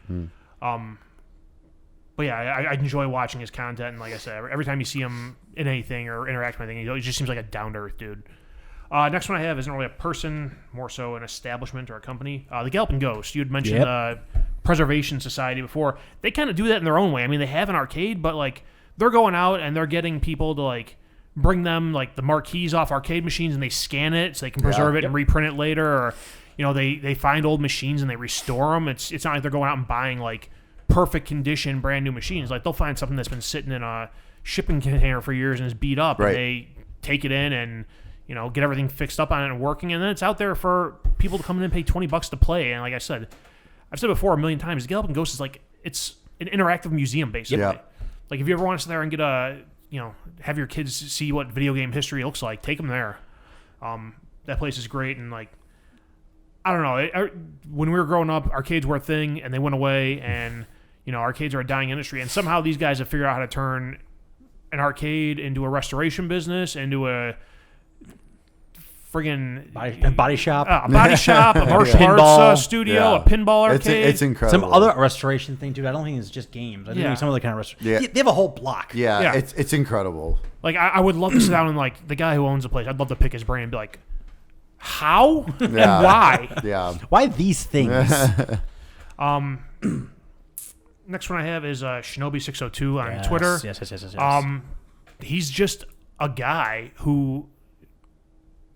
But yeah, I enjoy watching his content, and like I said, every time you see him in anything or interact with anything, he just seems like a down to earth dude. Next one I have isn't really a person, more so an establishment or a company. The Galloping Ghost. You had mentioned Preservation Society before. They kind of do that in their own way. I mean, they have an arcade, but like they're going out and they're getting people to like bring them like the marquees off arcade machines, and they scan it so they can preserve it and reprint it later. Or they find old machines and they restore them. It's not like they're going out and buying like perfect condition brand new machines. Like they'll find something that's been sitting in a shipping container for years and is beat up, and they take it in and get everything fixed up on it and working, and then it's out there for people to come in and pay $20 to play. And like I've said before a million times, the Galloping Ghost is like, it's an interactive museum basically. Like if you ever want to sit there and get have your kids see what video game history looks like, take them there. That place is great. And like, I don't know, when we were growing up, arcades were a thing and they went away, and arcades are a dying industry, and somehow these guys have figured out how to turn an arcade into a restoration business, into a friggin' body shop, a martial arts studio, a pinball arcade. It's incredible. Some other restoration thing too. I don't think it's just games. I think some other kind of restoration. They have a whole block. Yeah. It's incredible. Like I would love to sit down and like the guy who owns the place, I'd love to pick his brain and be like, how and why? Yeah. Why these things? Next one I have is Shinobi602 on Twitter. Yes. He's just a guy who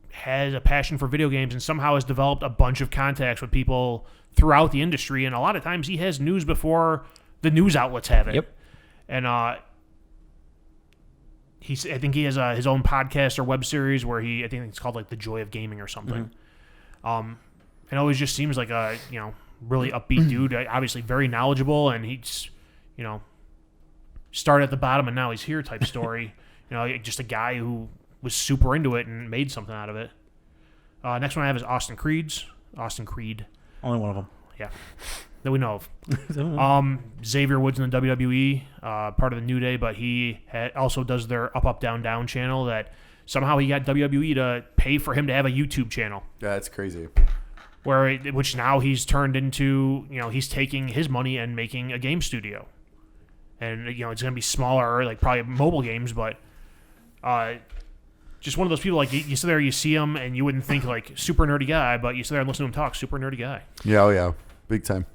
has a passion for video games and somehow has developed a bunch of contacts with people throughout the industry, and a lot of times he has news before the news outlets have it. Yep. And I think he has his own podcast or web series where I think it's called like The Joy of Gaming or something. And always just seems like a really upbeat dude, obviously very knowledgeable, and he's started at the bottom and now he's here type story. Just a guy who was super into it and made something out of it. Next one I have is Austin Creed. Only one of them. Yeah. That we know of. Xavier Woods in the WWE, part of the New Day, but he also does their Up, Up, Down, Down channel that somehow he got WWE to pay for him to have a YouTube channel. Yeah, that's crazy. Which now he's turned into, he's taking his money and making a game studio. And, it's going to be smaller, like probably mobile games, but just one of those people, like you sit there, you see him, and you wouldn't think like super nerdy guy, but you sit there and listen to him talk, super nerdy guy. Yeah, oh yeah. Big time.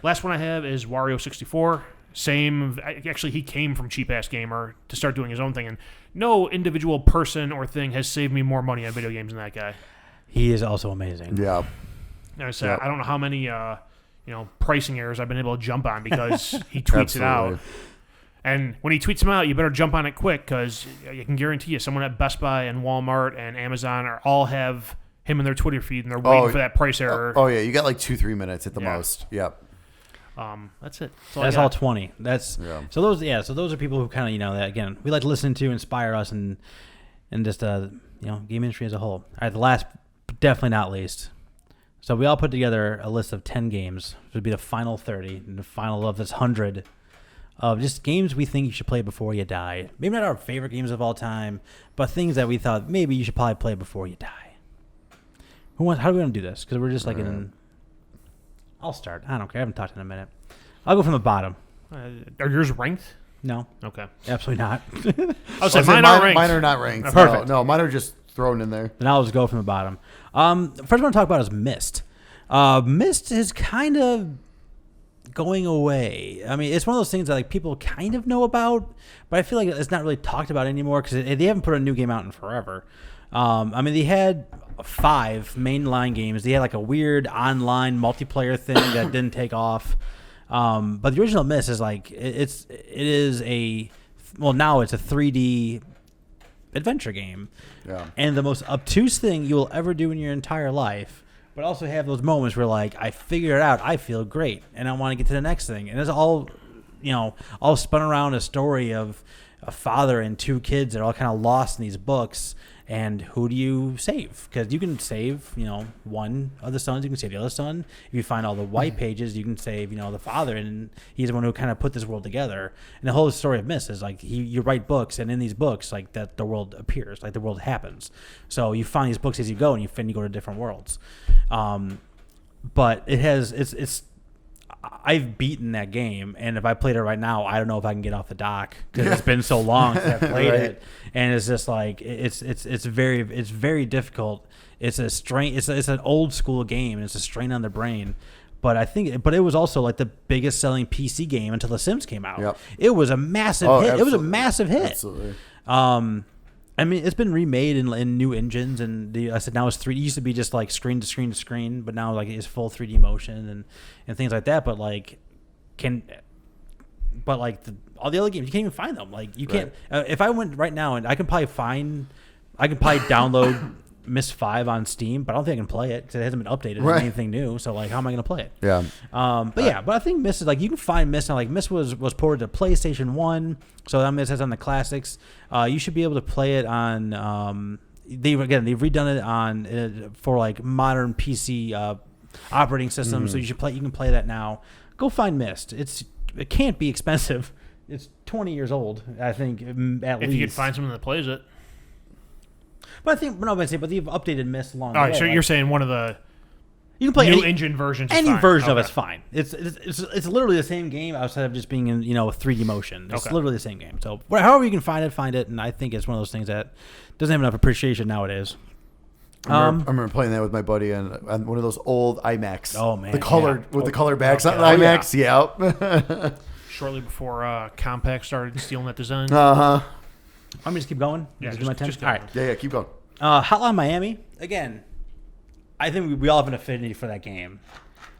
Last one I have is Wario64. Same. Actually, he came from Cheap Ass Gamer to start doing his own thing, and no individual person or thing has saved me more money on video games than that guy. He is also amazing. Yeah. I don't know how many pricing errors I've been able to jump on because he tweets it out. And when he tweets them out, you better jump on it quick because I can guarantee you someone at Best Buy and Walmart and Amazon all have him in their Twitter feed, and they're waiting for that price error. Oh yeah, you got like 2-3 minutes at the most. Yep. That's it. That's all 20. So those are people who kind of that again we like to listen to, inspire us, and just game industry as a whole. All right, the last, but definitely not least. So we all put together a list of 10 games. This would be the final 30, and the final of this 100 of just games we think you should play before you die. Maybe not our favorite games of all time, but things that we thought maybe you should probably play before you die. How do we want to do this? Because we're just like I'll start. I don't care. I haven't talked in a minute. I'll go from the bottom. Are yours ranked? No. Okay. Absolutely not. I was saying mine are ranked. Mine are not ranked. Perfect. No, mine are just thrown in there. Then I'll just go from the bottom. First one I want to talk about is Myst. Myst is kind of going away. I mean, it's one of those things that like people kind of know about, but I feel like it's not really talked about anymore because they haven't put a new game out in forever. I mean, they had 5 mainline games. They had like a weird online multiplayer thing that didn't take off. But the original Myst is like it is now it's a 3D adventure game. Yeah. And the most obtuse thing you will ever do in your entire life but also have those moments where like I figure it out, I feel great, and I want to get to the next thing, and it's all, all spun around a story of a father and 2 kids that are all kind of lost in these books. And who do you save? Because you can save, one of the sons. You can save the other son. If you find all the white pages, you can save, the father. And he's the one who kind of put this world together. And the whole story of Myst is like you write books, and in these books, like that the world appears, like the world happens. So you find these books as you go, and you go to different worlds. But it's. I've beaten that game, and if I played it right now, I don't know if I can get off the dock because it's been so long since I played it, and it's just like it's very difficult. It's a strain. It's an old school game, and it's a strain on the brain. But it was also like the biggest selling PC game until The Sims came out. Yep. It was a massive hit. Absolutely. It was a massive hit. Absolutely. I mean, it's been remade in new engines, and I said now it's 3D. It used to be just like screen to screen to screen, but now like it's full 3D motion and things like that. But like, all the other games you can't even find them. Like you can't. If I went right now, and I can probably download Myst 5 on Steam, but I don't think I can play it because it hasn't been updated or anything new. So like, how am I going to play it? Yeah. But I think Myst is like you can find Myst. Like Myst was ported to PlayStation 1, so that Myst has on the classics. You should be able to play it on. They've redone it on for like modern PC operating systems. So you can play that now. Go find Myst. It can't be expensive. It's 20 years old, I think, at least. If you could find someone that plays it. But they've updated Myst along the All way. right, so you're saying one of the you can play new engine versions. Any fine. version of it's fine. It's literally the same game outside of just being in 3D motion. It's literally the same game. So however you can find it, and I think it's one of those things that doesn't have enough appreciation nowadays. I remember playing that with my buddy on one of those old iMacs. Oh man, the color backs on the iMacs. Yeah. Shortly before Compaq started stealing that design. I'm gonna just keep going. Yeah, do my 10? just all right. Yeah, keep going. Hotline Miami. Again, I think we all have an affinity for that game.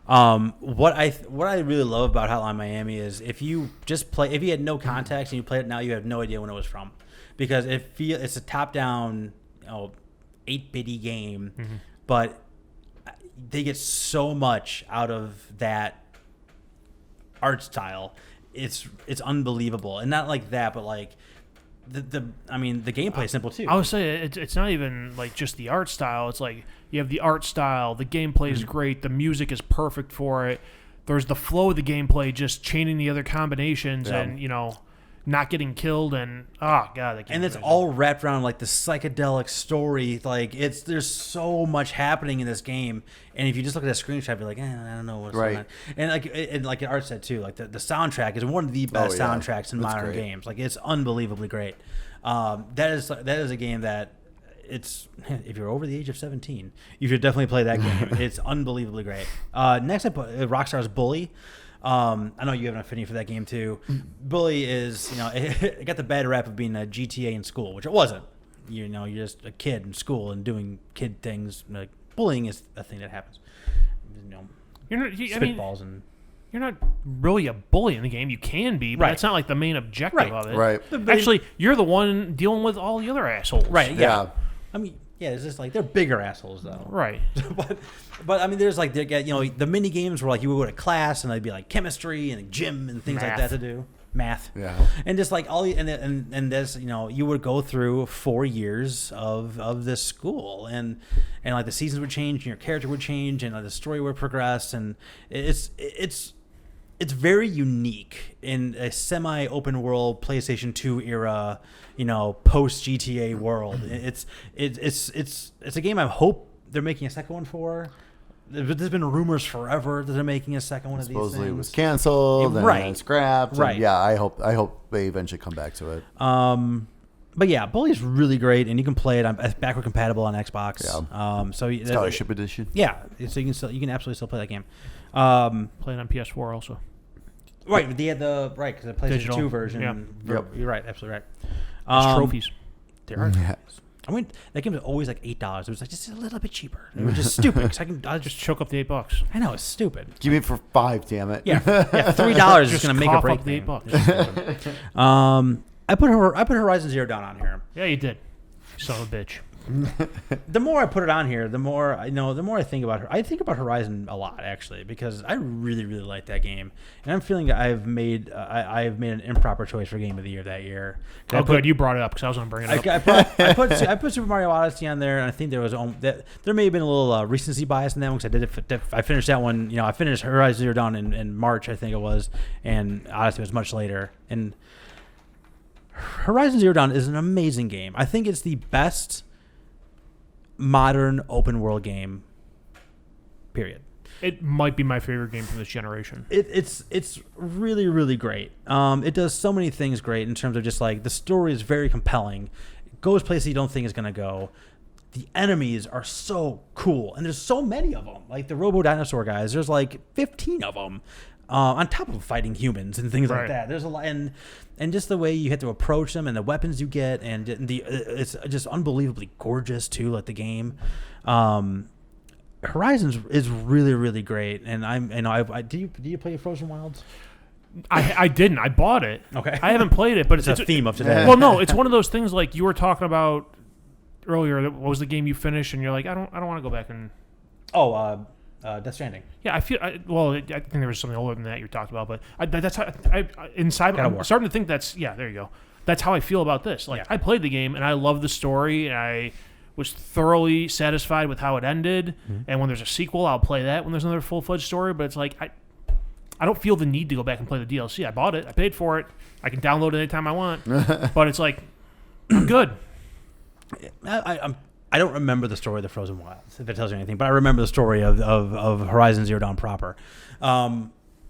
What I really love about Hotline Miami is if you had no context and you play it now, you have no idea when it was from, because it's a top-down, 8-bitty game, but they get so much out of that art style. It's unbelievable, and not like that, but like the gameplay is simple too. I would say it's not even like just the art style. It's like you have the art style, the gameplay is great, the music is perfect for it. There's the flow of the gameplay, just chaining the other combinations and not getting killed, and that game. And it's all wrapped around like the psychedelic story. Like there's so much happening in this game, and if you just look at that screenshot, you're like, I don't know what's going on. And like Art said too, like the soundtrack is one of the best soundtracks in modern games. Like it's unbelievably great. That is a game that if you're over the age of 17, you should definitely play that game. It's unbelievably great. Next I put Rockstar's Bully. I know you have an affinity for that game too. Bully is, it got the bad rap of being a GTA in school, which it wasn't. You're just a kid in school and doing kid things. Like bullying is a thing that happens. Spitballs and. You're not really a bully in the game. You can be, but it's not like the main objective of it. Right. Actually, you're the one dealing with all the other assholes. Right. Yeah. I mean, it's just like they're bigger assholes though. Right. but I mean, there's like the mini games where like you would go to class and there'd be like chemistry and gym and things like that to do. Math. Yeah. And just like and there's you would go through 4 years of this school and like the seasons would change and your character would change and the story would progress, and it's very unique in a semi-open world PlayStation 2 era, post GTA world. It's a game I hope they're making a second one for. There's been rumors forever that they're making a second one of these things. Supposedly it was canceled and scrapped. Right. And yeah, I hope they eventually come back to it. But yeah, Bully's really great, and you can play it on backward compatible on Xbox. Yeah. So Scholarship edition. Yeah, so you can absolutely still play that game. Play it on PS4 also. Right, they had the because the PlayStation Digital. 2 version. Yep. You're right, absolutely right. There's trophies. There are. I mean, that game was always like $8. It was like just a little bit cheaper. It was just stupid. Cause I just choke up the $8. I know, it's stupid. Give me it for $5, damn it. Yeah, $3 is going to make or break up the $8. I put Horizon Zero Dawn on here. Yeah, you did. You son of a bitch. the more I put it on here, the more I think about her. I think about Horizon a lot actually, because I really, really like that game, and I'm feeling that I've made an improper choice for Game of the Year that year. Oh, good, you brought it up because I was going to bring it up. I put Super Mario Odyssey on there, and I think there may have been a little recency bias in that one because I finished that one. I finished Horizon Zero Dawn in March, I think it was, and Odyssey was much later. And Horizon Zero Dawn is an amazing game. I think it's the best modern open world game, period. It might be my favorite game from this generation. It's really, really great. It does so many things great in terms of just like the story is very compelling. It goes places you don't think it's going to go. The enemies are so cool, and there's so many of them. Like the Robo Dinosaur guys, there's like 15 of them. On top of fighting humans and things like that, there's a lot, and just the way you have to approach them and the weapons you get, and it's just unbelievably gorgeous too. Like the game, Horizons is really, really great. And do you play Frozen Wilds? I didn't. I bought it. Okay, I haven't played it, but it's a theme of today. Well, no, it's one of those things like you were talking about earlier. What was the game you finished, and you're like, I don't want to go back and. Death Stranding. Yeah, I think there was something older than that you talked about, but that's how inside. I'm starting to think there you go. That's how I feel about this. Like I played the game and I love the story, and I was thoroughly satisfied with how it ended. Mm-hmm. And when there's a sequel, I'll play that when there's another full-fledged story. But it's like I don't feel the need to go back and play the DLC. I bought it. I paid for it. I can download it anytime I want. But it's like I'm good. I don't remember the story of the Frozen Wilds, if that tells you anything, but I remember the story of Horizon Zero Dawn proper.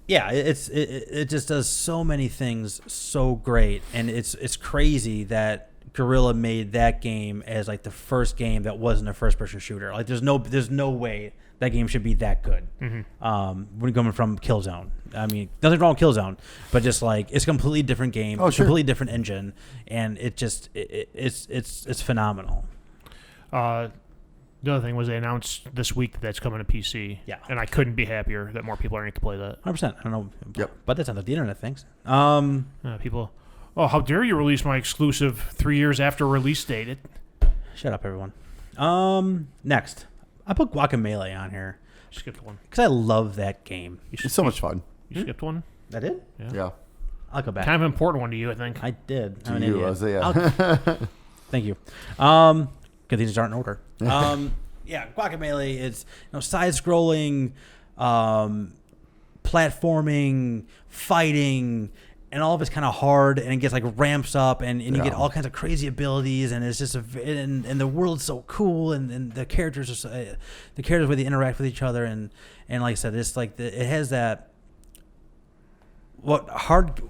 It just does so many things so great, and it's crazy that Guerrilla made that game as like the first game that wasn't a first-person shooter. Like there's no way that game should be that good. Mm-hmm. When coming from Killzone, I mean, nothing wrong with Killzone, but just like it's a completely different game, completely different engine, and it's phenomenal. The other thing was they announced this week that that's coming to PC. Yeah. And I couldn't be happier that more people are going to play that. 100%. I don't know. Yep. But that's not the internet thinks. People, how dare you release my exclusive 3 years after release date? Shut up, everyone. Next. I put Guacamelee on here. Skipped one. Because I love that game. It's so much fun. You skipped one? I did? Yeah. I'll go back. Kind of an important one to you, I think. I did. To you, Isaiah. Thank you. Good things aren't in order. Guacamelee. It's side-scrolling, platforming, fighting, and all of it's kind of hard, and it gets like ramps up, and you get all kinds of crazy abilities, and it's just and the world's so cool, and the characters are the characters where they interact with each other, and like I said, it's like it has that what hard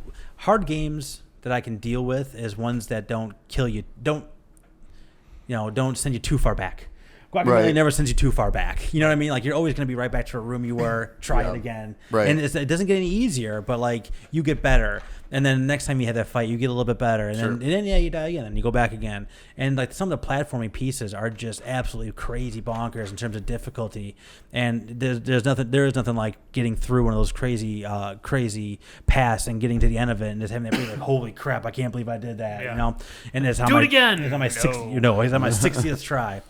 games that I can deal with is ones that don't kill you, don't send you too far back. Guacamelee never sends you too far back. You know what I mean? Like you're always going to be right back to a room you were. Try it again. Right. And it doesn't get any easier, but like you get better. And then next time you have that fight, you get a little bit better. And then you die again, and you go back again. And like some of the platforming pieces are just absolutely crazy bonkers in terms of difficulty. And there is nothing like getting through one of those crazy paths and getting to the end of it and just having that be like, holy crap, I can't believe I did that. Yeah. And it's do it again. It's on my it's on my 60th try.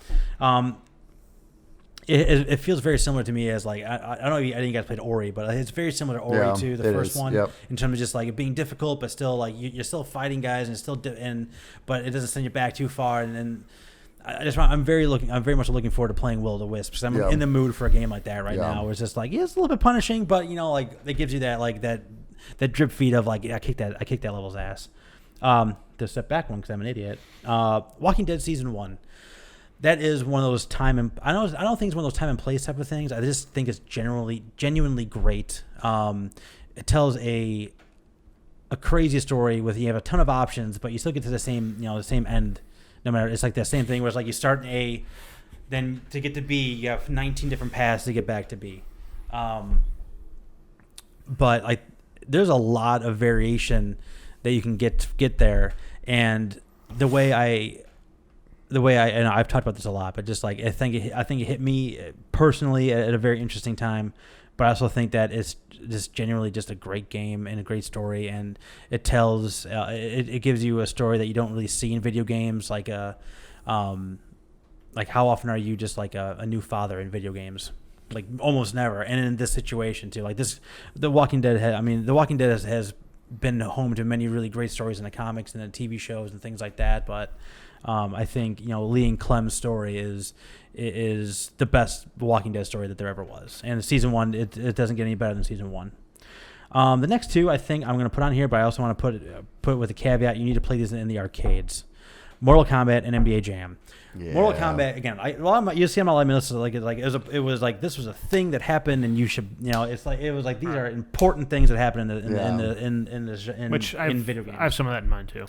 It feels very similar to me as like I don't know if you guys played Ori, but it's very similar to Ori too, the first one, in terms of just like it being difficult, but still like you're still fighting guys and it's still but it doesn't send you back too far. And then I'm very much looking forward to playing Will-O-the-Wisp because I'm in the mood for a game like that right now. Where it's just like it's a little bit punishing, but like it gives you that like that drip feed of like I kicked that level's ass. To step back one because I'm an idiot. Walking Dead Season 1. That is one of those I don't think it's one of those time and place type of things. I just think it's genuinely great. It tells a crazy story with you have a ton of options, but you still get to the same end. No matter, it's like the same thing where it's like you start in A, then to get to B, you have 19 different paths to get back to B. But like there's a lot of variation that you can get there, and the way and I've talked about this a lot, but just like I think it hit me personally at a very interesting time. But I also think that it's just genuinely just a great game and a great story, and it tells it gives you a story that you don't really see in video games, like like how often are you just like a new father in video games? Like almost never. And in this situation too, like this, The Walking Dead. The Walking Dead has been home to many really great stories in the comics and the TV shows and things like that. But I think Lee and Clem's story is the best Walking Dead story that there ever was. And season 1, it doesn't get any better than season 1. The next 2 I think I'm going to put on here, but I also want to put with a caveat: you need to play these in the arcades. Mortal Kombat and NBA Jam. Yeah. Mortal Kombat again. You see on my live list, it was like this was a thing that happened, and you should it was like these are important things that happen in video games. I have some of that in mind too.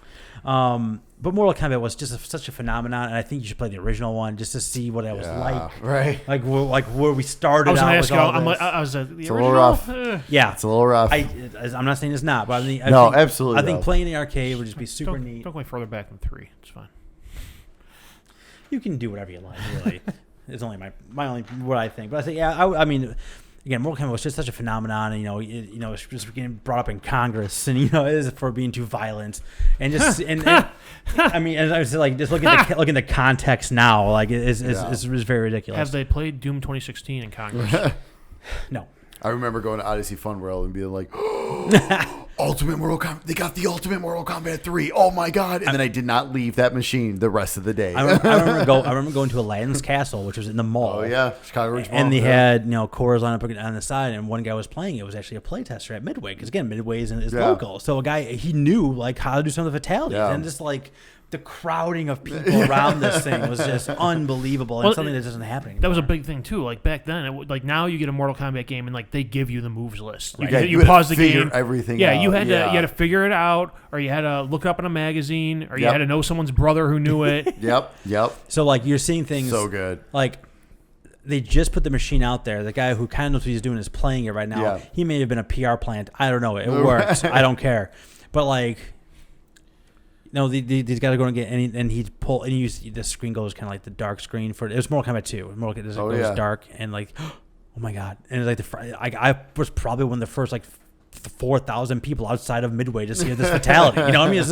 But Mortal Kombat was just such a phenomenon, and I think you should play the original one just to see what it was like. Right. Like where we started. I was going to ask you. It's a little rough. Yeah, it's a little rough. I'm not saying it's not, but I think absolutely. I think playing the arcade would just be super neat. Don't go further back than 3. It's fine. You can do whatever you like, really. It's only my only what I think. But I think, I mean, again, Mortal Kombat was just such a phenomenon. And, it's just getting brought up in Congress, and it is for being too violent, and just I mean, as I was like, just look at the context now, like it's very ridiculous. Have they played Doom 2016 in Congress? No. I remember going to Odyssey Fun World and being like, Ultimate Mortal Kombat. They got the Ultimate Mortal Kombat 3. Oh my God. And then I did not leave that machine the rest of the day. I remember going to Aladdin's Castle, which was in the mall. Oh yeah. Chicago Ridge Mall. And they had, cores on the side, and one guy was playing. It was actually a playtester at Midway. Because again, Midway is local. So a guy, he knew like how to do some of the fatalities. Yeah. And just like the crowding of people around this thing was just unbelievable, and something that doesn't happen anymore. That was a big thing too. Like back then, like now you get a Mortal Kombat game and like they give you the moves list. Right. You pause the game. Everything. Yeah, out. you had to figure it out, or you had to look it up in a magazine, or you had to know someone's brother who knew it. Yep. So like you're seeing things so good. Like they just put the machine out there. The guy who kind of knows what he's doing is playing it right now. Yeah. He may have been a PR plant. I don't know. It works. I don't care. But like. No, these guys are going to get and he'd pull and the screen goes kind of like the dark screen for it. Was Mortal Kombat 2. Mortal Kombat goes dark and like, oh my God! And it's like I was probably one of the first like 4,000 people outside of Midway to see this fatality. You know what I mean?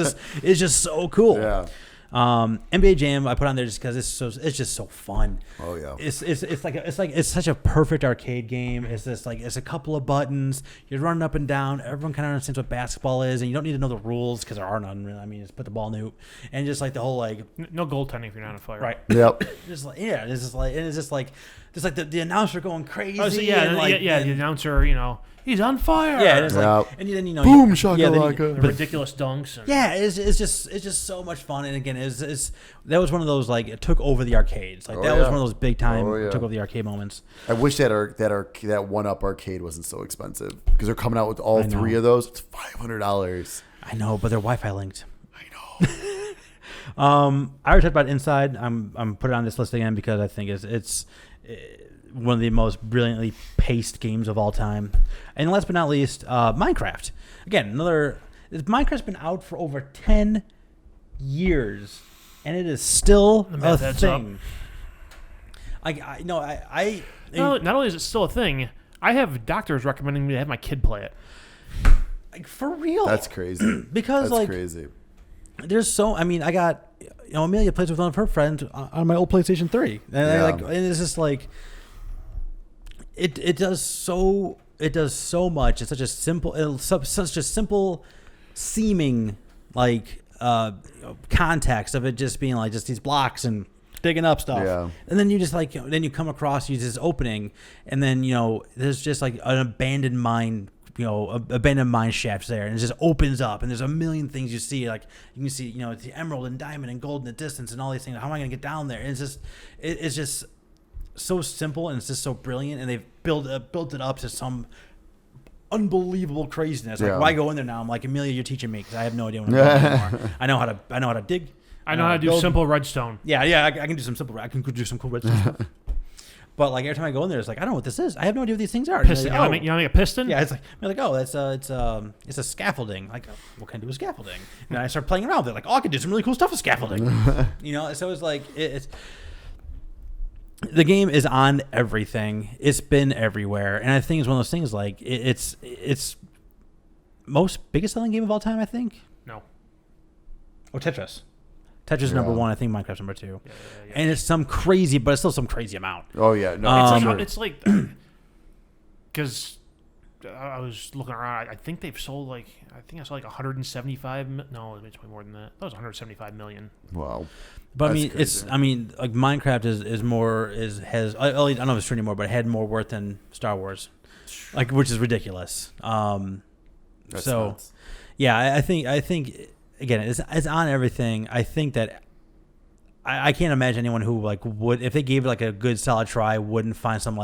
It's just so cool. Yeah. NBA Jam I put on there just because it's just so fun. Oh yeah. It's such a perfect arcade game. It's a couple of buttons. You're running up and down. Everyone kind of understands what basketball is, and you don't need to know the rules because there are none. Really. I mean, just put the ball in the hoop, and just like the whole like no goaltending if you're not on fire. Right. Yep. It's like the announcer going crazy. Oh, so the announcer, he's on fire. Yeah, and it's like, and then boom, shakalaka. The ridiculous dunks. It's just so much fun. And again, that was one of those like it took over the arcades. Like that was one of those big time took over the arcade moments. I wish that 1-Up arcade wasn't so expensive because they're coming out with all 3 of those. It's $500. I know, but they're Wi-Fi linked. I know. I already talked about Inside. I'm putting it on this list again because I think it's one of the most brilliantly paced games of all time. And last but not least, Minecraft. Again, Minecraft's been out for over 10 years, and it is still a thing. Not only is it still a thing, I have doctors recommending me to have my kid play it. Like, for real. That's crazy. Because that's crazy. There's I got Amelia plays with one of her friends on my old PlayStation 3, and and it's just like it does so much. It's such a simple seeming like context of it just being like just these blocks and digging up stuff, and then you just then you come across this opening, and then there's just like an abandoned mine. Abandoned mine shafts there, and it just opens up, and there's a million things you see. Like you can see, it's the emerald and diamond and gold in the distance, and all these things. How am I going to get down there? And it's just so simple, and it's just so brilliant, and they've built it up to some unbelievable craziness. Like, why go in there now? I'm like, Amelia, you're teaching me because I have no idea what I'm doing anymore. I know how to dig. I know how to do simple redstone. Yeah, I can do some simple. I can do some cool redstone stuff. But like every time I go in there, it's like I don't know what this is. I have no idea what these things are. Piston. Like, you want to make a piston? Yeah, it's like it's a scaffolding. Like, what can I do with scaffolding? And I start playing around with it. Like, I can do some really cool stuff with scaffolding. So it's like it's the game is on everything. It's been everywhere, and I think it's one of those things. Like it's biggest selling game of all time. I think. No. Oh, Tetris. Tetris number 1, I think Minecraft's number 2. And it's some crazy, but it's still some crazy amount. Oh yeah, no, it's like because I was looking around. I think they've sold I saw 175. No, it's way more than that. That was 175 million. Wow. But That's crazy. like Minecraft has I don't know if it's true anymore, but it had more worth than Star Wars, which is ridiculous. That's nuts. Yeah, I think again it's on everything. I think that I can't imagine anyone who would, if they gave it a good solid try, wouldn't find some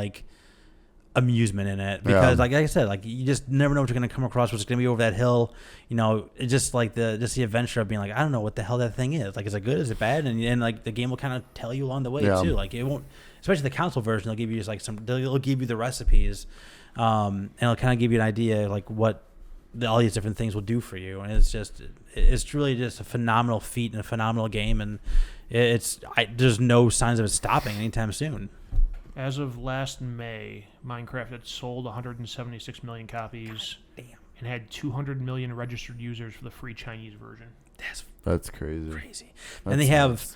amusement in it, because like I said, you just never know what you're going to come across, what's going to be over that hill. It's just the adventure of being I don't know what the hell that thing is. Is it good, is it bad? And the game will kind of tell you along the way too. It won't, especially the console version, they'll give you just they'll give you the recipes, and it'll kind of give you an idea what all these different things will do for you. And it's really just a phenomenal feat and a phenomenal game, and there's no signs of it stopping anytime soon. As of last May, Minecraft had sold 176 million copies. Damn. And had 200 million registered users for the free Chinese version. That's crazy. And they have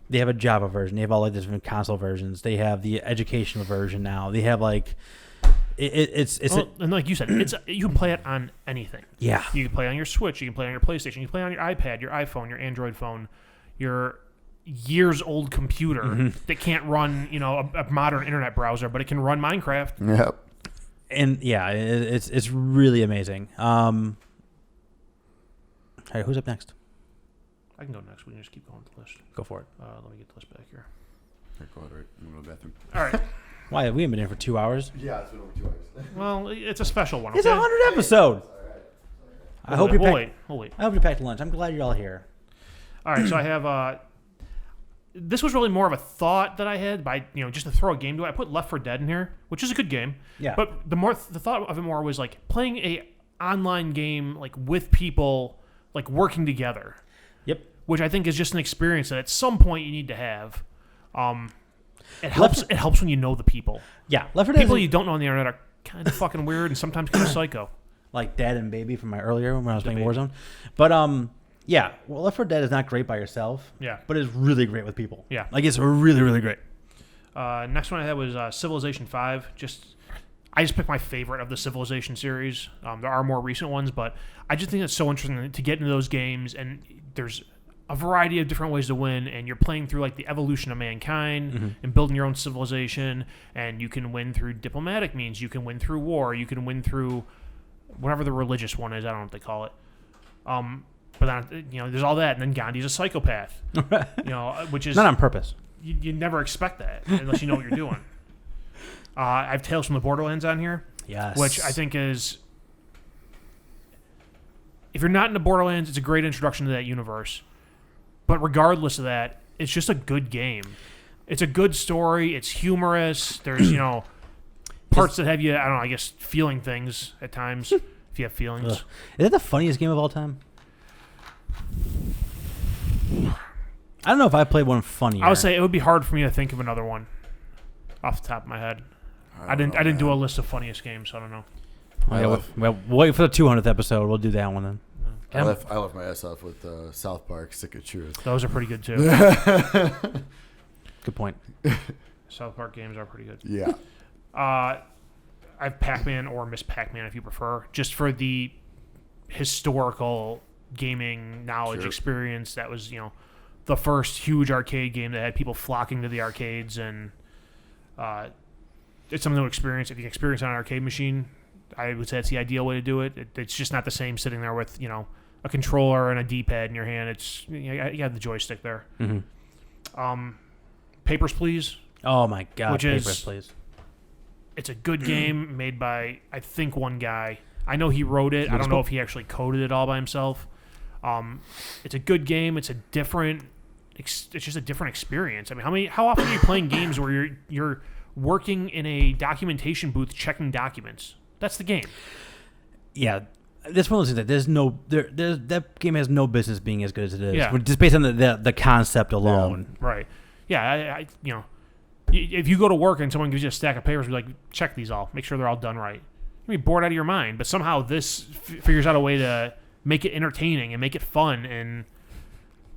they have a Java version. They have all the different console versions. They have the educational version now. They have and like you said, you can play it on anything. Yeah. You can play on your Switch. You can play on your PlayStation. You can play on your iPad, your iPhone, your Android phone, your years-old computer that can't run, a modern internet browser, but it can run Minecraft. Yep. And yeah, it's really amazing. All right, who's up next? I can go next. We can just keep going with the list. Go for it. Let me get the list back here. Go ahead, right? I'm going to the bathroom. All right. Why? We haven't been in for 2 hours. Yeah, it's been over 2 hours. Well, it's a special one. It's okay? a 100 episode. I hope you're packed. We'll wait. I hope you're packed lunch. I'm glad you're all here. All right, so I have. This was really more of a thought that I had by just to throw a game to it. I put Left 4 Dead in here, which is a good game. Yeah. But the thought of it more was playing a online game with people working together. Yep. Which I think is just an experience that at some point you need to have. It helps. It helps when you know the people. Yeah. Left 4 Dead. People you don't know on the internet are kind of fucking weird and sometimes kind of psycho. Like Dad and Baby from my earlier when I was playing Warzone. But yeah, well, Left 4 Dead is not great by yourself. Yeah. But it's really great with people. Yeah. It's really, really great. Next one I had was Civilization 5. I just picked my favorite of the Civilization series. There are more recent ones, but I just think it's so interesting to get into those games, and there's a variety of different ways to win, and you're playing through the evolution of mankind and building your own civilization, and you can win through diplomatic means, you can win through war, you can win through whatever the religious one is, I don't know what they call it. But then, there's all that, and then Gandhi's a psychopath. Which is not on purpose. You never expect that unless you know what you're doing. I have Tales from the Borderlands on here. Yes. Which I think is, if you're not into Borderlands, it's a great introduction to that universe. But regardless of that, it's just a good game. It's a good story. It's humorous. There's parts that have you, I don't know, I guess feeling things at times if you have feelings. Is that the funniest game of all time? I don't know if I played one funnier. I would say it would be hard for me to think of another one off the top of my head. I didn't do a list of funniest games, so I don't know. Well, wait for the 200th episode. We'll do that one then. I left my ass off with South Park, Sick of Truth. Those are pretty good too. Good point. South Park games are pretty good. Yeah. I have Pac-Man or Miss Pac-Man if you prefer, just for the historical gaming knowledge experience. That was, the first huge arcade game that had people flocking to the arcades, and it's something to experience. If you can experience on an arcade machine, I would say it's the ideal way to do it. It's just not the same sitting there with, a controller and a D-pad in your hand. It's you have the joystick there. Mm-hmm. Papers, Please. Oh my God! Papers, Please. It's a good game made by, I think, one guy. I know he wrote it. I don't know if he actually coded it all by himself. It's a good game. It's just a different experience. I mean, how often are you playing games where you're working in a documentation booth checking documents? That's the game. Yeah. That's one of those things that that game has no business being as good as it is. Yeah. Just based on the concept alone. Yeah. Right. Yeah. If you go to work and someone gives you a stack of papers, you're like, check these all, make sure they're all done right. You'll be bored out of your mind. But somehow this figures out a way to make it entertaining and make it fun, and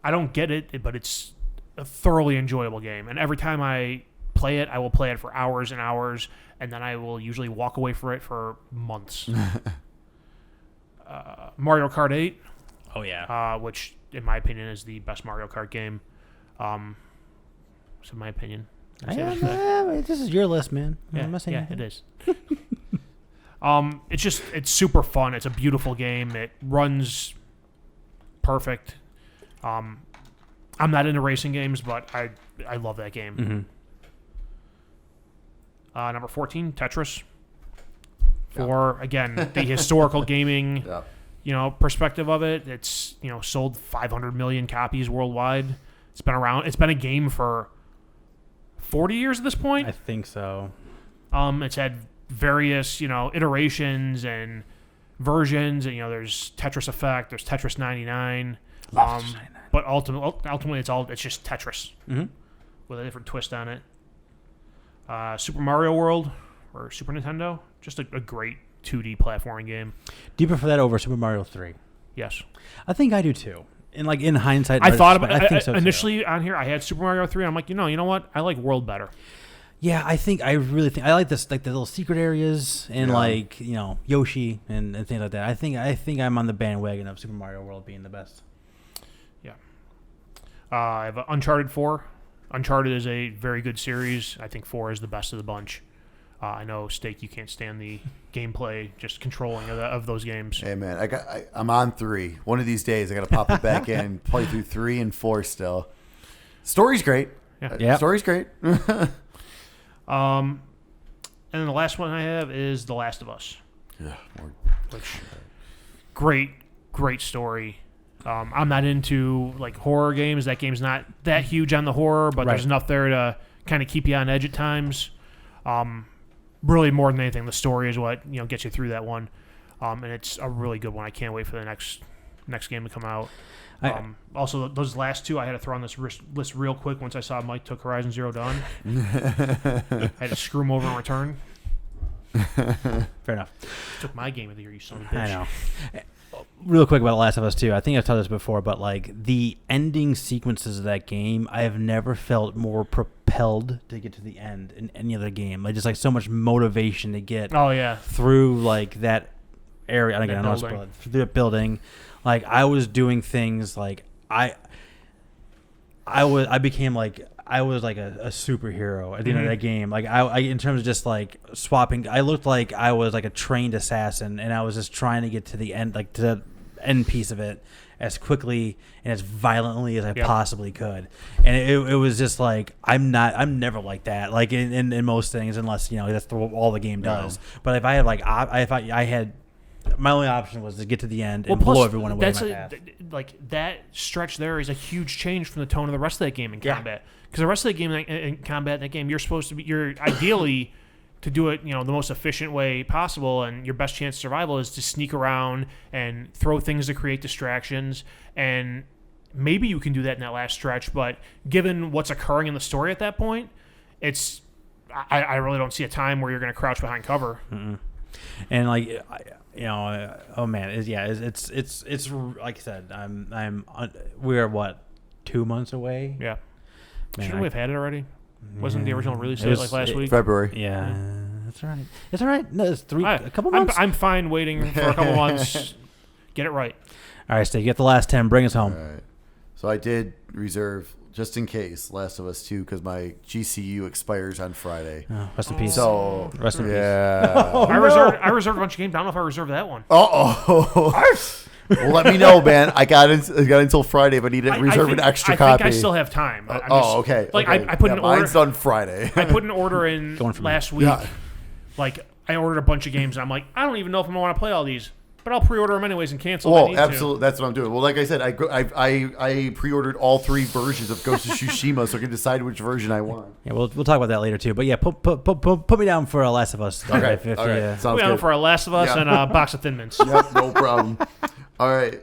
I don't get it, but it's a thoroughly enjoyable game. And every time I play it, I will play it for hours and hours, and then I will usually walk away from it for months. Mario Kart 8. Oh, yeah. Which, in my opinion, is the best Mario Kart game. So, in my opinion. This is your list, man. Yeah, I'm not saying it is. It's super fun. It's a beautiful game. It runs perfect. I'm not into racing games, but I love that game. Mm-hmm. Number 14, Tetris. For, again, the historical gaming perspective of it. It's sold 500 million copies worldwide. It's been around. It's been a game for 40 years at this point. I think so. It's had various iterations and versions, and there's Tetris Effect, there's Tetris 99. But ultimately it's just Tetris with a different twist on it. Super Mario World or Super Nintendo, just a great 2D platforming game. Do you prefer that over Super Mario 3? Yes, I think I do too. And like in hindsight, I thought about. I think so initially on here I had Super Mario 3. I'm like, you know what? I like World better. Yeah, I really think I like this, like the little secret areas and like Yoshi and things like that. I think I'm on the bandwagon of Super Mario World being the best. Yeah. I have Uncharted 4. Uncharted is a very good series. I think 4 is the best of the bunch. I know, Steak, you can't stand the gameplay, just controlling of those games. Hey, man, I'm on 3. One of these days, I got to pop it back in, play through 3 and 4 still. Story's great. Yeah. Story's great. And then the last one I have is The Last of Us. Yeah. Which, great story. I'm not into like horror games. That game's not that huge on the horror, but there's enough there to kind of keep you on edge at times. Really, more than anything, the story is what gets you through that one, and it's a really good one. I can't wait for the next game to come out. Also, those last two I had to throw on this list real quick once I saw Mike took Horizon Zero Dawn. I had to screw him over and return. Fair enough. Took my game of the year, you son of a bitch. I know. Real quick about The Last of Us 2. I think I've told this before, but like the ending sequences of that game, I have never felt more propelled to get to the end in any other game. Like just like so much motivation to get through like that area. I don't know through that building. Like I was doing things like I became like I was like a superhero at the end of that game. Like I in terms of just like swapping, I looked like I was like a trained assassin, and I was just trying to get to the end, like to the end piece of it as quickly and as violently as I possibly could. And it was just like I'm never like that. Like in most things, unless that's all the game does. But if I had like I had. My only option was to get to the end and blow everyone away. Like that stretch there is a huge change from the tone of the rest of that game in combat. Because the rest of the game in combat in that game, you're ideally to do it, the most efficient way possible, and your best chance of survival is to sneak around and throw things to create distractions. And maybe you can do that in that last stretch, but given what's occurring in the story at that point, I really don't see a time where you're going to crouch behind cover. Mm-mm. And like. Oh man, it's like I said, we're what 2 months away. Yeah, man, shouldn't we have had it already? Wasn't the original release date like last week? February. Yeah, that's all right. It's all right. No, it's a couple months. I'm fine waiting for a couple months. Get it right. All right, Steve, get the last 10. Bring us home. All right. So I did reserve. Just in case, Last of Us 2, because my GCU expires on Friday. Oh, rest in peace. So rest in peace. I reserved a bunch of games. I don't know if I reserved that one. Well, let me know, man. I got until Friday, but I need to reserve an extra copy. I think I still have time. Okay. Like okay. I put an order. Mine's done Friday. I put an order in last week. Yeah. Like I ordered a bunch of games. And I'm like, I don't even know if I'm gonna want to play all these. But I'll pre-order them anyways and cancel. Well, absolutely, that's what I'm doing. Well, like I said, I pre-ordered all 3 versions of Ghost of Tsushima, so I can decide which version I want. Yeah, we'll talk about that later too. But yeah, put me down for Last of Us. Okay, if sounds good. Down for a Last of Us and a box of Thin Mints. Yep, no problem. All right,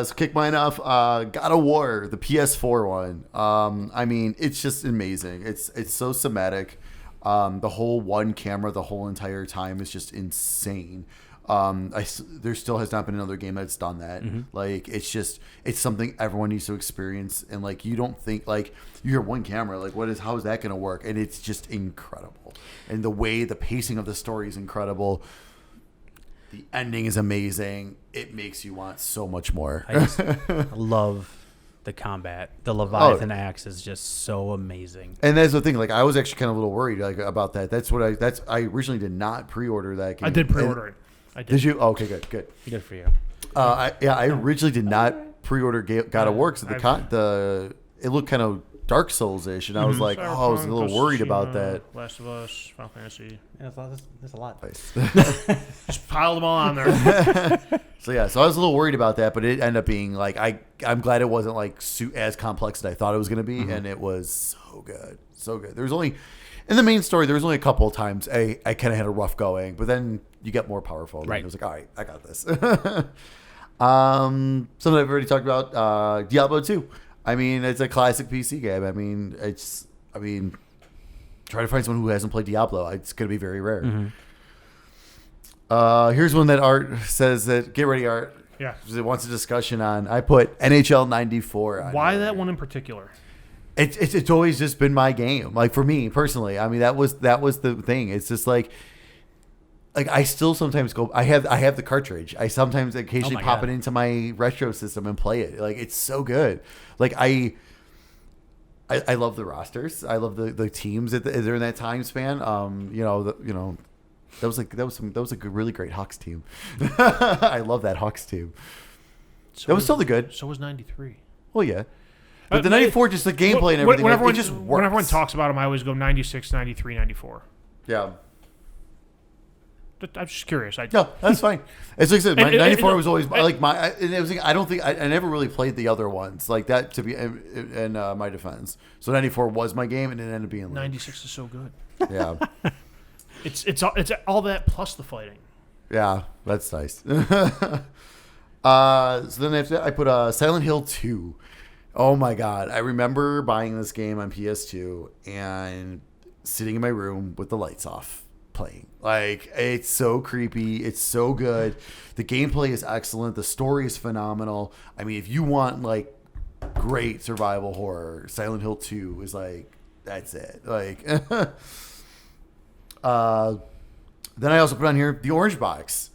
so kick mine off. God of War, the PS4 one. I mean, it's just amazing. It's so cinematic. The whole one camera the whole entire time is just insane. There still has not been another game that's done that. Like it's something everyone needs to experience, and like you don't think like you hear one camera, like how is that going to work? And it's just incredible, and the way the pacing of the story is incredible. The ending is amazing. It makes you want so much more. I just love the combat. The Leviathan axe is just so amazing. And that's the thing. Like I was actually kind of a little worried about that. I originally did not pre-order that game. I did pre-order it. I did. Did you? Oh, okay, good. Good for you. I originally did not pre-order God of War because it looked kind of Dark Souls-ish, and I was like, I was a little worried about that. Last of Us, Final Fantasy. Yeah, that's a lot. Nice. Just piled them all on there. So I was a little worried about that, but it ended up being like I'm glad it wasn't like as complex as I thought it was going to be, and it was so good, so good. There's only in the main story, there was only a couple of times I kind of had a rough going, but then you get more powerful. Right. It was like, all right, I got this. Something I've already talked about, Diablo 2. I mean, it's a classic PC game. I mean, try to find someone who hasn't played Diablo. It's going to be very rare. Here's one that Art says that, get ready, Art. Yeah. It wants a discussion on. I put NHL 94 on. Why that one in particular? It's always just been my game. Like for me personally, I mean, that was the thing. It's just like I still sometimes go. I have the cartridge. I sometimes occasionally pop it into my retro system and play it. Like it's so good. Like I love the rosters. I love the teams that they're in that time span. That was a really great Hawks team. I love that Hawks team. That was still the good. So was 93. Well, yeah. But the 94, just the gameplay and everything, it just works. When everyone talks about them, I always go 96, 93, 94. Yeah. I'm just curious. No, that's fine. It's like I said, 94 was always like my. And it was like, I don't think I never really played the other ones like that to be in my defense. So 94 was my game, and it ended up being like, 96 is so good. Yeah. It's all that plus the fighting. Yeah, that's nice. So then after that, I put Silent Hill 2. Oh my god! I remember buying this game on PS2 and sitting in my room with the lights off, playing. Like it's so creepy. It's so good. The gameplay is excellent. The story is phenomenal. I mean, if you want like great survival horror, Silent Hill 2 is like that's it. Like. Then I also put on here the Orange Box.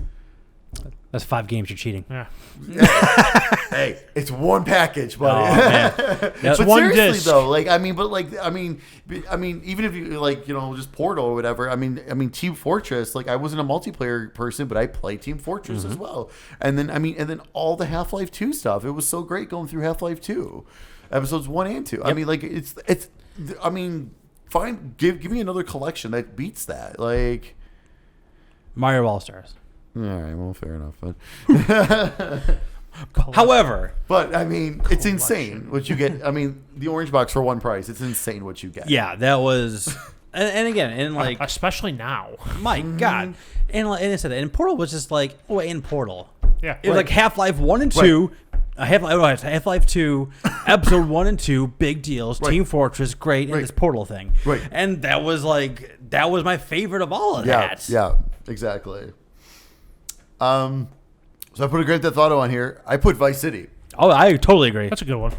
That's 5 games. You're cheating. Yeah. Hey, it's one package, buddy. Oh, man. But one seriously disc. though, I mean, even if you like, just Portal or whatever. I mean, Team Fortress. Like, I wasn't a multiplayer person, but I played Team Fortress as well. And then all the Half-Life 2 stuff. It was so great going through Half-Life 2, episodes 1 and 2. Yep. I mean, like it's. I mean, fine. Give me another collection that beats that. Like Mario All-Stars. All right, well, fair enough. But However, I mean, it's insane what you get. I mean, the Orange Box for one price. It's insane what you get. yeah, that was, and again, and like, especially now. my God, and I said that, and Portal was just like, in Portal, Yeah. it was like Half-Life 1 and 2. Half-Life 2, Episode 1 and 2, big deals. Team Fortress, great, and this Portal thing. Right. And that was my favorite of all of that. Yeah, exactly. So I put a Grand Theft Auto on here. I put Vice City. Oh, I totally agree. That's a good one.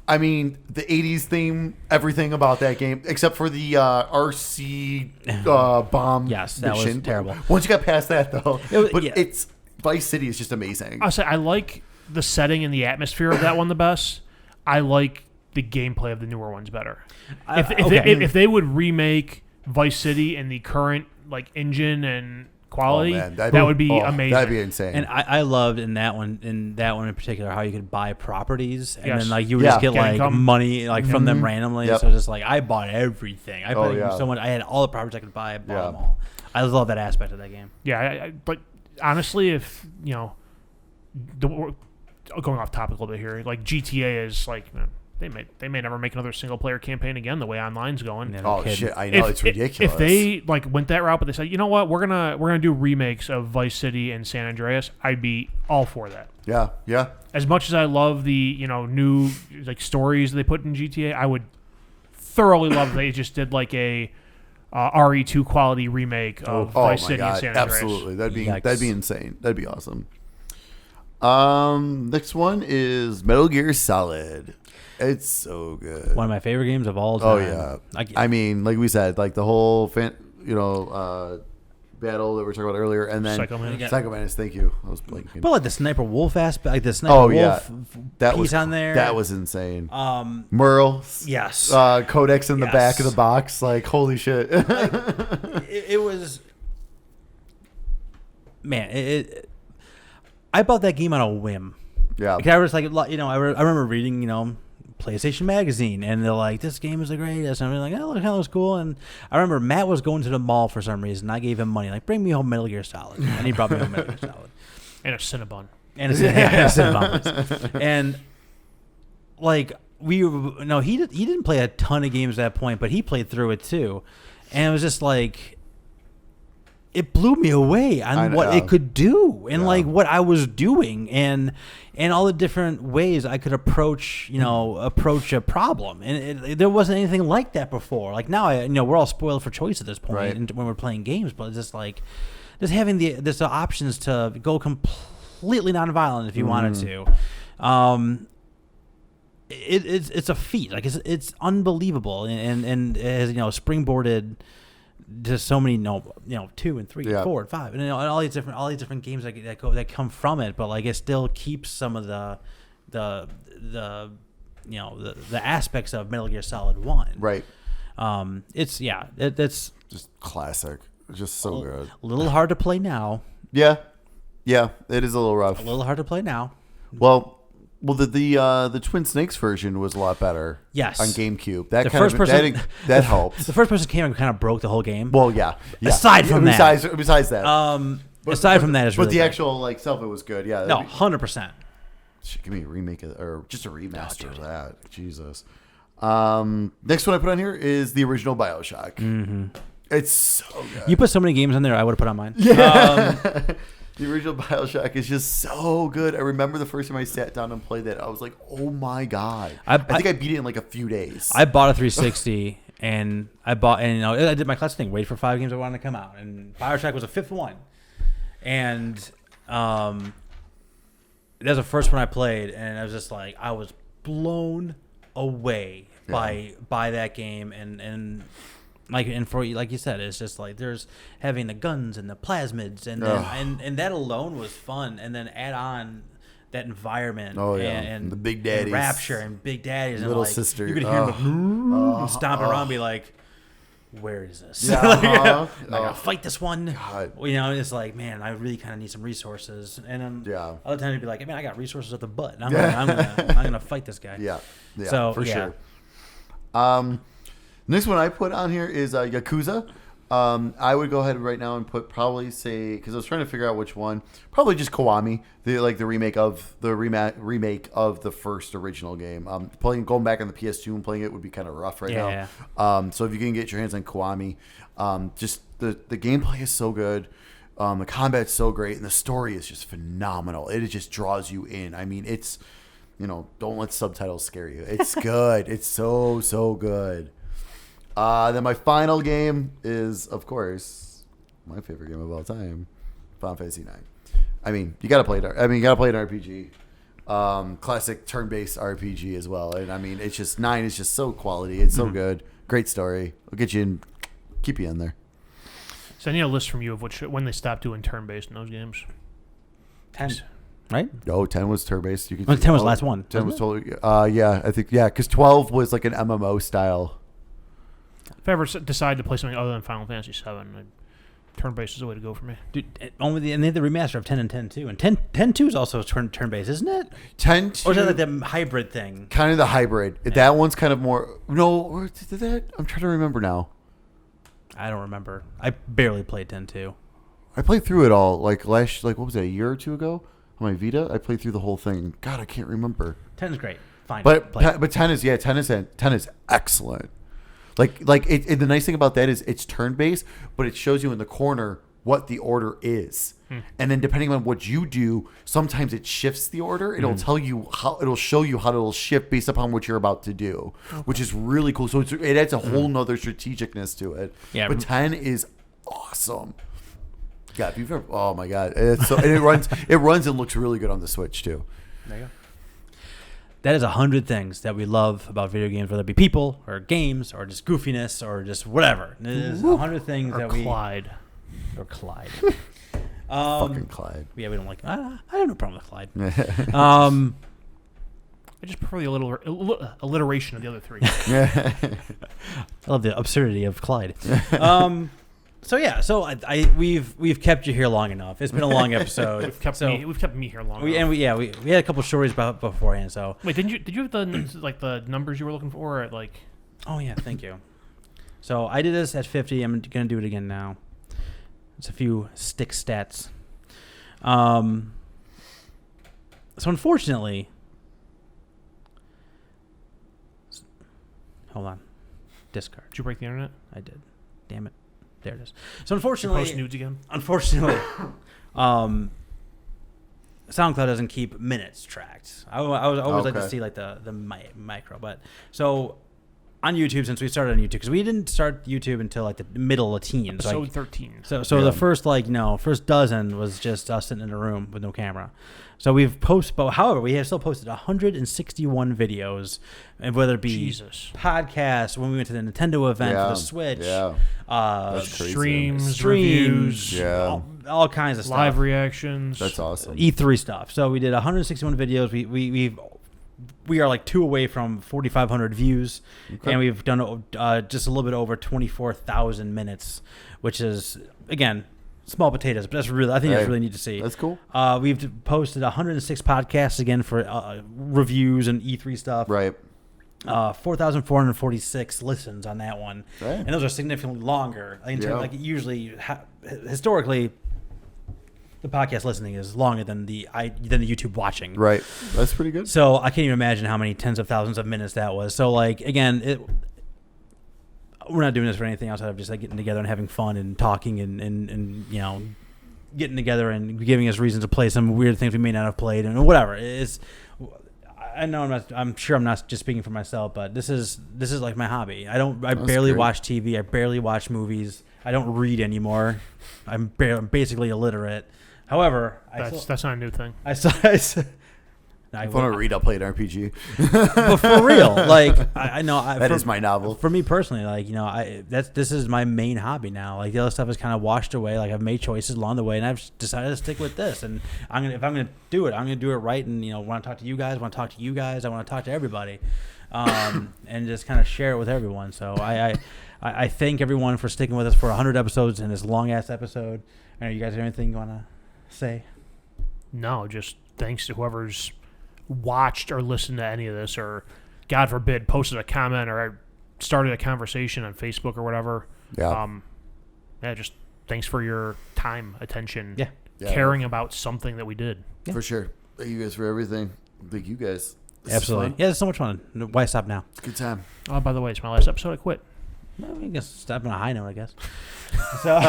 I mean, the 80s theme, everything about that game, except for the RC bomb Yes, that mission. was terrible. Once you got past that, though. Yeah. It's Vice City is just amazing. I'll say I like the setting and the atmosphere of that one the best. I like the gameplay of the newer ones better. If they would remake Vice City in the current like engine and quality, that would be amazing. That'd be insane. And I loved in that one in particular how you could buy properties and Yes. then like you would just get like income. money like from them randomly. Yep. So just like I bought everything. I put yeah. so much. I had all the properties I could buy. I bought them all. I love that aspect of that game. Yeah, but honestly, if going off topic a little bit here, like GTA is like they may never make another single player campaign again the way online's going. Yeah, oh kidding. shit! I know it's ridiculous. If they like went that route, but they said, you know what, we're gonna do remakes of Vice City and San Andreas, I'd be all for that. Yeah. As much as I love the new like stories they put in GTA, I would thoroughly love if they just did like a RE2 quality remake of Vice City and San Andreas. Absolutely. That'd be insane. That'd be awesome. Next one is Metal Gear Solid. It's so good. One of my favorite games of all time. Oh yeah. I mean, like we said, like the whole battle that we were talking about earlier, and then Psycho Mantis. Thank you. I was blanking. But like the Sniper Wolf aspect, like the Sniper Wolf that piece was on there. That was insane. Merle. Yes. Codex in the back of the box. Like, holy shit. It was. Man, I bought that game on a whim. Yeah. Like I was like, I remember reading, PlayStation Magazine, and they're like, "This game is the greatest." And I'm like, "Oh, look how it's cool." And I remember Matt was going to the mall for some reason. I gave him money, like, "Bring me home Metal Gear Solid," and he brought me home Metal Gear Solid and a Cinnabon. And a Cinnabon. And like he didn't play a ton of games at that point, but he played through it too, and it was just like. It blew me away on what it could do and like what I was doing and all the different ways I could approach a problem. And there wasn't anything like that before. Like now, we're all spoiled for choice at this point when we're playing games, but it's just like just having the options to go completely nonviolent if you wanted to. It's a feat. Like it's unbelievable and it has springboarded. Just so many, 2 and 3 and 4 and 5, and all these different games that come from it. But like it still keeps some of the aspects of Metal Gear Solid 1. Right. It's just classic. Just so good. A little hard to play now. Yeah, it is a little rough. A little hard to play now. Well, the Twin Snakes version was a lot better. Yes, on GameCube. That helped. The first person came and kind of broke the whole game. Well, yeah. Aside from that, besides that, aside from that, but the actual self, it was good. Yeah. No, 100%. Give me a remake or just a remaster of that. Jesus. Next one I put on here is the original BioShock. Mm-hmm. It's so good. You put so many games on there, I would have put on mine. Yeah. The original BioShock is just so good. I remember the first time I sat down and played that, I was like, oh my God. I think I beat it in like a few days. I bought a 360 and I did my classic thing, wait for 5 games I wanted to come out. And BioShock was a 5th one. And that was the first one I played, and I was just like, I was blown away by that game and for like you said, it's just like there's having the guns and the plasmids and that alone was fun, and then add on that environment and the Big Daddies, and Rapture and Big Daddies and Little Sister. You could hear them stomping around, be like, where is this? Yeah, I gotta fight this one. God. It's like, man, I really kind of need some resources. And then other times you'd be like, man, I got resources at the butt. And I'm gonna fight this guy. Yeah, so, for sure. Next one I put on here is Yakuza. I would go ahead right now and because I was trying to figure out which one. Probably just Kiwami, the remake of the first original game. Going back on the PS2 and playing it would be kind of rough now. So if you can get your hands on Kiwami, just the gameplay is so good. The combat's so great, and the story is just phenomenal. It just draws you in. I mean, it's don't let subtitles scare you. It's good. It's so good. Then my final game is, of course, my favorite game of all time, Final Fantasy IX. I mean, you gotta play it. You gotta play an RPG, classic turn-based RPG as well. And I mean, it's just 9 is just so quality. It's so good. Great story. I'll get you in, keep you in there. So I need a list from you of when they stopped doing turn-based in those games. 10. Right? Oh, 10 was turn-based. 10 was the last one. 10 was totally. I think because 12 was like an MMO style. If I ever decide to play something other than Final Fantasy VII, turn-based is the way to go for me. Dude, and they had the remaster of 10 and 10 too. And 10-2 is also turn-based, isn't it? 10-2. Or is that like the hybrid thing? Kind of the hybrid. Yeah. That one's kind of more... No, did that? I'm trying to remember now. I don't remember. I barely played 10-2. I played through it all. What was it, a year or two ago? On my Vita? I played through the whole thing. God, I can't remember. 10 is great. Fine. But 10 is excellent. The nice thing about that is it's turn-based, but it shows you in the corner what the order is. And then depending on what you do, sometimes it shifts the order. It'll tell you how, it'll show you how it'll shift based upon what you're about to do, which is really cool. So it adds a whole nother strategicness to it. Yeah. But 10 is awesome. Yeah, if you've ever, oh my God. It's so, and it runs and looks really good on the Switch too. There you go. That is 100 things that we love about video games, whether it be people or games or just goofiness or just whatever. It is 100 things Or that we... Clyde. Or Clyde. Fucking Clyde. Yeah, we don't like... I have no problem with Clyde. I just prefer the alliteration of the other three. I love the absurdity of Clyde. So yeah, so we've kept you here long enough. It's been a long episode. We've kept me here long enough. We had a couple stories about beforehand. So wait, did you have the numbers you were looking for at like? Oh yeah, thank you. So I did this at 50. I'm gonna do it again now. It's a few stick stats. So unfortunately, hold on, discard. Did you break the internet? I did. Damn it. There it is. So unfortunately, Post nudes again. Unfortunately, SoundCloud doesn't keep minutes tracked. I always like to see like the micro, but so on YouTube, since we started on YouTube, because we didn't start YouTube until like the middle of teens, Episode like, 13. So the first first dozen was just us sitting in a room with no camera. So we've however, we have still posted 161 videos, and whether it be podcasts, when we went to the Nintendo event for the Switch, streams, reviews, all kinds of stuff, live reactions. That's awesome. E3 stuff. So we did 161 videos. We are like 2 away from 4,500 views, and we've done just a little bit over 24,000 minutes, which is again small potatoes, but that's really that's really neat to see. That's cool. We've posted 106 podcasts again for reviews and E3 stuff. Right. 4,446 listens on that one, and those are significantly longer. Like usually, historically, the podcast listening is longer than the YouTube watching. Right. That's pretty good. So I can't even imagine how many tens of thousands of minutes that was. So like again, we're not doing this for anything outside of just like getting together and having fun and talking and getting together and giving us reasons to play some weird things we may not have played and whatever. I know I'm sure I'm not just speaking for myself, but this is like my hobby. I barely watch TV. I barely watch movies. I don't read anymore. I'm basically illiterate. However, that's not a new thing. I want to read. I'll play an RPG. But for real, like I know that is my novel. For me personally, like this is my main hobby now. Like the other stuff is kind of washed away. Like I've made choices along the way, and I've decided to stick with this. And if I'm gonna do it, I'm gonna do it right. And want to talk to you guys. Want to talk to you guys. I want to talk to everybody, and just kind of share it with everyone. So I thank everyone for sticking with us for 100 episodes in this long ass episode. I know you guys have anything you want to say? No, just thanks to whoever's watched or listened to any of this, or God forbid posted a comment or started a conversation on Facebook or whatever. Just thanks for your time, attention, caring about something that we did. For sure. Thank you guys for everything. Thank you guys. Absolutely. Yeah, it's so much fun. Why stop now? It's a good time. Oh, by the way, it's my last episode. I quit. Well, I guess stop on a high note, I guess. So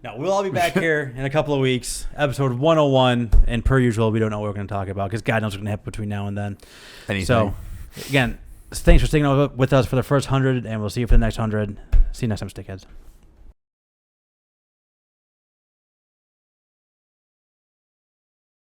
no, we'll all be back here in a couple of weeks, episode 101, and per usual, we don't know what we're going to talk about because God knows what's going to happen between now and then. Anything. So, again, thanks for sticking with us for the first 100, and we'll see you for the next 100. See you next time, Stickheads.